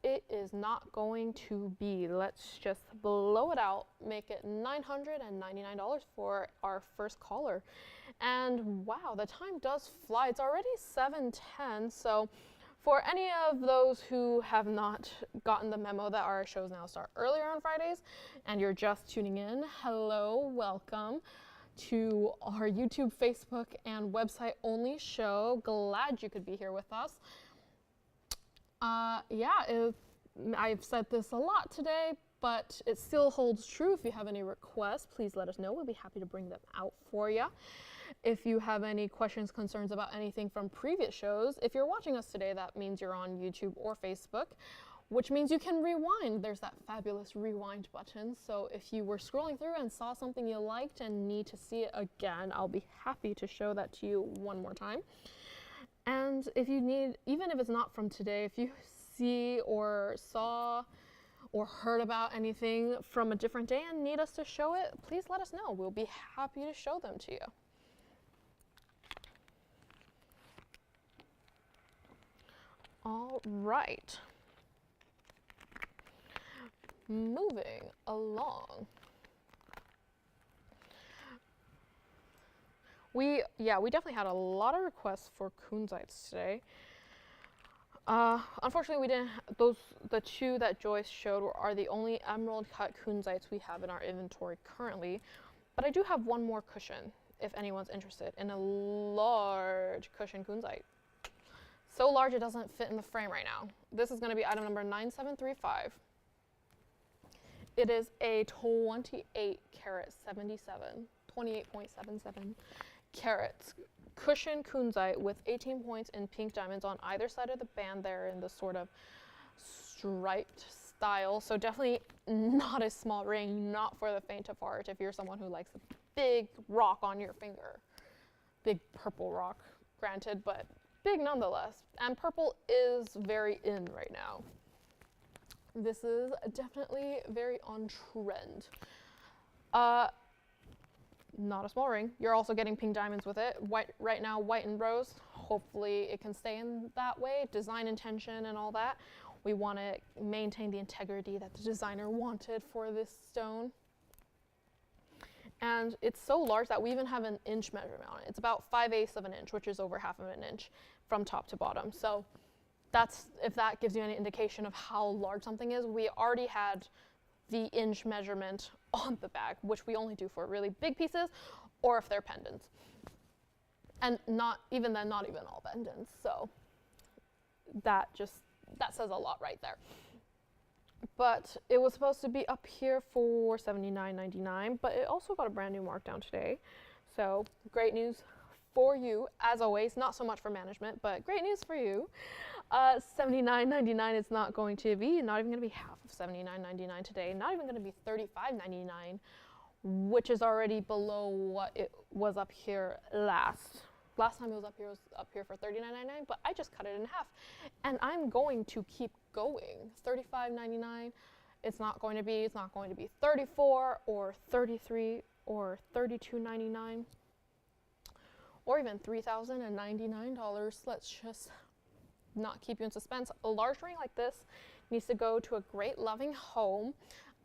It is not going to be. Let's just blow it out, make it $999 for our first caller. And wow, the time does fly. It's already 7:10, so for any of those who have not gotten the memo that our shows now start earlier on Fridays and you're just tuning in, hello, welcome to our YouTube, Facebook, and website only show. Glad you could be here with us. I've said this a lot today, but it still holds true. If you have any requests, please let us know. We'll be happy to bring them out for you. If you have any questions, concerns about anything from previous shows, if you're watching us today, that means you're on YouTube or Facebook, which means you can rewind. There's that fabulous rewind button. So if you were scrolling through and saw something you liked and need to see it again, I'll be happy to show that to you one more time. And if you need, even if it's not from today, if you see or saw or heard about anything from a different day and need us to show it, please let us know. We'll be happy to show them to you. All right. Moving along. We definitely had a lot of requests for kunzites today. Unfortunately, we didn't. The two that Joyce showed are the only emerald cut kunzites we have in our inventory currently. But I do have one more cushion if anyone's interested in a large cushion kunzite. So large it doesn't fit in the frame right now. This is going to be item number 9735. It is a 28 carat 28.77 carats cushion kunzite with 18 points in pink diamonds on either side of the band there in the sort of striped style. So definitely not a small ring, not for the faint of heart if you're someone who likes a big rock on your finger. Big purple rock, granted, but big nonetheless. And purple is very in right now. This is definitely very on trend. Not a small ring. You're also getting pink diamonds with it. White right now, white and rose. Hopefully it can stay in that way. Design intention and all that. We want to maintain the integrity that the designer wanted for this stone. And it's so large that we even have an inch measurement on it. It's about 5/8 of an inch, which is over half of an inch from top to bottom. So that's, if that gives you any indication of how large something is, we already had the inch measurement on the bag, which we only do for really big pieces or if they're pendants. And not even then, not even all pendants. So that says a lot right there. But it was supposed to be up here for $79.99, but it also got a brand new markdown today. So great news for you, as always. Not so much for management, but great news for you. $79.99 it's not going to be, not even going to be half of $79.99 today, not even going to be $35.99, which is already below what it was up here last Last time it was up here for $39.99, but I just cut it in half. And I'm going to keep going. $35.99. It's not going to be 34 or 33 or $32.99 or even $3,099. Let's just not keep you in suspense. A large ring like this needs to go to a great loving home.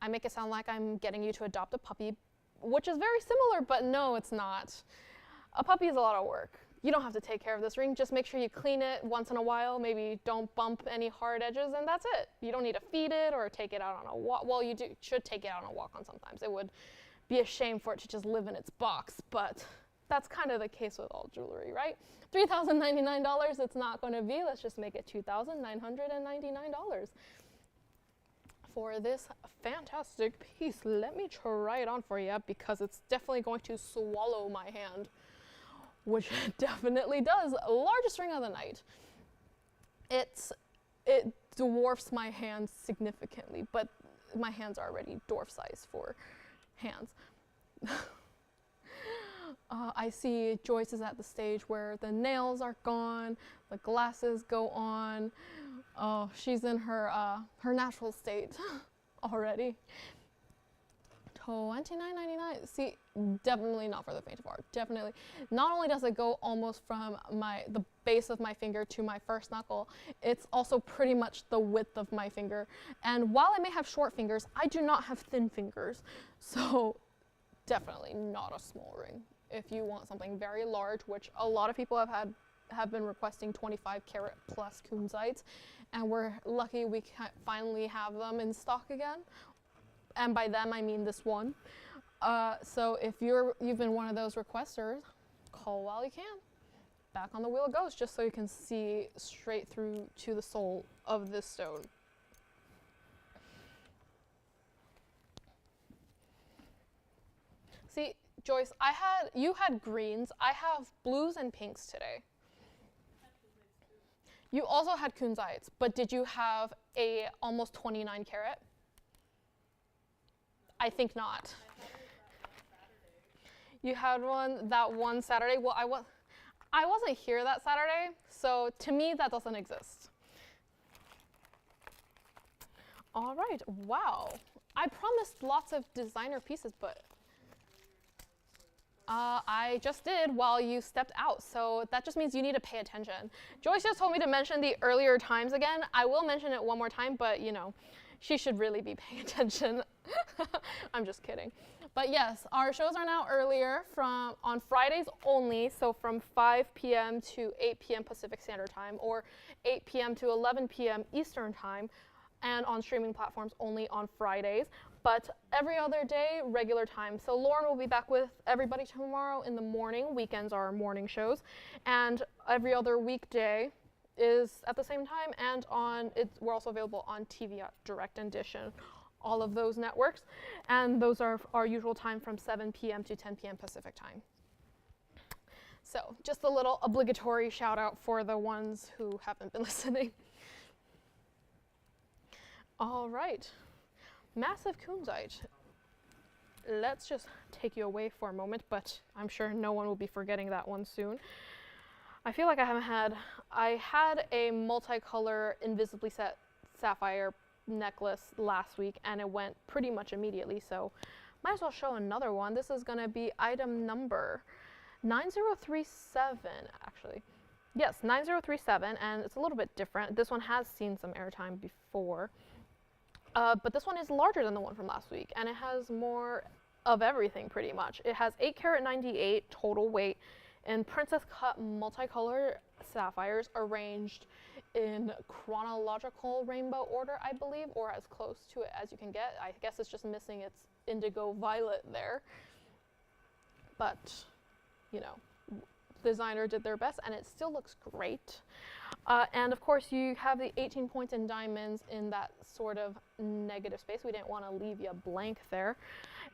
I make it sound like I'm getting you to adopt a puppy, which is very similar, but no, it's not. A puppy is a lot of work. You don't have to take care of this ring. Just make sure you clean it once in a while. Maybe don't bump any hard edges, and that's it. You don't need to feed it or take it out on a walk. Well, you should take it out on a walk on sometimes. It would be a shame for it to just live in its box, but that's kind of the case with all jewelry, right? $3,099, it's not going to be. Let's just make it $2,999 for this fantastic piece. Let me try it on for you because it's definitely going to swallow my hand, which it definitely does. Largest ring of the night. It dwarfs my hands significantly, but my hands are already dwarf size for hands. I see Joyce is at the stage where the nails are gone, the glasses go on. Oh, she's in her natural state already. $29.99. See, definitely not for the faint of heart. Definitely. Not only does it go almost from the base of my finger to my first knuckle, it's also pretty much the width of my finger. And while I may have short fingers, I do not have thin fingers. So definitely not a small ring. If you want something very large, which a lot of people have been requesting 25 karat plus kunzites, and we're lucky we finally have them in stock again. And by them I mean this one. So if you've been one of those requesters, call while you can. Back on the wheel it goes, just so you can see straight through to the soul of this stone. See, Joyce, you had greens. I have blues and pinks today. You also had kunzites, but did you have a almost 29 karat? I think not. You had that one Saturday. Well, I wasn't here that Saturday, so to me that doesn't exist. All right, wow. I promised lots of designer pieces, but I just did while you stepped out, so that just means you need to pay attention. Joyce just told me to mention the earlier times again. I will mention it one more time, but you know, she should really be paying attention. I'm just kidding. But yes, our shows are now earlier on Fridays only, so from 5 p.m. to 8 p.m. Pacific Standard Time, or 8 p.m. to 11 p.m. Eastern Time, and on streaming platforms only on Fridays. But every other day, regular time. So Lauren will be back with everybody tomorrow in the morning. Weekends are morning shows. And every other weekday is at the same time, and we're also available on TV Direct and Dish and all of those networks. And those are our usual time from 7 p.m. to 10 p.m. Pacific Time. So just a little obligatory shout out for the ones who haven't been listening. All right. Massive kunzite. Let's just take you away for a moment, but I'm sure no one will be forgetting that one soon. I feel like I had a multicolor invisibly set sapphire necklace last week and it went pretty much immediately, so might as well show another one. This is gonna be item number 9037, actually. Yes, 9037, and it's a little bit different. This one has seen some airtime before. But this one is larger than the one from last week, and it has more of everything pretty much. It has 8 karat 98 total weight and princess cut multicolor sapphires arranged in chronological rainbow order, I believe, or as close to it as you can get. I guess it's just missing its indigo violet there. But, you know, designer did their best, and it still looks great. And of course, you have the 18 points in diamonds in that sort of negative space. We didn't want to leave you blank there.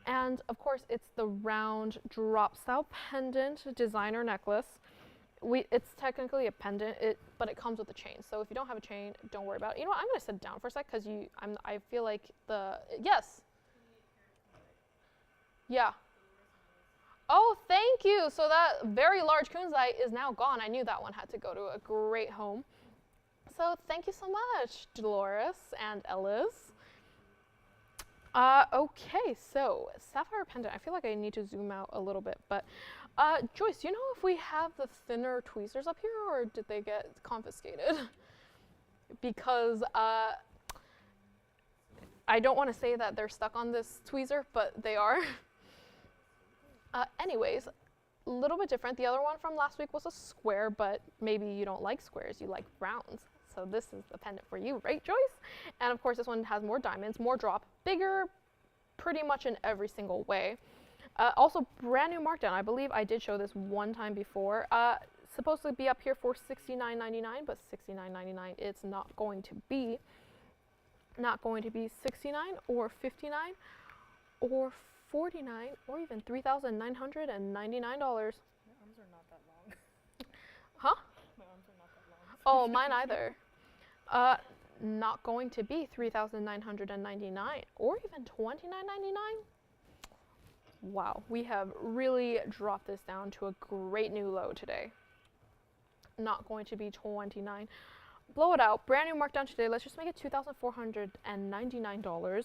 And of course, it's the round drop style pendant designer necklace. It's technically a pendant, but it comes with a chain. So if you don't have a chain, don't worry about it. You know what? I'm going to sit down for a sec because I feel like yes. Yeah. Oh, thank you. So that very large kunzite is now gone. I knew that one had to go to a great home. So thank you so much, Dolores and Ellis. Okay, so sapphire pendant. I feel like I need to zoom out a little bit, but Joyce, do you know if we have the thinner tweezers up here, or did they get confiscated? Because I don't want to say that they're stuck on this tweezer, but they are. Anyways, a little bit different. The other one from last week was a square, but maybe you don't like squares, you like rounds. So this is the pendant for you, right, Joyce? And of course, this one has more diamonds, more drop, bigger, pretty much in every single way. Also, brand new markdown. I believe I did show this one time before. Supposed to be up here for $69.99, but $69.99 it's not going to be. Not going to be $69 or $59 or $49 or even $3,999. My arms are not that long. Huh? My arms are not that long. Oh, mine either. Not going to be $3,999 or even $29.99. Wow, we have really dropped this down to a great new low today. Not going to be $29. Blow it out. Brand new markdown today. Let's just make it $2,499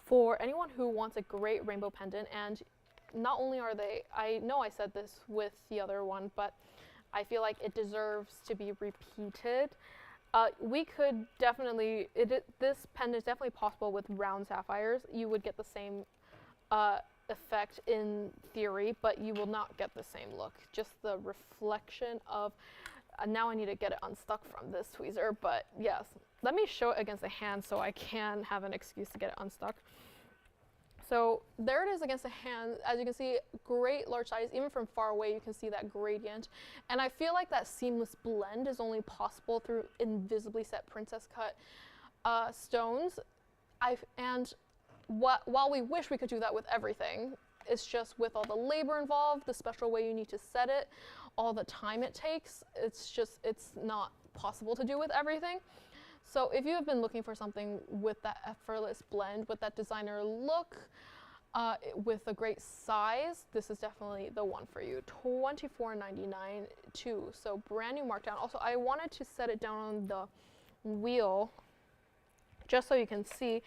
for anyone who wants a great rainbow pendant. And not only are they, I know I said this with the other one, but I feel like it deserves to be repeated. We could definitely, this pendant is definitely possible with round sapphires. You would get the same effect in theory, but you will not get the same look. Just the reflection of, now I need to get it unstuck from this tweezer, but yes. Let me show it against the hand so I can have an excuse to get it unstuck. So there it is against the hand. As you can see, great large size. Even from far away, you can see that gradient. And I feel like that seamless blend is only possible through invisibly set princess cut stones. While we wish we could do that with everything, it's just with all the labor involved, the special way you need to set it, all the time it takes, it's not possible to do with everything. So if you have been looking for something with that effortless blend, with that designer look, with a great size, this is definitely the one for you. $24.99 too, so brand new markdown. Also, I wanted to set it down on the wheel just so you can see.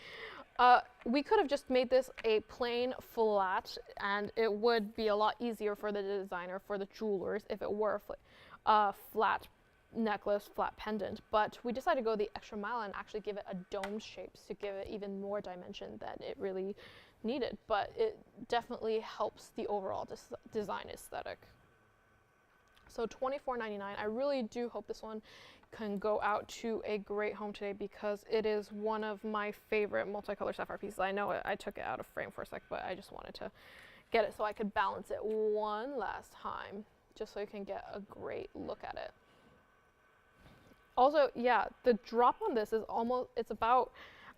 We could have just made this a plain flat, and it would be a lot easier for the designer, for the jewelers, if it were a flat necklace, flat pendant, but we decided to go the extra mile and actually give it a dome shape to give it even more dimension than it really needed, but it definitely helps the overall design aesthetic. So $24.99. I really do hope this one can go out to a great home today because it is one of my favorite multicolor sapphire pieces. I know I took it out of frame for a sec, but I just wanted to get it so I could balance it one last time just so you can get a great look at it. Also, yeah, the drop on this is it's about,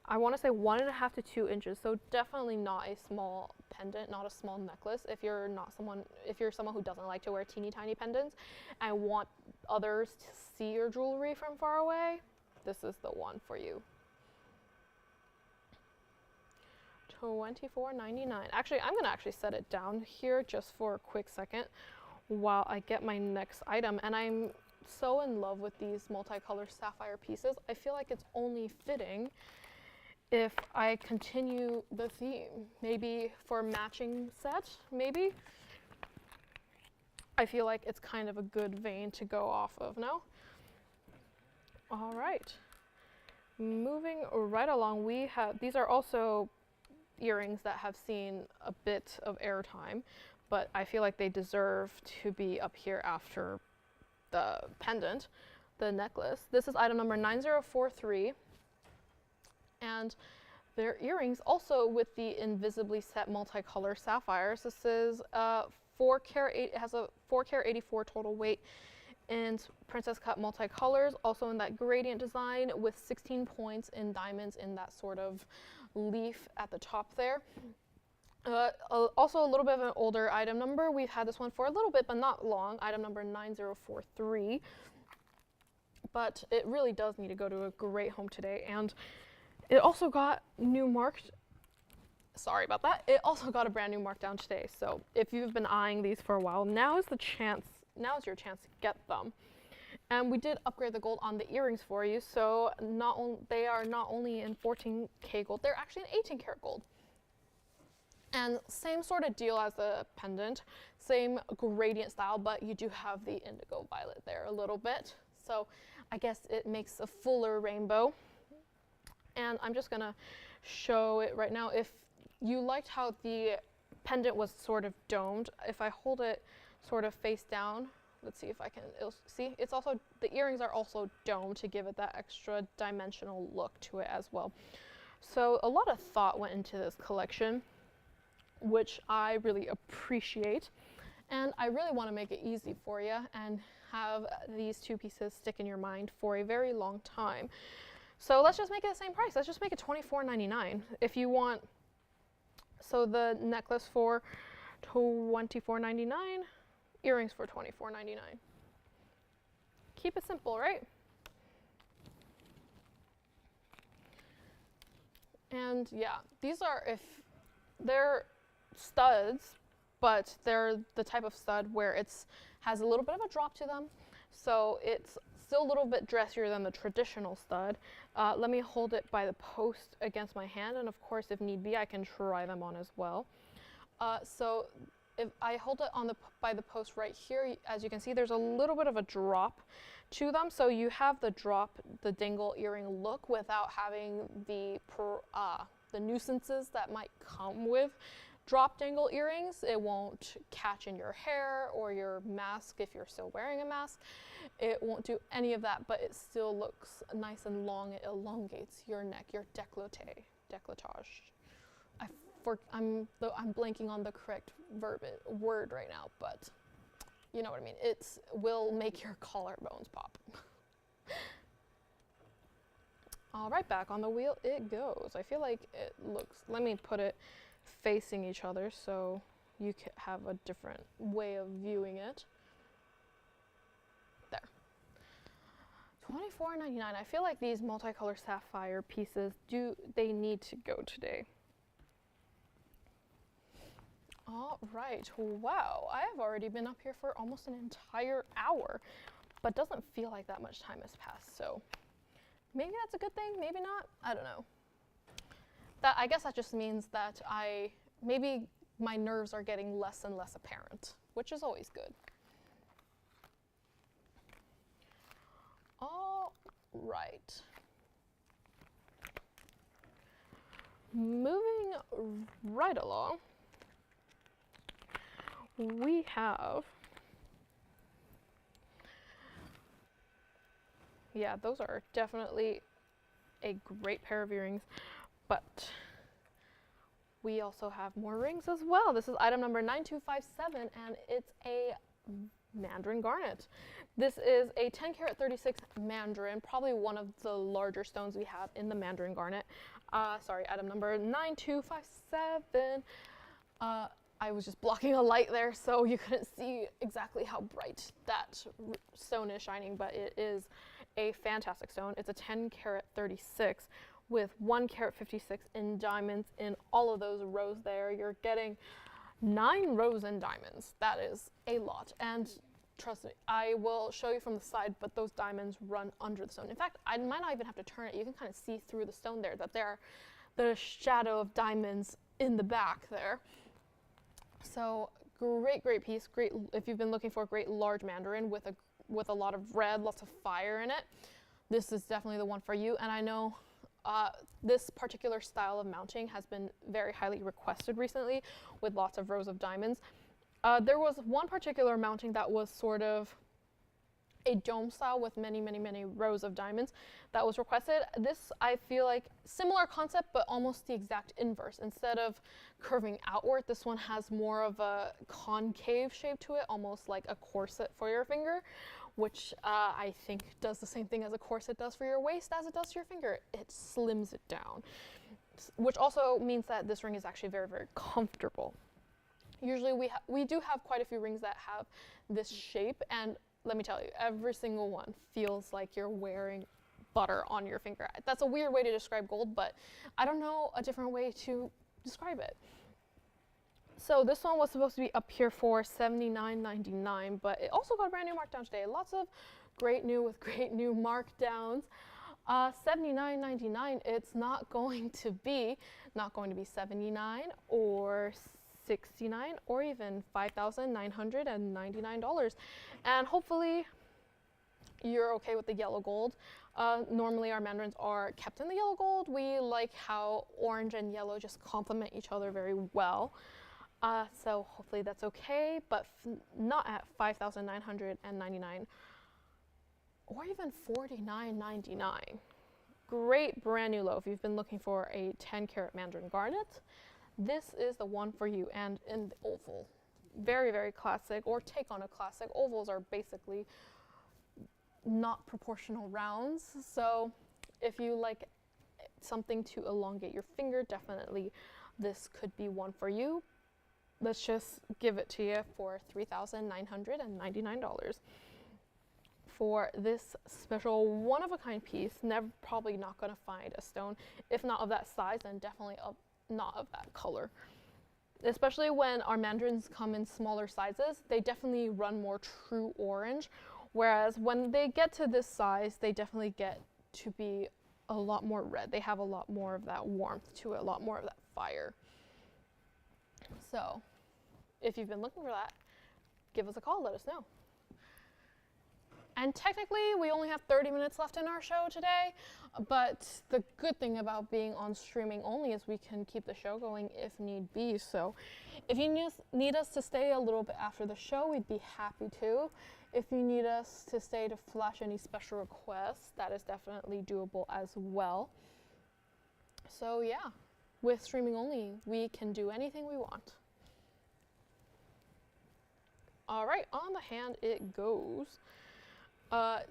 I want to say 1.5 to 2 inches. So definitely not a small pendant, not a small necklace. If you're someone who doesn't like to wear teeny tiny pendants and want others to see your jewelry from far away, this is the one for you. $24.99. Actually, I'm gonna set it down here just for a quick second while I get my next item. And I'm so in love with these multicolor sapphire pieces. I feel like it's only fitting if I continue the theme. Maybe for matching set, maybe. I feel like it's kind of a good vein to go off of, no? All right. Moving right along, we have, these are also earrings that have seen a bit of airtime, but I feel like they deserve to be up here after the pendant, the necklace. This is item number 9043. And their earrings also with the invisibly set multicolor sapphires. This is 4 carat, it has a 4 carat 84 total weight in princess cut multicolors, also in that gradient design with 16 points in diamonds in that sort of leaf at the top there. Also a little bit of an older item number. We've had this one for a little bit, but not long. Item number 9043. But it really does need to go to a great home today. And it also got new marked sorry about that. It also got a brand new markdown today. So if you've been eyeing these for a while, now is your chance to get them. And we did upgrade the gold on the earrings for you. So they are not only in 14K gold, they're actually in 18 karat gold. And same sort of deal as the pendant, same gradient style, but you do have the indigo violet there a little bit. So I guess it makes a fuller rainbow. And I'm just gonna show it right now. If you liked how the pendant was sort of domed, if I hold it sort of face down, let's see if I can, see, it's also, the earrings are also domed to give it that extra dimensional look to it as well. So a lot of thought went into this collection, which I really appreciate. And I really want to make it easy for you and have these two pieces stick in your mind for a very long time. So let's just make it the same price. Let's just make it $24.99. If you want, so the necklace for $24.99, earrings for $24.99. Keep it simple, right? And yeah, these are, if they're studs, but they're the type of stud where it's has a little bit of a drop to them, so it's still a little bit dressier than the traditional stud. Let me hold it by the post against my hand, and of course, if need be, I can try them on as well. So if I hold it on by the post right here, as you can see, there's a little bit of a drop to them, so you have the dangle earring look without having the nuisances that might come with drop dangle earrings. It won't catch in your hair or your mask if you're still wearing a mask. It won't do any of that, but it still looks nice and long. It elongates your neck, your décolletage. I'm blanking on the correct word right now, but you know what I mean. It will make your collarbones pop. All right, back on the wheel it goes. I feel like it looks, let me put it facing each other so you can have a different way of viewing it. There. $24.99. I feel like these multicolor sapphire pieces they need to go today. All right, wow, I have already been up here for almost an entire hour, but doesn't feel like that much time has passed, so maybe that's a good thing, maybe not, I don't know. I guess that just means that maybe my nerves are getting less and less apparent, which is always good. All right. Moving right along, we have, yeah, those are definitely a great pair of earrings, but we also have more rings as well. This is item number 9257, and it's a mandarin garnet. This is a 10 karat 36 mandarin, probably one of the larger stones we have in the mandarin garnet. Sorry, item number 9257. I was just blocking a light there, so you couldn't see exactly how bright that stone is shining, but it is a fantastic stone. It's a 10 karat 36 with 1 karat 56 in diamonds in all of those rows there. You're getting 9 rows in diamonds. That is a lot. And trust me, I will show you from the side, but those diamonds run under the stone. In fact, I might not even have to turn it. You can kind of see through the stone there that there are the shadow of diamonds in the back there. So great piece. Great if you've been looking for a great large mandarin with a lot of red, lots of fire in it. This is definitely the one for you. And I know this particular style of mounting has been very highly requested recently with lots of rows of diamonds. There was one particular mounting that was sort of a dome style with many rows of diamonds that was requested. This, I feel like, similar concept, but almost the exact inverse. Instead of curving outward, this one has more of a concave shape to it, almost like a corset for your finger, which I think does the same thing as a corset does for your waist as it does to your finger. It slims it down, which also means that this ring is actually very comfortable. Usually we do have quite a few rings that have this shape, and let me tell you, every single one feels like you're wearing butter on your finger. That's a weird way to describe gold, but I don't know a different way to describe it. So this one was supposed to be up here for $79.99, but it also got a brand new markdown today. Lots of great new with great new markdowns. $79.99, it's not going to be $79 or $69 or even $5,999. And hopefully you're okay with the yellow gold. Normally our mandarins are kept in the yellow gold. We like how orange and yellow just complement each other very well. So hopefully that's okay, but not at $5,999 or even $49.99. Great brand new low. If you've been looking for a 10 karat mandarin garnet, this is the one for you. And in the oval, very, very classic, or take on a classic. Ovals are basically not proportional rounds. So if you like something to elongate your finger, definitely this could be one for you. Let's just give it to you for $3,999 for this special one-of-a-kind piece. Probably not going to find a stone, if not of that size, and definitely not of that color. Especially when our mandarins come in smaller sizes, they definitely run more true orange, whereas when they get to this size, they definitely get to be a lot more red. They have a lot more of that warmth to it, a lot more of that fire. So if you've been looking for that, give us a call, let us know. And technically, we only have 30 minutes left in our show today, but the good thing about being on streaming only is we can keep the show going if need be. So if you need us to stay a little bit after the show, we'd be happy to. If you need us to stay to flash any special requests, that is definitely doable as well. So yeah, with streaming only, we can do anything we want. All right, on the hand it goes.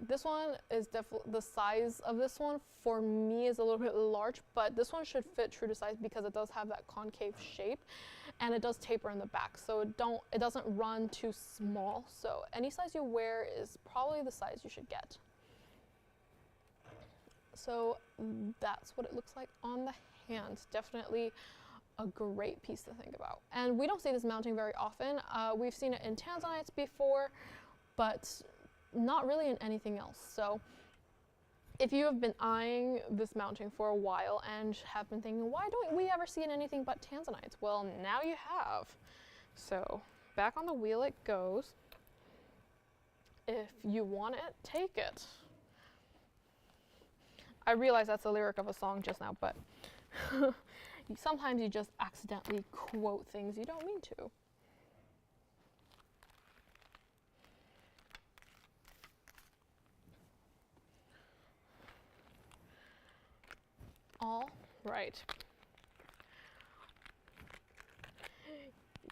This one is definitely, the size of this one for me is a little bit large, but this one should fit true to size because it does have that concave shape and it does taper in the back, so it doesn't run too small. So any size you wear is probably the size you should get. So that's what it looks like on the hand. Definitely a great piece to think about. And we don't see this mounting very often. We've seen it in tanzanites before, but not really in anything else. So if you have been eyeing this mounting for a while and have been thinking, why don't we ever see it in anything but tanzanites? Well, now you have. So back on the wheel it goes. If you want it, take it. I realize that's a lyric of a song just now, but sometimes you just accidentally quote things you don't mean to. All right.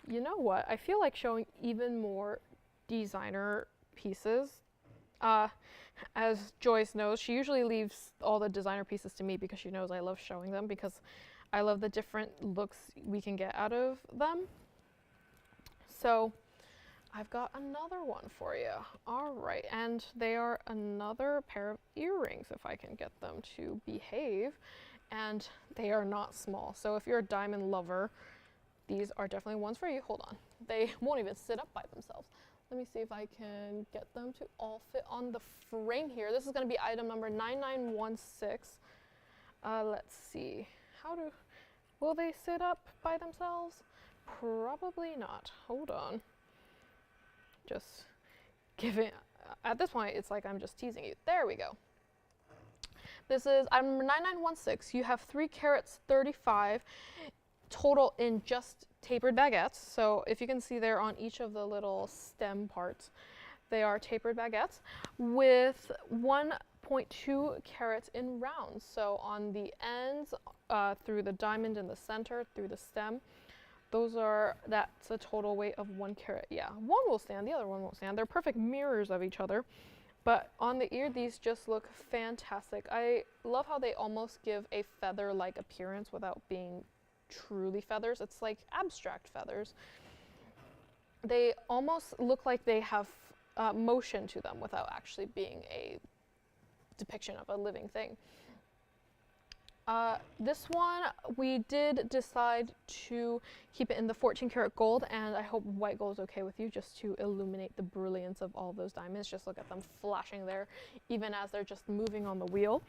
You know what? I feel like showing even more designer pieces. As Joyce knows, she usually leaves all the designer pieces to me because she knows I love showing them, because I love the different looks we can get out of them. So I've got another one for you. All right, and they are another pair of earrings if I can get them to behave. And they are not small. So if you're a diamond lover, these are definitely ones for you. Hold on. They won't even sit up by themselves. Let me see if I can get them to all fit on the frame here. This is going to be item number 9916. Let's see. Will they sit up by themselves? Probably not. Hold on. Just give it. At this point, it's like I'm just teasing you. There we go. This is item number 9916. You have 3 carats 35 total in just tapered baguettes. So if you can see there on each of the little stem parts, they are tapered baguettes with 1.2 carats in rounds. So on the ends, through the diamond in the center, through the stem, that's a total weight of 1 carat. Yeah, one will stand, the other one won't stand. They're perfect mirrors of each other. But on the ear, these just look fantastic. I love how they almost give a feather-like appearance without being truly feathers. It's like abstract feathers. They almost look like they have motion to them without actually being a depiction of a living thing. This one, we did decide to keep it in the 14 karat gold, and I hope white gold is okay with you, just to illuminate the brilliance of all those diamonds. Just look at them flashing there, even as they're just moving on the wheel.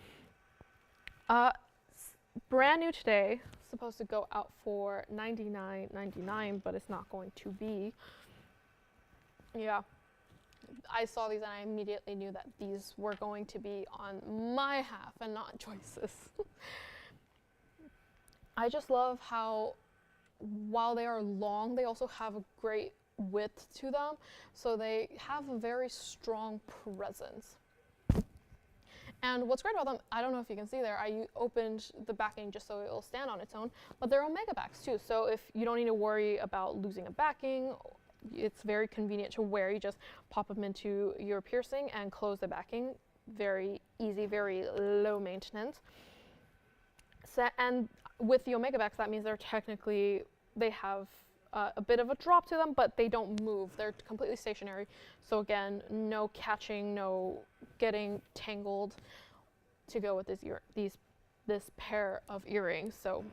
Brand new today, supposed to go out for $99.99, but it's not going to be. Yeah, I saw these and I immediately knew that these were going to be on my half and not Joyce's. I just love how, while they are long, they also have a great width to them, so they have a very strong presence. And what's great about them, I don't know if you can see there, I opened the backing just so it'll stand on its own, but they're omega backs too, so if you don't need to worry about losing a backing, it's very convenient to wear. You just pop them into your piercing and close the backing. Very easy, very low maintenance. And with the omega backs, that means they have a bit of a drop to them, but they don't move. They're completely stationary. So again, no catching, no getting tangled to go with this pair of earrings. So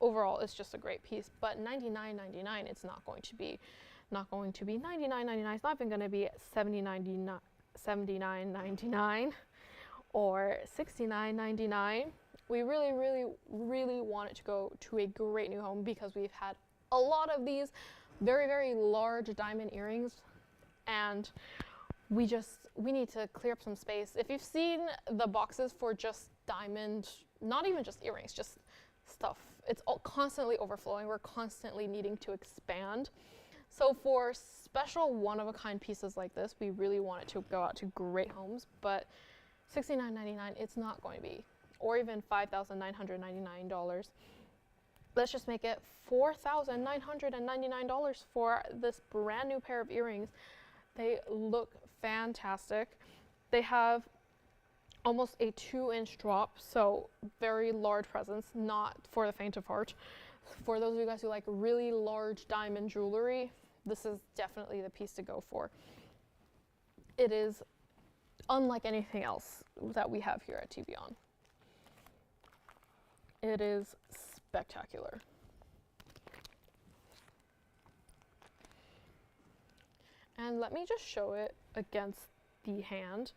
overall it's just a great piece. But $99.99, it's not going to be $99.99. It's not even going to be $79.99 or $69.99. We really, really, really want it to go to a great new home, because we've had a lot of these very, very large diamond earrings, and we need to clear up some space. If you've seen the boxes for just diamond, not even just earrings, just stuff, it's all constantly overflowing. We're constantly needing to expand. So for special one-of-a-kind pieces like this, we really want it to go out to great homes, but $69.99, it's not going to be, or even $5,999. Let's just make it $4,999 for this brand new pair of earrings. They look fantastic. They have almost a 2-inch drop, so very large presence, not for the faint of heart. For those of you guys who like really large diamond jewelry, this is definitely the piece to go for. It is unlike anything else that we have here at TVON. It is spectacular. And let me just show it against the hand,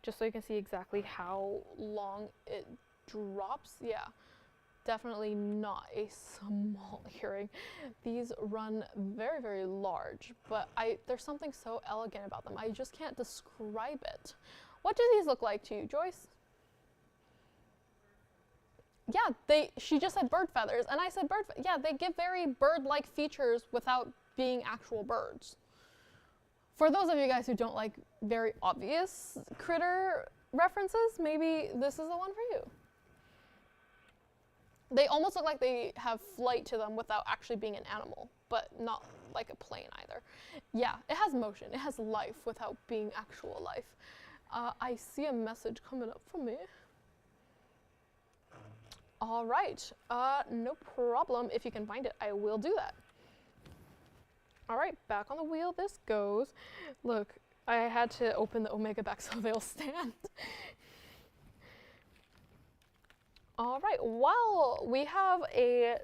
just so you can see exactly how long it drops. Yeah, definitely not a small earring. These run very, very large, but there's something so elegant about them. I just can't describe it. What do these look like to you, Joyce? Yeah, she just said bird feathers, and I said yeah, they give very bird-like features without being actual birds. For those of you guys who don't like very obvious critter references, maybe this is the one for you. They almost look like they have flight to them without actually being an animal, but not like a plane either. Yeah, it has motion, it has life without being actual life. I see a message coming up for me. All right, no problem. If you can find it, I will do that. All right, back on the wheel this goes. Look, I had to open the omega back so they'll stand. All right, well, we have a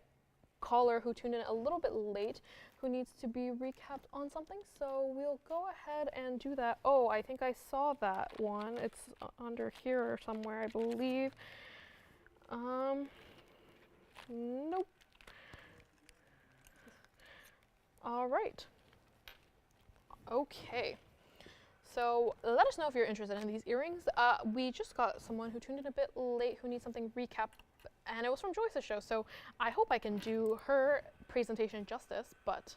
caller who tuned in a little bit late who needs to be recapped on something, so we'll go ahead and do that. Oh, I think I saw that one. It's under here or somewhere, I believe. Nope. All right. Okay. So let us know if you're interested in these earrings. We just got someone who tuned in a bit late who needs something recapped, and it was from Joyce's show, so I hope I can do her presentation justice, but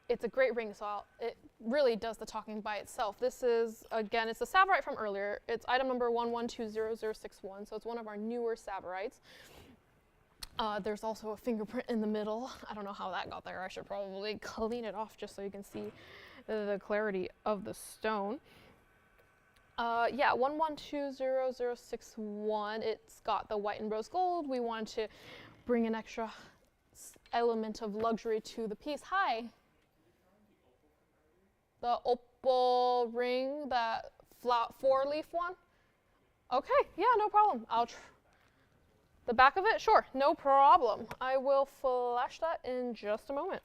it's a great ring, so it really does the talking by itself. This is, again, it's a Savorite from earlier. It's item number 11200061, so it's one of our newer Savorites. There's also a fingerprint in the middle. I don't know how that got there. I should probably clean it off just so you can see the clarity of the stone. Yeah, 11200061. It's got the white and rose gold. We wanted to bring an extra element of luxury to the piece. Hi. The opal ring, that 4-leaf one? Okay, yeah, no problem. The back of it? Sure, no problem. I will flash that in just a moment.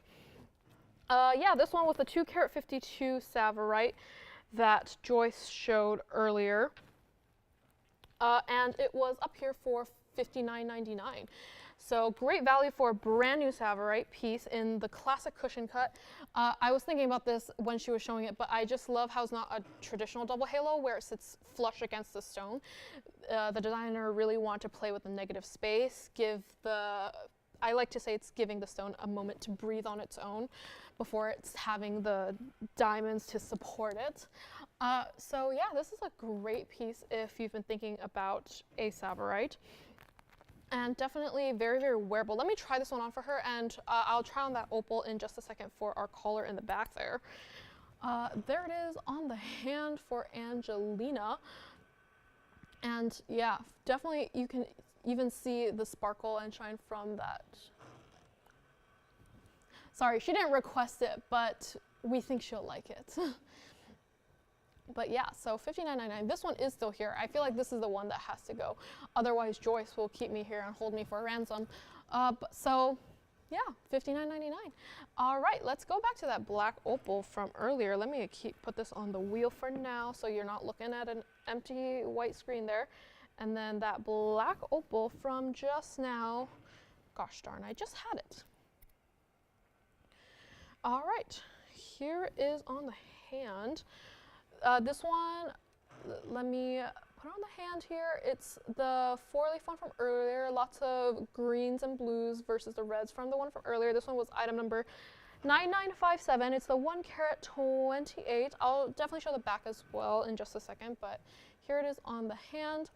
Yeah, this one was the 2 carat 52 Savorite that Joyce showed earlier. And it was up here for $59.99. So great value for a brand new Savorite piece in the classic cushion cut. I was thinking about this when she was showing it, but I just love how it's not a traditional double halo where it sits flush against the stone. The designer really wanted to play with the negative space, I like to say it's giving the stone a moment to breathe on its own before it's having the diamonds to support it. So yeah, this is a great piece if you've been thinking about a Savorite. And definitely very, very wearable. Let me try this one on for her, and I'll try on that opal in just a second for our collar in the back there. There it is on the hand for Angelina. And yeah, definitely you can even see the sparkle and shine from that. Sorry, she didn't request it, but we think she'll like it. But yeah, so $59.99. This one is still here. I feel like this is the one that has to go. Otherwise, Joyce will keep me here and hold me for a ransom. So yeah, $59.99. All right, let's go back to that black opal from earlier. Let me put this on the wheel for now so you're not looking at an empty white screen there. And then that black opal from just now. Gosh darn, I just had it. All right, here is on the hand. This one, let me put on the hand here. It's the 4-leaf one from earlier. Lots of greens and blues versus the reds from the one from earlier. This one was item number 9957. It's the 1 carat 28. I'll definitely show the back as well in just a second, but here it is on the hand.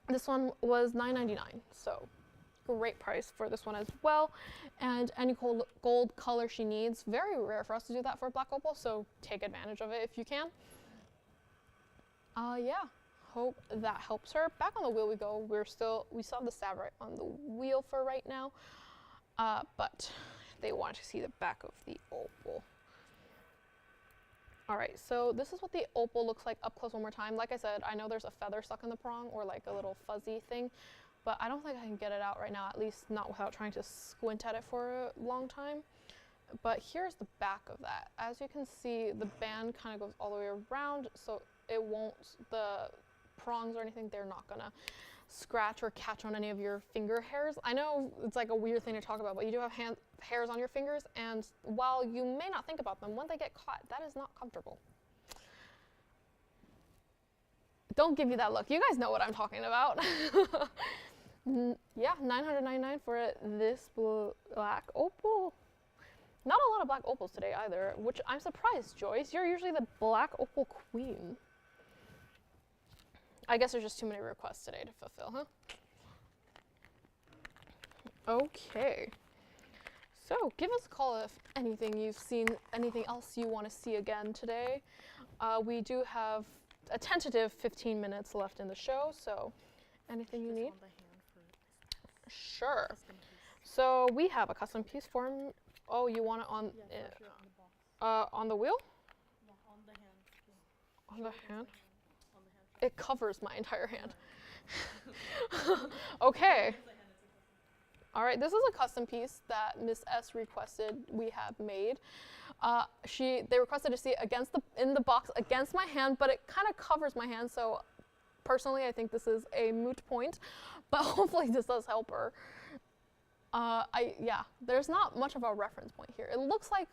This one was $9.99, so great price for this one as well. And any gold color she needs. Very rare for us to do that for a black opal, so take advantage of it if you can. Yeah, hope that helps her. Back on the wheel we go. We still have the Savorite on the wheel for right now, but they want to see the back of the opal. All right, so this is what the opal looks like up close one more time. Like I said, I know there's a feather stuck in the prong or like a little fuzzy thing, but I don't think I can get it out right now, at least not without trying to squint at it for a long time. But here's the back of that. As you can see, the band kind of goes all the way around, so it won't, the prongs or anything, they're not gonna scratch or catch on any of your finger hairs. I know it's like a weird thing to talk about, but you do have hairs on your fingers, and while you may not think about them, when they get caught, that is not comfortable. Don't give me that look. You guys know what I'm talking about. Yeah, $999 for this black opal. Not a lot of black opals today either, which I'm surprised, Joyce. You're usually the black opal queen. I guess there's just too many requests today to fulfill, huh? Okay. So give us a call if anything you've seen, anything else you want to see again today. We do have a tentative 15 minutes left in the show, so anything you need? Sure. So we have a custom piece form. Oh, you want it on on the wheel? Yeah, on the hand. On the hand? It covers my entire hand. Okay. All right, this is a custom piece that Miss S requested we have made. They requested to see it in the box against my hand, but it kind of covers my hand, so personally I think this is a moot point, but hopefully this does help her. Yeah, there's not much of a reference point here. It looks like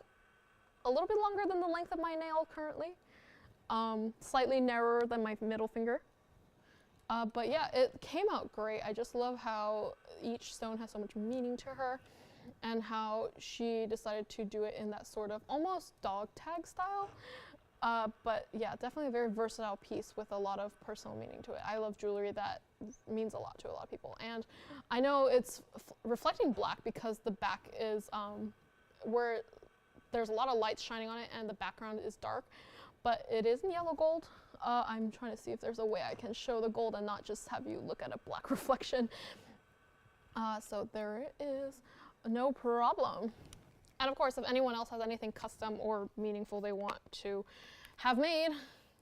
a little bit longer than the length of my nail currently, slightly narrower than my middle finger. But yeah, it came out great. I just love how each stone has so much meaning to her and how she decided to do it in that sort of almost dog tag style. But yeah, definitely a very versatile piece with a lot of personal meaning to it. I love jewelry that means a lot to a lot of people. And I know it's reflecting black because the back is where there's a lot of lights shining on it and the background is dark, but it is in yellow gold. I'm trying to see if there's a way I can show the gold and not just have you look at a black reflection. So there it is, no problem. And of course, if anyone else has anything custom or meaningful they want to have made,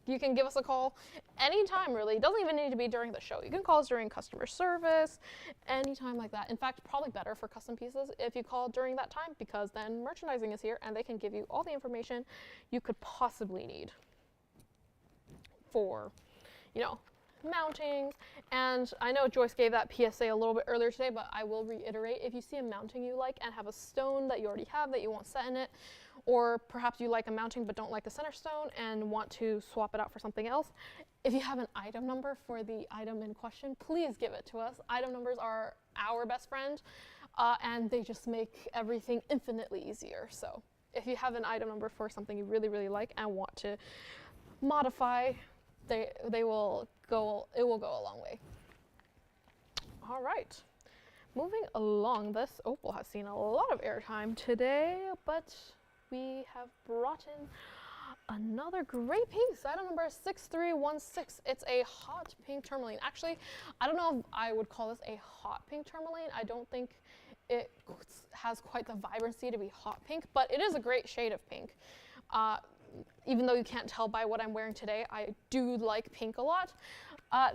You can give us a call anytime, really. It doesn't even need to be during the show. You can call us during customer service, anytime like that. In fact, probably better for custom pieces if you call during that time, because then merchandising is here and they can give you all the information you could possibly need for, you know, mountings. And I know Joyce gave that PSA a little bit earlier today, but I will reiterate, if you see a mounting you like and have a stone that you already have that you want set in it, or perhaps you like a mounting but don't like the center stone and want to swap it out for something else, if you have an item number for the item in question, please give it to us. Item numbers are our best friend, and they just make everything infinitely easier. So if you have an item number for something you really, really like and want to modify, it will go a long way. All right, moving along, this opal has seen a lot of airtime today, but we have brought in another great piece. Item number 6316. It's a hot pink tourmaline. Actually, I don't know if I would call this a hot pink tourmaline. I don't think it has quite the vibrancy to be hot pink, but it is a great shade of pink. Even though you can't tell by what I'm wearing today, I do like pink a lot.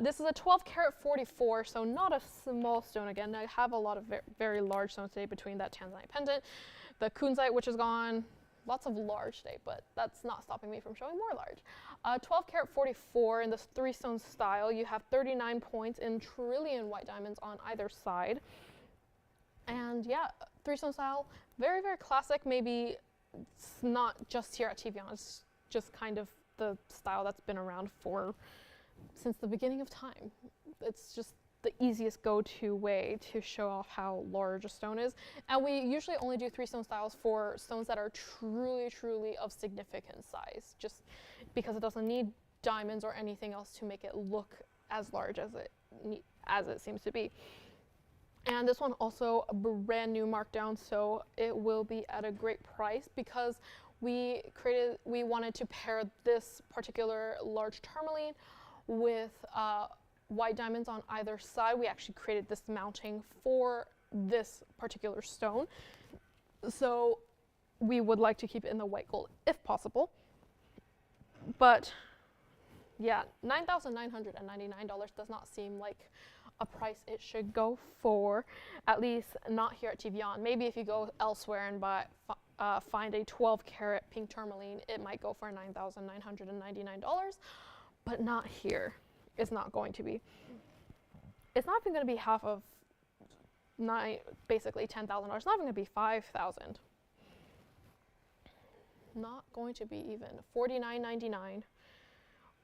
This is a 12 karat 44, so not a small stone again. I have a lot of very large stones today between that tanzanite pendant, the kunzite, which is gone, lots of large today, but that's not stopping me from showing more large. 12 karat 44 in this 3-stone style. You have 39 points in trillion white diamonds on either side. And yeah, 3-stone style, very, very classic. Maybe it's not just here at TVON, it's just kind of the style that's been around since the beginning of time. It's just the easiest go-to way to show off how large a stone is. And we usually only do 3-stone styles for stones that are truly, truly of significant size, just because it doesn't need diamonds or anything else to make it look as large as it seems to be. And this one also a brand new markdown, so it will be at a great price because we wanted to pair this particular large tourmaline with white diamonds on either side. We actually created this mounting for this particular stone. So we would like to keep it in the white gold if possible. But yeah, $9,999 does not seem like a price it should go for, at least not here at TVON. Maybe if you go elsewhere and find a 12 karat pink tourmaline, it might go for $9,999, but not here. It's not going to be. It's not even going to be half of basically $10,000. It's not even going to be $5,000. Not going to be even $49.99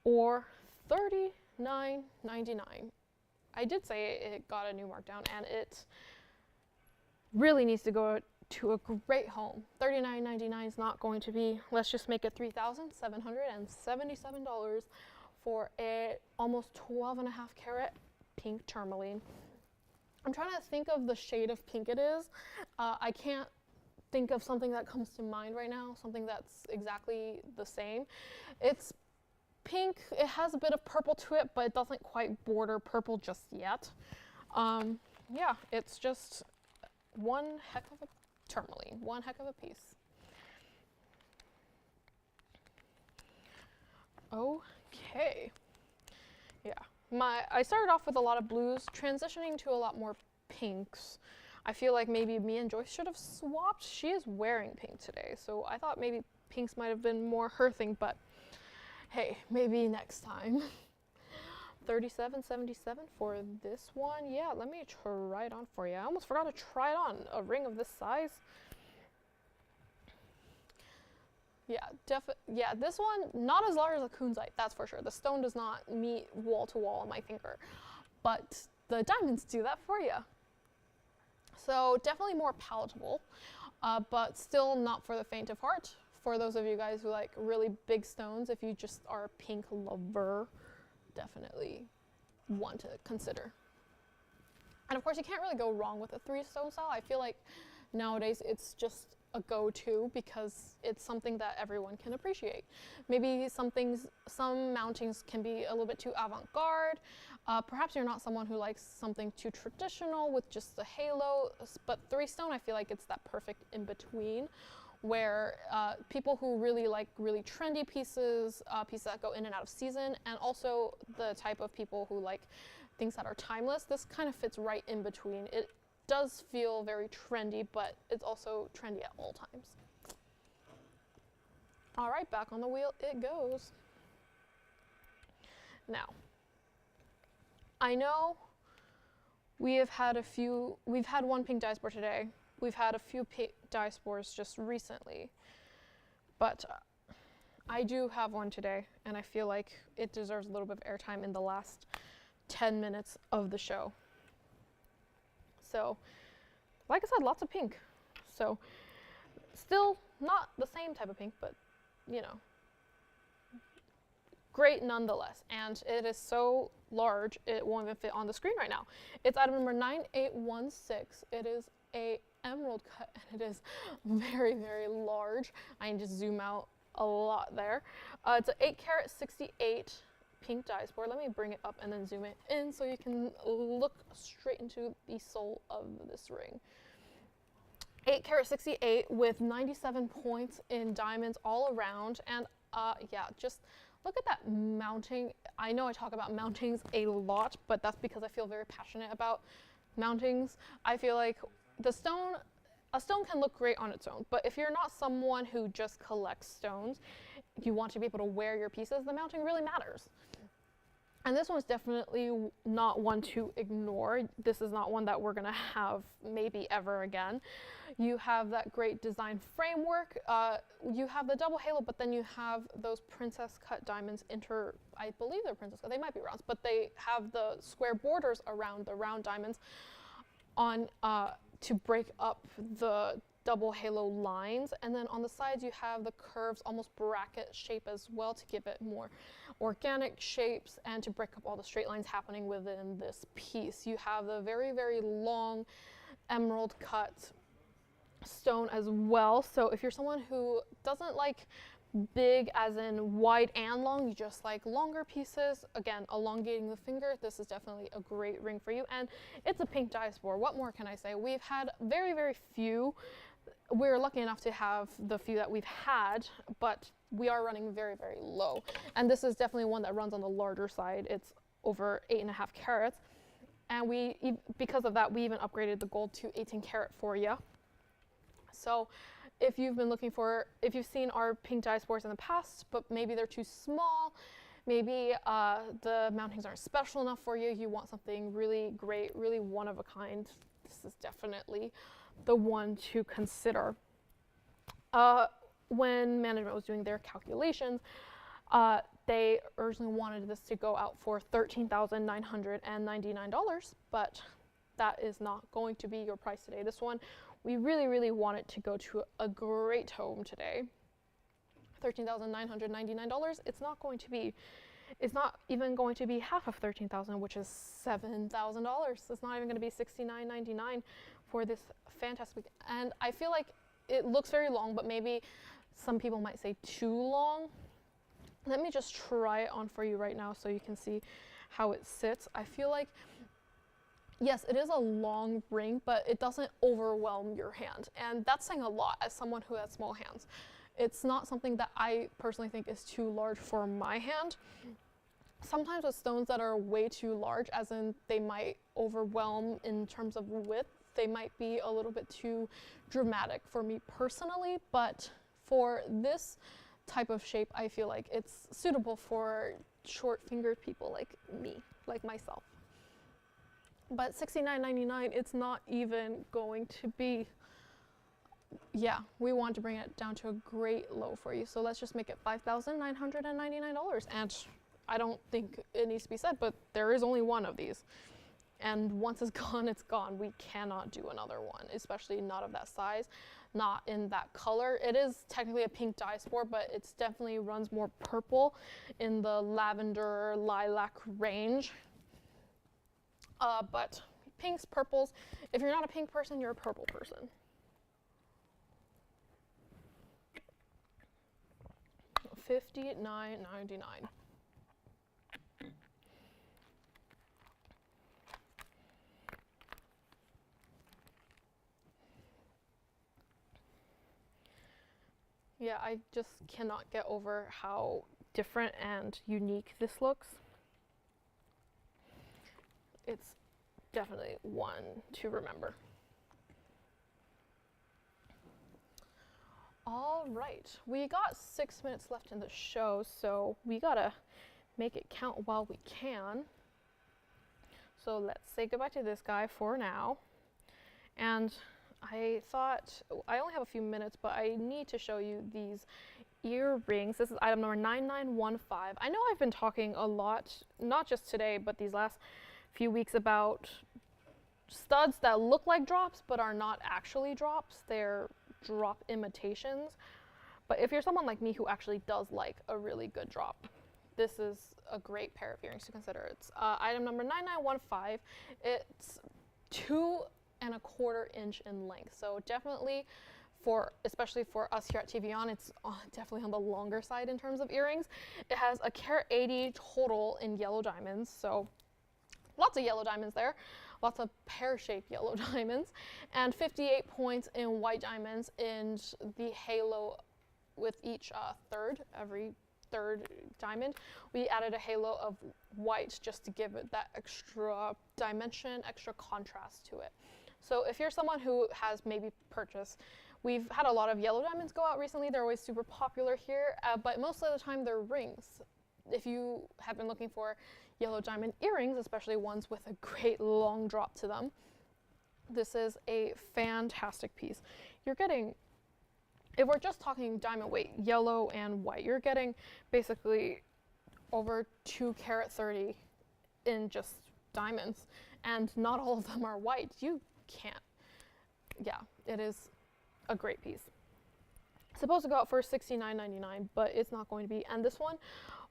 or $39.99. I did say it got a new markdown, and it really needs to go to a great home. $39.99 is not going to be. Let's just make it $3,777 for a almost 12.5 karat pink tourmaline. I'm trying to think of the shade of pink it is. I can't think of something that comes to mind right now, something that's exactly the same. It's pink, it has a bit of purple to it, but it doesn't quite border purple just yet. Yeah, it's just one heck of a tourmaline, one heck of a piece. Okay, yeah. I started off with a lot of blues, transitioning to a lot more pinks. I feel like maybe me and Joyce should have swapped. She is wearing pink today, so I thought maybe pinks might have been more her thing, but hey, maybe next time. $37.77 for this one. Yeah, let me try it on for you. I almost forgot to try it on. A ring of this size. Yeah, this one, not as large as a kunzite, that's for sure. The stone does not meet wall to wall on my finger, but the diamonds do that for you. So definitely more palatable, but still not for the faint of heart. For those of you guys who like really big stones, if you just are a pink lover, definitely one to consider. And of course, you can't really go wrong with a 3-stone style. I feel like nowadays it's just a go-to because it's something that everyone can appreciate. Maybe some mountings can be a little bit too avant-garde. Perhaps you're not someone who likes something too traditional with just a halo, but 3-stone, I feel like it's that perfect in between where people who really like really trendy pieces, pieces that go in and out of season, and also the type of people who like things that are timeless. This kind of fits right in between. It does feel very trendy, but it's also trendy at all times. All right, back on the wheel it goes. Now, I know we've had one pink dye spore today. We've had a few pink dye spores just recently, but I do have one today, and I feel like it deserves a little bit of airtime in the last 10 minutes of the show. So, like I said, lots of pink. So, still not the same type of pink, but, you know, great nonetheless. And it is so large, it won't even fit on the screen right now. It's item number 9816. It is a emerald cut, and it is very, very large. I need to zoom out a lot there. It's an 8 karat 68 pink dye spore. Let me bring it up and then zoom it in so you can look straight into the soul of this ring. 8 karat 68 with 97 points in diamonds all around, and yeah, just look at that mounting. I know I talk about mountings a lot, but that's because I feel very passionate about mountings. I feel like a stone can look great on its own, but if you're not someone who just collects stones, you want to be able to wear your pieces, the mounting really matters. And this one's definitely not one to ignore. This is not one that we're gonna have maybe ever again. You have that great design framework. You have the double halo, but then you have those princess cut diamonds I believe they're princess cut, they might be rounds, but they have the square borders around the round diamonds on to break up the double halo lines, and then on the sides you have the curves, almost bracket shape as well, to give it more organic shapes and to break up all the straight lines happening within this piece. You have the very, very long emerald cut stone as well. So if you're someone who doesn't like big as in wide and long, you just like longer pieces, again, elongating the finger, this is definitely a great ring for you. And it's a pink dye spore. What more can I say? We've had very, very few. We're lucky enough to have the few that we've had, but we are running very, very low. And this is definitely one that runs on the larger side. It's over 8.5 carats. And because of that, we even upgraded the gold to 18 karat for you. So if you've seen our pink dye spores in the past, but maybe they're too small, maybe the mountings aren't special enough for you, you want something really great, really one of a kind, this is definitely the one to consider. When management was doing their calculations, they originally wanted this to go out for $13,999, but that is not going to be your price today. This one, we really, really want it to go to a great home today. $13,999, it's not even going to be half of $13,000, which is $7,000. It's not even going to be $69.99 for this fantastic. And I feel like it looks very long, but maybe some people might say too long. Let me just try it on for you right now so you can see how it sits. I feel like, yes, it is a long ring, but it doesn't overwhelm your hand. And that's saying a lot as someone who has small hands. It's not something that I personally think is too large for my hand. Sometimes with stones that are way too large, as in they might overwhelm in terms of width, they might be a little bit too dramatic for me personally, but for this type of shape, I feel like it's suitable for short-fingered people like me, like myself. But $69.99, it's not even going to be, yeah, we want to bring it down to a great low for you. So let's just make it $5,999. And I don't think it needs to be said, but there is only one of these. And once it's gone, it's gone. We cannot do another one, especially not of that size, not in that color. It is technically a pink dye spore, but it's definitely runs more purple in the lavender lilac range. But pinks, purples, if you're not a pink person, you're a purple person. $59.99. Yeah, I just cannot get over how different and unique this looks. It's definitely one to remember. All right, we got 6 minutes left in the show, so we gotta make it count while we can. So let's say goodbye to this guy for now. And I thought, I only have a few minutes, but I need to show you these earrings. This is item number 9915. I know I've been talking a lot, not just today, but these last few weeks about studs that look like drops but are not actually drops. They're drop imitations. But if you're someone like me who actually does like a really good drop, this is a great pair of earrings to consider. It's item number 9915. It's 2¼ inch in length. So definitely especially for us here at TVON, it's definitely on the longer side in terms of earrings. It has a carat 80 total in yellow diamonds. So lots of yellow diamonds there. Lots of pear-shaped yellow diamonds, and 58 points in white diamonds in the halo with each every third diamond. We added a halo of white just to give it that extra dimension, extra contrast to it. So if you're someone who has maybe purchased, we've had a lot of yellow diamonds go out recently. They're always super popular here, but most of the time they're rings. If you have been looking for yellow diamond earrings, especially ones with a great long drop to them, this is a fantastic piece. You're getting, if we're just talking diamond weight, yellow and white, you're getting basically over 2 carat 30 in just diamonds, and not all of them are white. You can't. Yeah, it is a great piece. It's supposed to go out for $69.99, but it's not going to be. And this one,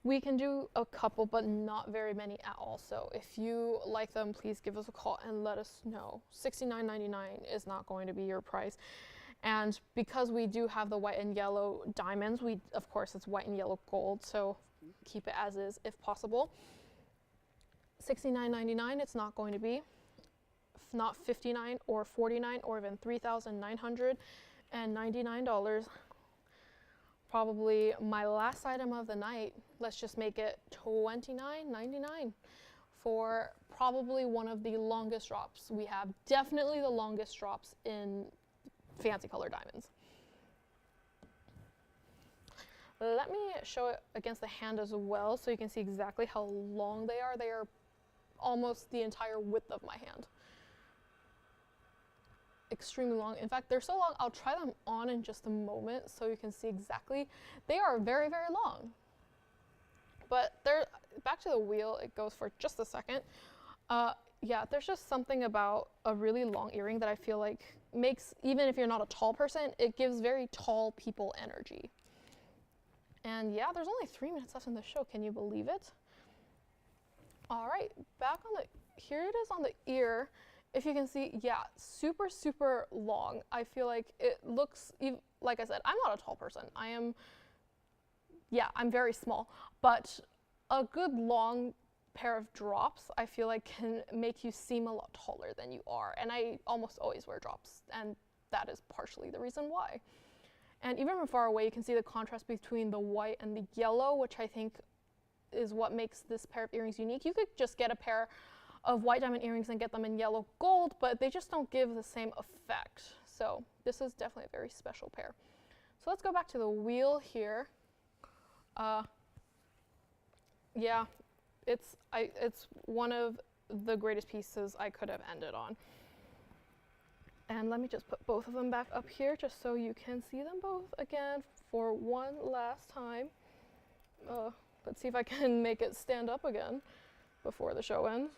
we can do a couple, but not very many at all. So if you like them, please give us a call and let us know. $69.99 is not going to be your price. And because we do have the white and yellow diamonds, of course, it's white and yellow gold, so keep it as is if possible. $69.99, it's not going to be. Not $59 or $49 or even $3,999. Probably my last item of the night. Let's just make it $29.99 for probably one of the longest drops. We have definitely the longest drops in fancy color diamonds. Let me show it against the hand as well so you can see exactly how long they are. They are almost the entire width of my hand. Extremely long. In fact, they're so long, I'll try them on in just a moment so you can see exactly. They are very, very long. But they're back to the wheel. It goes for just a second. Yeah, there's just something about a really long earring that I feel like makes, even if you're not a tall person, it gives very tall people energy. And yeah, there's only 3 minutes left in the show. Can you believe it? All right, back on here it is on the ear. If you can see, yeah, super, super long. I feel like it looks, like I said, I'm not a tall person. I'm very small, but a good long pair of drops, I feel like can make you seem a lot taller than you are. And I almost always wear drops, and that is partially the reason why. And even from far away, you can see the contrast between the white and the yellow, which I think is what makes this pair of earrings unique. You could just get a pair of white diamond earrings and get them in yellow gold, but they just don't give the same effect. So this is definitely a very special pair. So let's go back to the wheel here. Yeah, it's one of the greatest pieces I could have ended on. And let me just put both of them back up here just so you can see them both again for one last time. Let's see if I can make it stand up again before the show ends.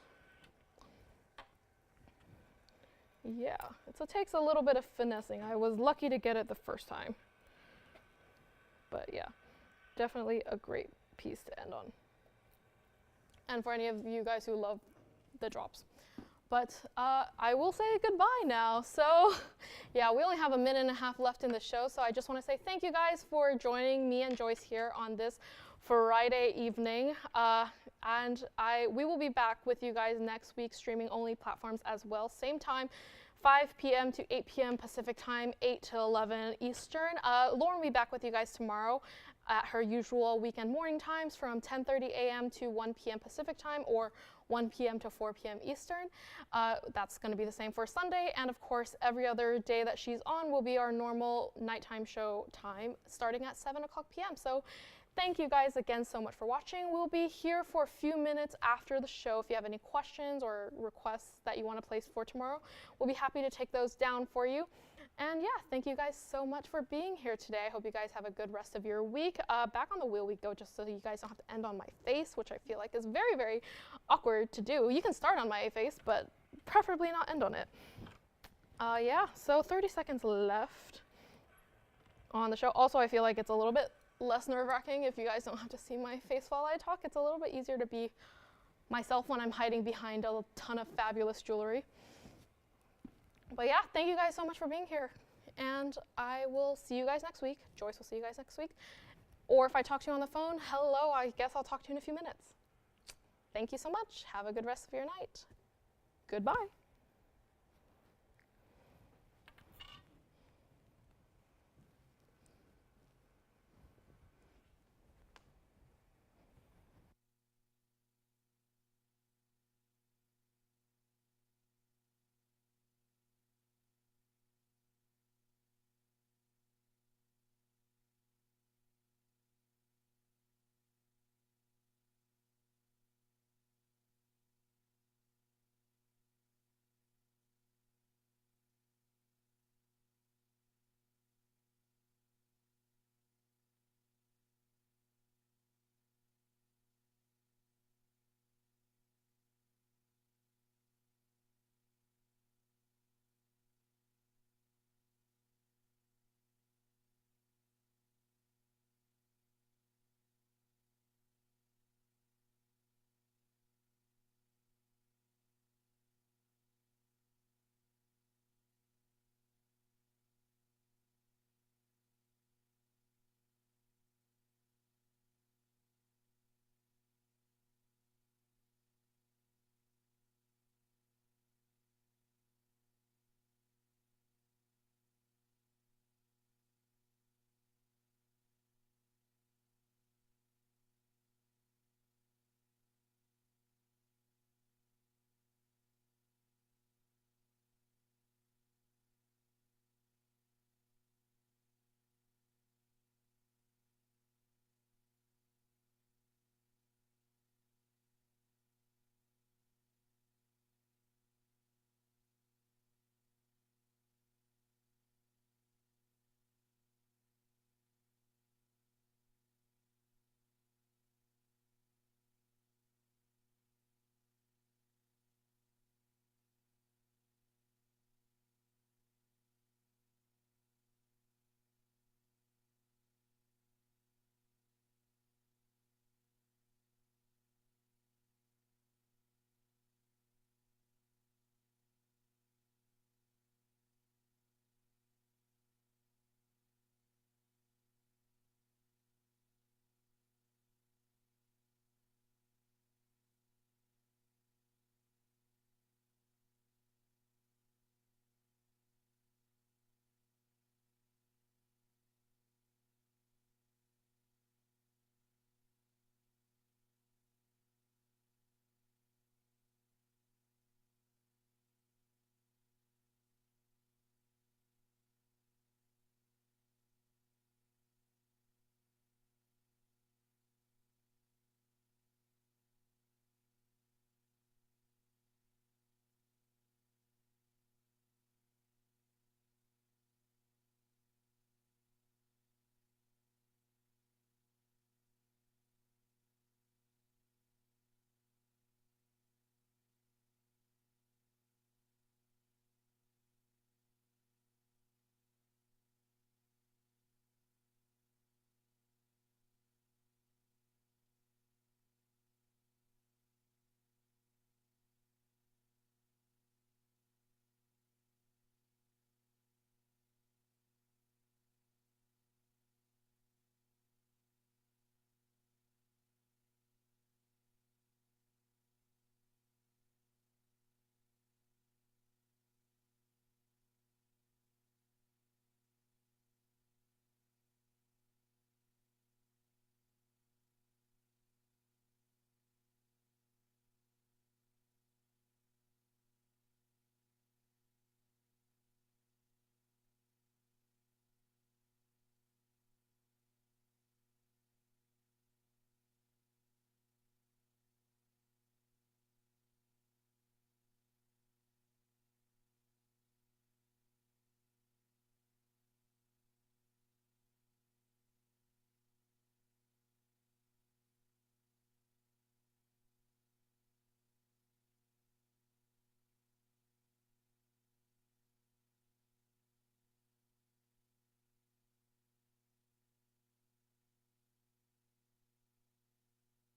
Yeah, it takes a little bit of finessing. I was lucky to get it the first time. But yeah, definitely a great piece to end on. And for any of you guys who love the drops. But I will say goodbye now. So yeah, we only have a minute and a half left in the show. So I just want to say thank you guys for joining me and Joyce here on this Friday evening. And we will be back with you guys next week, streaming only platforms as well. Same time, 5 p.m. to 8 p.m. Pacific time, 8 to 11 Eastern. Lauren will be back with you guys tomorrow at her usual weekend morning times from 10:30 a.m. to 1 p.m. Pacific time, or 1 p.m. to 4 p.m. Eastern. That's going to be the same for Sunday, and of course every other day that she's on will be our normal nighttime show time starting at 7 o'clock p.m. So thank you guys again so much for watching. We'll be here for a few minutes after the show. If you have any questions or requests that you want to place for tomorrow, we'll be happy to take those down for you. And yeah, thank you guys so much for being here today. I hope you guys have a good rest of your week. Back on the wheel we go, just so you guys don't have to end on my face, which I feel like is very, very awkward to do. You can start on my face, but preferably not end on it. Yeah, so 30 seconds left on the show. Also, I feel like it's a little bit less nerve-wracking if you guys don't have to see my face while I talk. It's a little bit easier to be myself when I'm hiding behind a ton of fabulous jewelry. But yeah, thank you guys so much for being here. And I will see you guys next week. Joyce will see you guys next week. Or if I talk to you on the phone, hello, I guess I'll talk to you in a few minutes. Thank you so much. Have a good rest of your night. Goodbye.